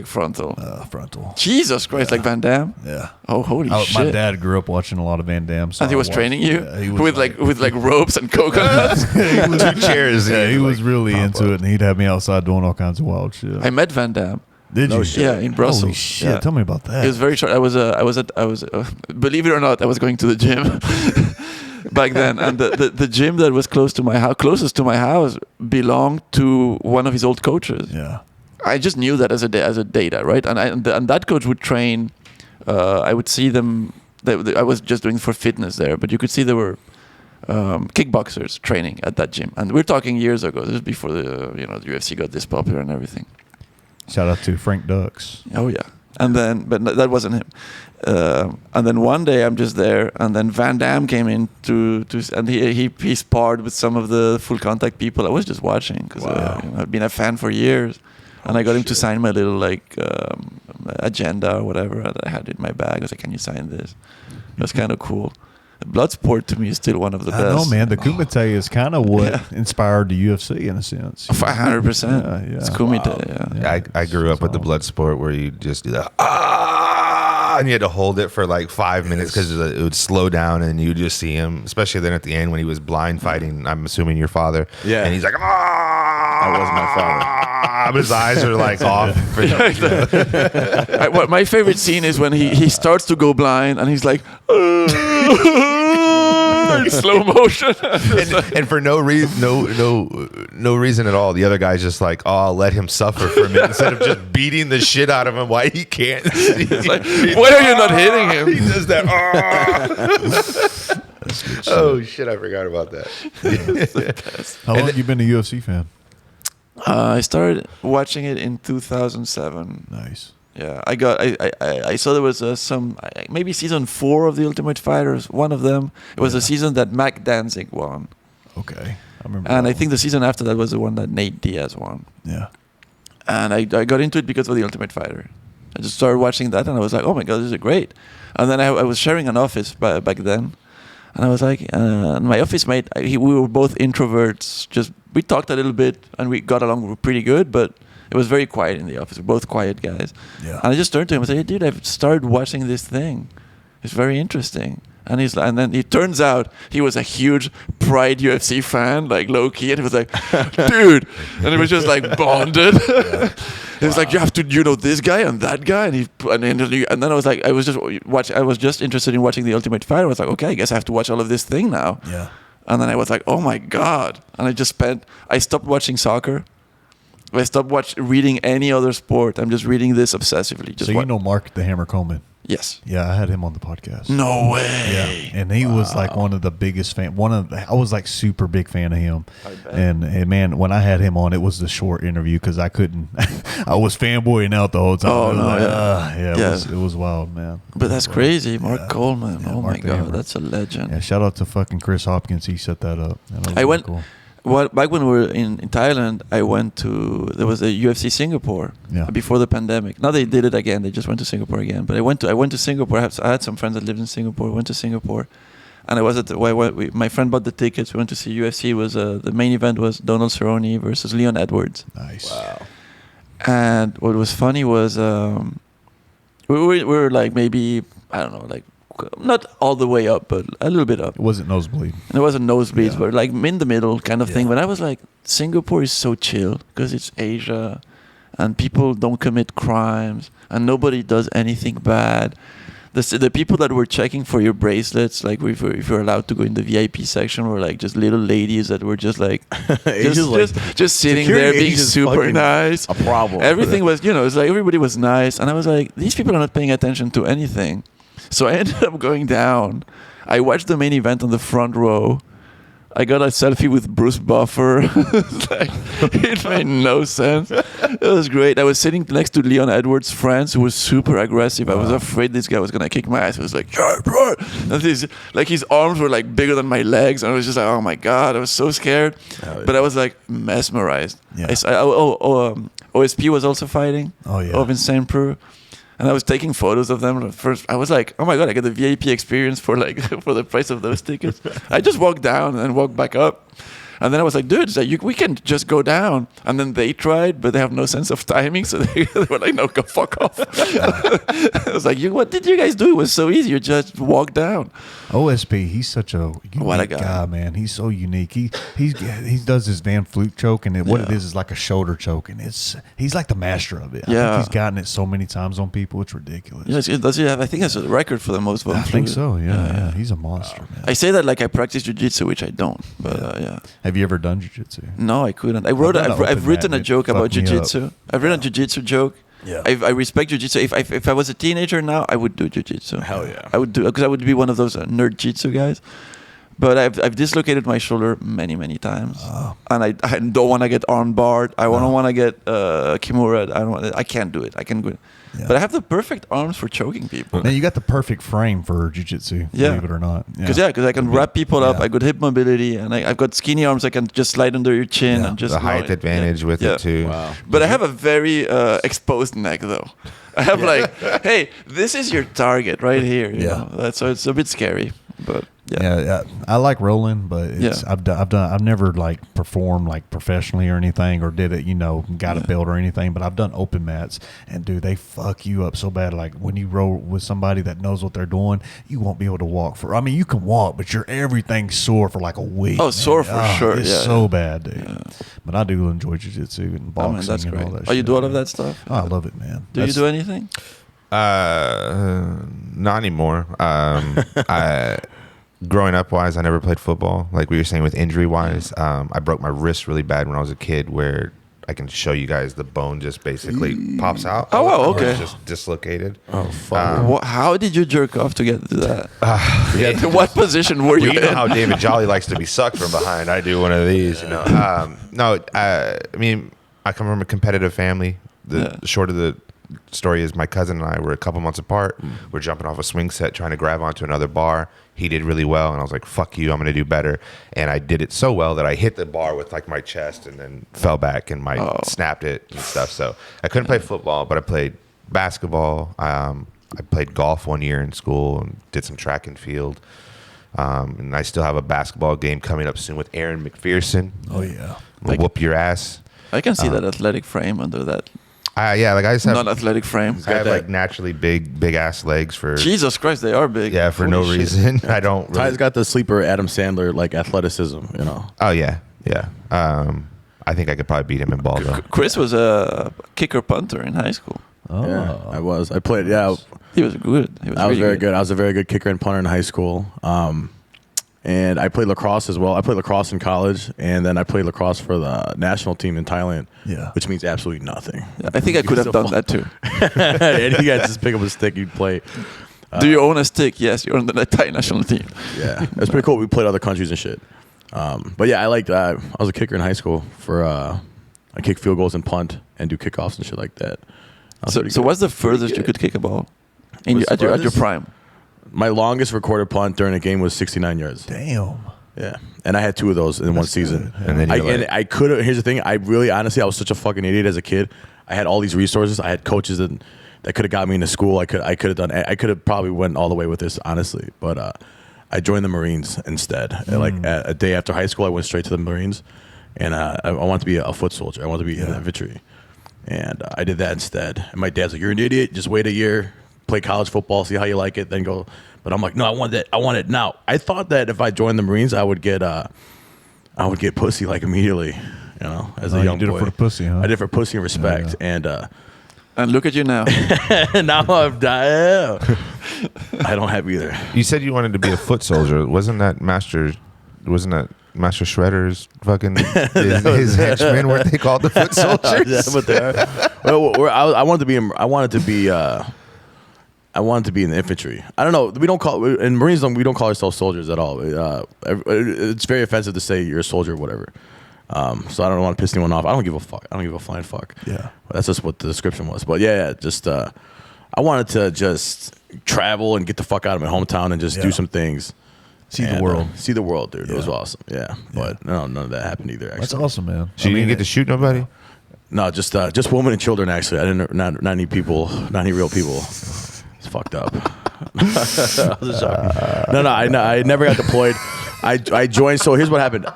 frontal? Frontal. Jesus Christ, like Van Damme. Yeah. Oh, holy shit! My dad grew up watching a lot of Van Damme. So and he was training you he was with ropes and coconuts. 2 chairs. Yeah, he was really into it, and he'd have me outside doing all kinds of wild shit. I met Van Damme. Did you? Yeah, in Brussels. Holy shit! Yeah. Tell me about that. It was very short. I was believe it or not, I was going to the gym back then, and the gym that was closest to my house belonged to one of his old coaches. Yeah. I just knew that as a data, right? And that coach would train. I would see them. I was just doing for fitness there, but you could see there were kickboxers training at that gym, and we're talking years ago. This is before the UFC got this popular and everything. Shout out to Frank Dux. Oh yeah. And then, but that wasn't him. And then one day I'm just there, and then Van Damme came in and he sparred with some of the full contact people. I was just watching because I've been a fan for years, and I got him to sign my little agenda or whatever that I had in my bag. I was like, "Can you sign this?" It was kind of cool. Bloodsport to me is still one of the best. I know, man. The Kumite is kind of what inspired the UFC in a sense. 500%. Yeah. It's Kumite. Yeah. I grew up with the blood sport where you just do that, and you had to hold it for like 5 minutes because it would slow down, and you just see him, especially then at the end when he was blind fighting, I'm assuming your father. Yeah. And he's like, That was my father. but his eyes are like off. My favorite scene is when he starts to go blind and he's like, in slow motion. and for no reason at all, the other guy's just like, oh, I'll let him suffer for a minute instead of just beating the shit out of him. Why he can't see? It's like, why are you not hitting him? He does that. Oh shit! I forgot about that. How long have you been a UFC fan? I started watching it in 2007. Nice. Yeah, I saw there was maybe season 4 of the Ultimate Fighters. One of them. It was a season that Mac Danzig won. Okay, I remember. And I think the season after that was the one that Nate Diaz won. Yeah. And I got into it because of the Ultimate Fighter. I just started watching that, and I was like, oh my god, this is great. And then I was sharing an office back then, and I was like, my office mate, we were both introverts. We talked a little bit, and we got along pretty good, but it was very quiet in the office. We're both quiet guys. Yeah. And I just turned to him and said, hey, dude, I've started watching this thing. It's very interesting. And then it turns out he was a huge Pride UFC fan, like low key, and he was like, dude, and it was just like bonded. He was like, you have to, this guy and that guy, and then I was like, I was just interested in watching the Ultimate Fighter. I was like, okay, I guess I have to watch all of this thing now. Yeah. And then I was like, oh my god, and I stopped watching soccer. I stopped reading any other sport. I'm just reading this obsessively. So Mark the Hammer Coleman? Yes. Yeah, I had him on the podcast. No way. Yeah, and he was like one of the biggest fan. I was like super big fan of him. And man, when I had him on, it was the short interview because I couldn't. I was fanboying out the whole time. Oh no! It was wild, man. But that's crazy, Mark Coleman. Yeah, oh Mark my god, Hammer. that's a legend. Yeah, shout out to fucking Chris Hopkins. He set that up. I went. Cool. Well, back when we were in Thailand, there was a UFC Singapore before the pandemic. Now they did it again. They just went to Singapore again. But I went to Singapore. I had some friends that lived in Singapore. Went to Singapore, and I was my friend bought the tickets. We went to see UFC. The main event was Donald Cerrone versus Leon Edwards. Nice. Wow. And what was funny was we were like maybe, I don't know, like not all the way up, but a little bit up. It wasn't nosebleed. It wasn't nosebleeds, but like in the middle kind of thing. But I was like, Singapore is so chill because it's Asia, and people don't commit crimes, and nobody does anything bad. The people that were checking for your bracelets, like if you're allowed to go in the VIP section, were like just little ladies that were just like just sitting there being super nice. A problem. Everything was, it's like everybody was nice, and I was like, these people are not paying attention to anything. So I ended up going down. I watched the main event on the front row. I got a selfie with Bruce Buffer. It made no sense. It was great. I was sitting next to Leon Edwards' friends, who was super aggressive. I was afraid this guy was gonna kick my ass. I was like, yeah, bro. And his arms were like bigger than my legs, and I was just like, oh my god, I was so scared. But I was like mesmerized. Yeah. OSP was also fighting. Oh yeah. Of Insane Pro. And I was taking photos of them. First, I was like, "Oh my god, I got the VIP experience for the price of those tickets." I just walked down and walked back up, and then I was like, "Dude, we can just go down." And then they tried, but they have no sense of timing, so they were like, "No, go fuck off." I was like, "What did you guys do? It was so easy. You just walk down." OSP, he's such a unique guy, man. He's so unique. He does his Van Flute choke, and what it is like a shoulder choke, and he's like the master of it. I think he's gotten it so many times on people, it's ridiculous. Yes, does he have? I think that's a record for the most Van Flute. I think so. Yeah. He's a monster, man. I say that like I practice jiu-jitsu, which I don't. But Have you ever done jiu-jitsu? No, I couldn't. I've written a joke about jiu-jitsu. I've written a jiu-jitsu joke. Yeah. I respect jiu-jitsu. If I was a teenager now, I would do jiu-jitsu. Hell yeah. I would do, because I would be one of those nerd jitsu guys. But I've dislocated my shoulder many times, and I don't want to get arm barred. I don't want to get kimura. I can't do it. I can do it. Yeah. But I have the perfect arms for choking people. Man, you got the perfect frame for jiu-jitsu, believe it or not. Because I can wrap people up. I got hip mobility, and I've got skinny arms. I can just slide under your chin and just the height advantage with it too. Wow. But I have a very exposed neck though. I have hey, this is your target right here. You know? So it's a bit scary, but. Yeah. I like rolling, but I've never like performed like professionally or anything, or did it, got a belt or anything. But I've done open mats, and dude, they fuck you up so bad. Like when you roll with somebody that knows what they're doing, you won't be able to walk you can walk, but everything's sore for like a week. Oh, man. Sore for sure. It's so bad, dude. Yeah. But I do enjoy jiu-jitsu and boxing that's and great. all that. You do all of that stuff? Oh, I love it, man. Do you do anything? Not anymore. Growing up wise, I never played football. Like we were saying with injury wise, I broke my wrist really bad when I was a kid, where I can show you guys the bone just basically pops out. Oh, wow, okay. It's just dislocated. Oh, fuck. How did you jerk off to get to that? What position were you in? You know how David Jolly likes to be sucked from behind. I do one of these, I mean, I come from a competitive family. The short of the story is my cousin and I were a couple months apart. We're jumping off a swing set trying to grab onto another bar. He did really well, and I was like, fuck you, I'm going to do better. And I did it so well that I hit the bar with like my chest and then fell back and snapped it and stuff. So I couldn't play football, but I played basketball. I played golf 1 year in school and did some track and field. And I still have a basketball game coming up soon with Aaron McPherson. Oh, yeah. We'll whoop your ass. I can see that athletic frame under that. I just have non-athletic frame. I have like naturally big ass legs for Jesus Christ, they are big. Yeah, for Holy no shit. reason. I don't. Really, Ty's got the sleeper Adam Sandler like athleticism, Oh yeah. I think I could probably beat him in ball though. Chris was a kicker punter in high school. Oh. Yeah, I was. I played. Yeah, he was good. I was very good. I was a very good kicker and punter in high school. And I played lacrosse as well. I played lacrosse in college, and then I played lacrosse for the national team in Thailand. Yeah, which means absolutely nothing. Yeah, I think I could have done that too. And you guys just pick up a stick, you'd play. Do you own a stick? Yes, you're on the Thai national team. Yeah, it's pretty cool. We played other countries and shit. But yeah, I liked. I was a kicker in high school for. I kick field goals and punt and do kickoffs and shit like that. So what's the furthest you could kick a ball at your prime? My longest recorded punt during a game was 69 yards. Damn. Yeah, and I had 2 of those in one season. Yeah. And then I could have. Here's the thing. I really, honestly, I was such a fucking idiot as a kid. I had all these resources. I had coaches that could have got me into school. I could have done. I could have probably went all the way with this, honestly. But I joined the Marines instead. Like a day after high school, I went straight to the Marines, and I wanted to be a foot soldier. I wanted to be in the infantry, and I did that instead. And my dad's like, "You're an idiot. Just wait a year, play college football, see how you like it, then go." But I'm like, no, I want it now. I thought that if I joined the Marines, I would get pussy like immediately, as a young boy. You did it for the pussy, huh? I did it for pussy and respect, and look at you now. now I've died. I don't have either. You said you wanted to be a foot soldier. Wasn't that Master Shredder's fucking his henchmen? Weren't they called the foot soldiers? That's what they are. Well, I wanted to be in the infantry. I don't know. We don't call in Marines. We don't call ourselves soldiers at all. It's very offensive to say you're a soldier or whatever. So I don't want to piss anyone off. I don't give a fuck. I don't give a flying fuck. Yeah, that's just what the description was. But just I wanted to just travel and get the fuck out of my hometown and just do some things. See the world. See the world, dude. It was awesome. Yeah, but no, none of that happened either. Actually, that's awesome, man. So you didn't get to shoot nobody? No, just women and children. Actually, I didn't. Not any people. Not any real people. It's fucked up. No, I never got deployed. I joined. So here's what happened.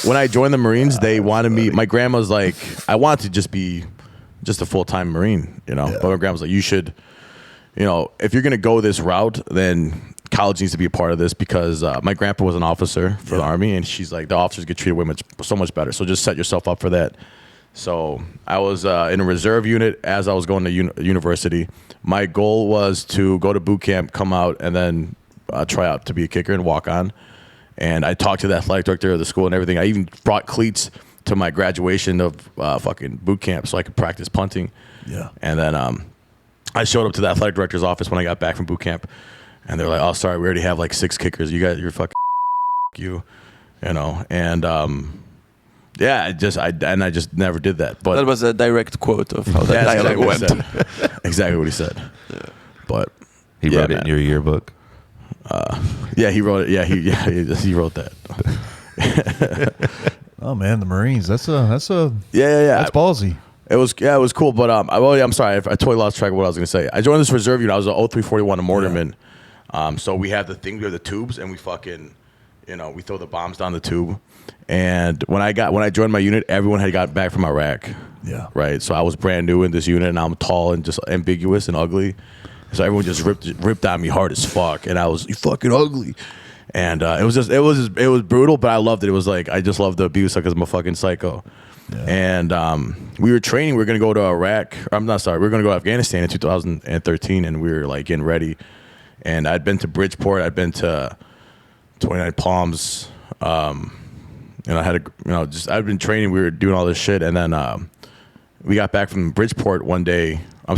When I joined the Marines, they wanted me. My grandma's like, I wanted to just be a full-time Marine, But my grandma's like, you should, if you're gonna go this route, then college needs to be a part of this because my grandpa was an officer for the Army, and she's like, the officers get treated so much better. So just set yourself up for that. So I was in a reserve unit as I was going to university. My goal was to go to boot camp, come out, and then try out to be a kicker and walk on. And I talked to the athletic director of the school and everything. I even brought cleats to my graduation of fucking boot camp so I could practice punting. Yeah. And then I showed up to the athletic director's office when I got back from boot camp, and they're like, "Oh, sorry, we already have like 6 kickers. You're fucking." fuck you, you know. And I just never did that. But that was a direct quote of how that dialogue went. Exactly what he said. Yeah. But He wrote it in your yearbook. Yeah, he wrote it. Yeah, he wrote that. Oh man, the Marines. That's a Yeah. that's ballsy. It was cool. But I'm sorry, I totally lost track of what I was gonna say. I joined this reserve unit. I was an 0341 a mortarman. So we have the the tubes, and we fucking, you know, we throw the bombs down the tube. And when I joined my unit, everyone had gotten back from Iraq. Yeah. Right. So I was brand new in this unit, and I'm tall and just ambiguous and ugly. So everyone just ripped on me hard as fuck, and I was, you fucking ugly. And it was brutal, but I loved it. It was like, I just loved the abuse because I'm a fucking psycho. Yeah. And we were training. We were gonna go to Iraq. We were gonna go to Afghanistan in 2013, and we were like getting ready. And I'd been to Bridgeport. I'd been to 29 Palms. You know, I'd been training. We were doing all this shit, and then we got back from Bridgeport one day. We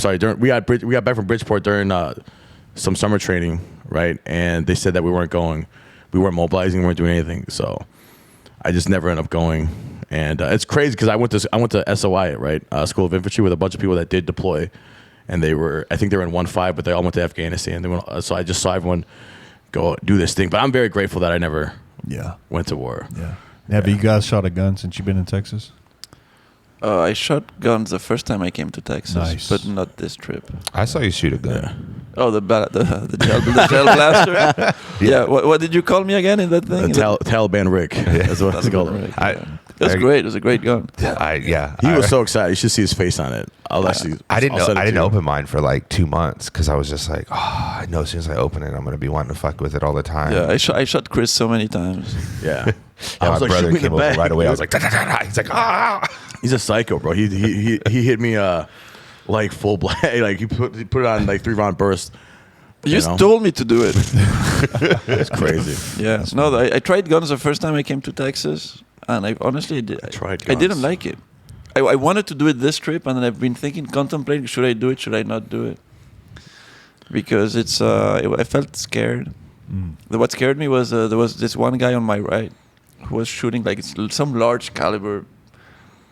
got back from Bridgeport during some summer training, right? And they said that we weren't mobilizing, we weren't doing anything. So I just never ended up going. And it's crazy because I went to SOI, right, School of Infantry, with a bunch of people that did deploy, and I think they were in 1-5, but they all went to Afghanistan. So I just saw everyone go do this thing. But I'm very grateful that I never went to war. Yeah. Have you guys shot a gun since you've been in Texas? I shot guns the first time I came to Texas, Nice. but not this trip. I saw you shoot a gun. Yeah. Oh, the gel blaster. Yeah. What did you call me again in that thing? Taliban Ric. That's what it's called. Right. It was great. It was a great gun. He was so excited. You should see his face on it. I didn't open mine for like 2 months because I was just like, I know as soon as I open it, I'm gonna be wanting to fuck with it all the time. Yeah, I shot Chris so many times. Yeah. My brother came over right away. I was like, he's like, ah. He's a psycho, bro. He hit me like full blast. Like he put it on like 3-round burst. You just told me to do it. It's crazy. Yeah. No, I tried guns the first time I came to Texas, and I honestly did. I didn't like it. I wanted to do it this trip, and then I've been contemplating, should I do it? Should I not do it? Because I felt scared. What scared me was there was this one guy on my right who was shooting like some large caliber.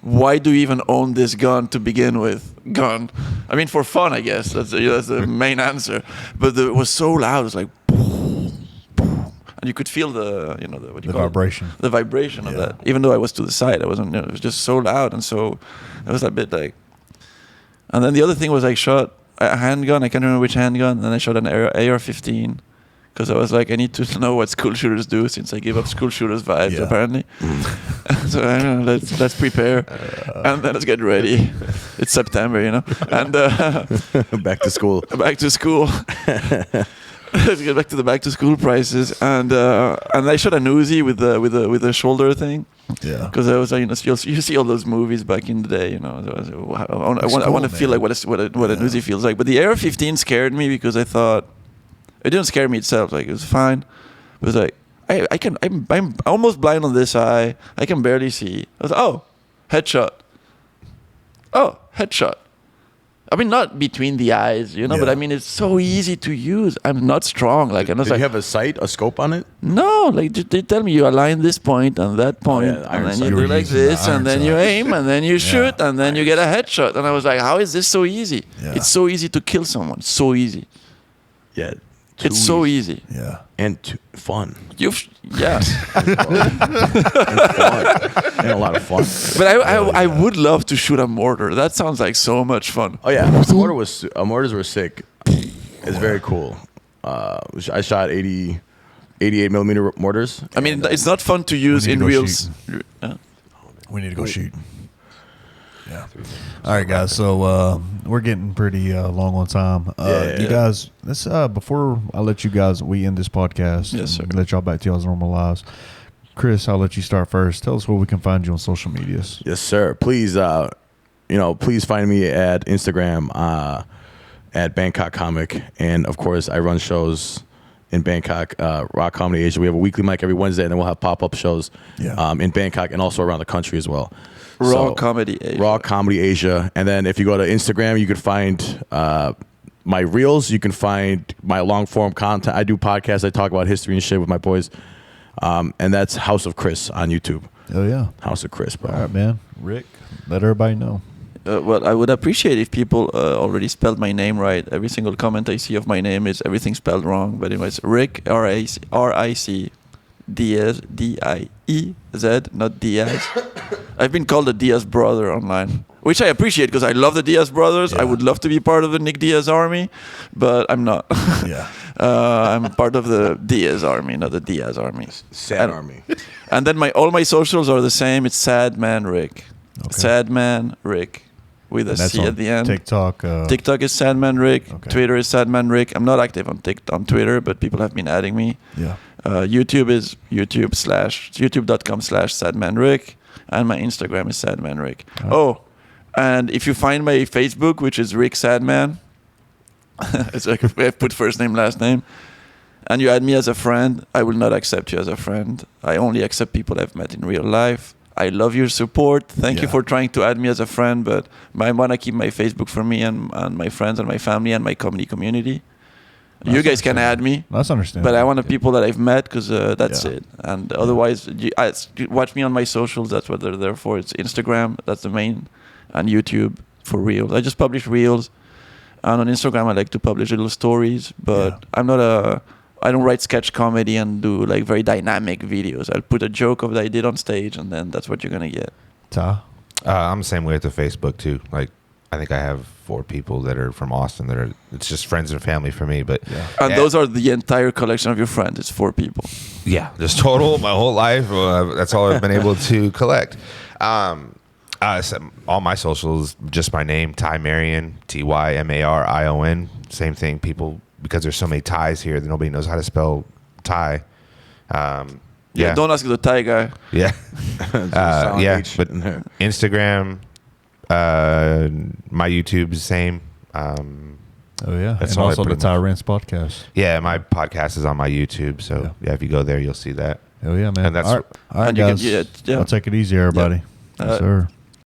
Why do you even own this gun to begin with? I mean, for fun, I guess. That's the main answer. But it was so loud. It was like, boom, boom. And you could feel the vibration. The vibration of that. Even though I was to the side, I wasn't. It was just so loud, and so it was a bit like. And then the other thing was I shot a handgun. I can't remember which handgun. And I shot an AR-15. Because I was like, I need to know what school shooters do since I gave up school shooters vibes, apparently. So I don't know, let's prepare. And then let's get ready. It's September, you know. And back to school. Back to school. Let's get back to the back to school prices. And I shot an Uzi with the shoulder thing. Yeah. Because I was like, you see all those movies back in the day, you know. I want to feel like what an Uzi feels like. But the AR-15 scared me because I thought. It didn't scare me itself. Like, it was fine. It was like, I'm almost blind on this eye. I can barely see. I was like, oh, headshot. Oh, headshot. I mean, not between the eyes, you know, but I mean, it's so easy to use. I'm not strong. Like, Did you have a scope on it? No, like they tell me you align this point and that point, and then you do like this, and then you aim, and then you shoot, and then you get a headshot. And I was like, how is this so easy? Yeah. It's so easy to kill someone. So easy. Yeah. It's so easy. Yeah. And fun. And a lot of fun. But I would love to shoot a mortar. That sounds like so much fun. Oh yeah, mortars were sick. It's very cool. I shot 88 millimeter mortars. I mean, it's not fun to use in real. We need to go shoot. Yeah. All right, guys. So we're getting pretty long on time. You guys, let's before I let you guys, we end this podcast. Yes, sir. Let y'all back to y'all's normal lives. Chris, I'll let you start first. Tell us where we can find you on social medias. Yes, sir. Please, please find me at Instagram at Bangkok Comic, and of course, I run shows in Bangkok, Rock Comedy Asia. We have a weekly mic every Wednesday, and then we'll have pop-up shows in Bangkok and also around the country as well. Raw Comedy Asia. And then if you go to Instagram, you can find my reels. You can find my long-form content. I do podcasts. I talk about history and shit with my boys. And that's House of Chris on YouTube. Oh yeah. House of Chris, bro. All right, man. Rick, let everybody know. Well, I would appreciate if people already spelled my name right. Every single comment I see of my name is everything spelled wrong. But anyways, Ric, R-I-C, Diez, D-I-E-Z, not Diaz. I've been called the Diaz brother online, which I appreciate because I love the Diaz brothers. Yeah. I would love to be part of the Nick Diaz army, but I'm not. Yeah. I'm part of the Diaz army, not the Diaz army. Sad army. And then all my socials are the same. It's Sad Man Ric. Okay. Sad Man Ric. With a And that's C on at the end. TikTok. TikTok is Sad Man Ric. Okay. Twitter is Sad Man Ric. I'm not active on Twitter, but people have been adding me. Yeah. YouTube is youtube.com/sadmanric, and my Instagram is sadmanric. Oh, and if you find my Facebook, which is Ric Sadman, it's like I put first name, last name, and you add me as a friend, I will not accept you as a friend. I only accept people I've met in real life. I love your support. Thank you for trying to add me as a friend, but I want to keep my Facebook for me and my friends and my family and my comedy community. You guys can add me. That's understandable. But I want the people that I've met because that's it. And otherwise, you watch me on my socials. That's what they're there for. It's Instagram. That's the main. And YouTube for reels. I just publish reels. And on Instagram, I like to publish little stories. But I don't write sketch comedy and do like very dynamic videos. I'll put a joke of that I did on stage, and then that's what you're going to get. Ta. I'm the same way with the Facebook too. Like, I think I have 4 people that are from Austin that are, it's just friends and family for me. But And those are the entire collection of your friends. It's 4 people. yeah, just total my whole life. That's all I've been able to collect. So all my socials, just my name, Ty Marion, Tymarion. Same thing. People, because there's so many Thais here that nobody knows how to spell Thai. Yeah, don't ask the Thai guy. Yeah. Yeah. H But in there. Instagram, my YouTube is the same. Oh yeah. That's And all I also the pretty Ty much- Rants podcast. Yeah, my podcast is on my YouTube. So yeah, if you go there, you'll see that. Oh yeah, man. And that's- all right And you guys. can- yeah. I'll take it easy, everybody. Yes, Uh, sir.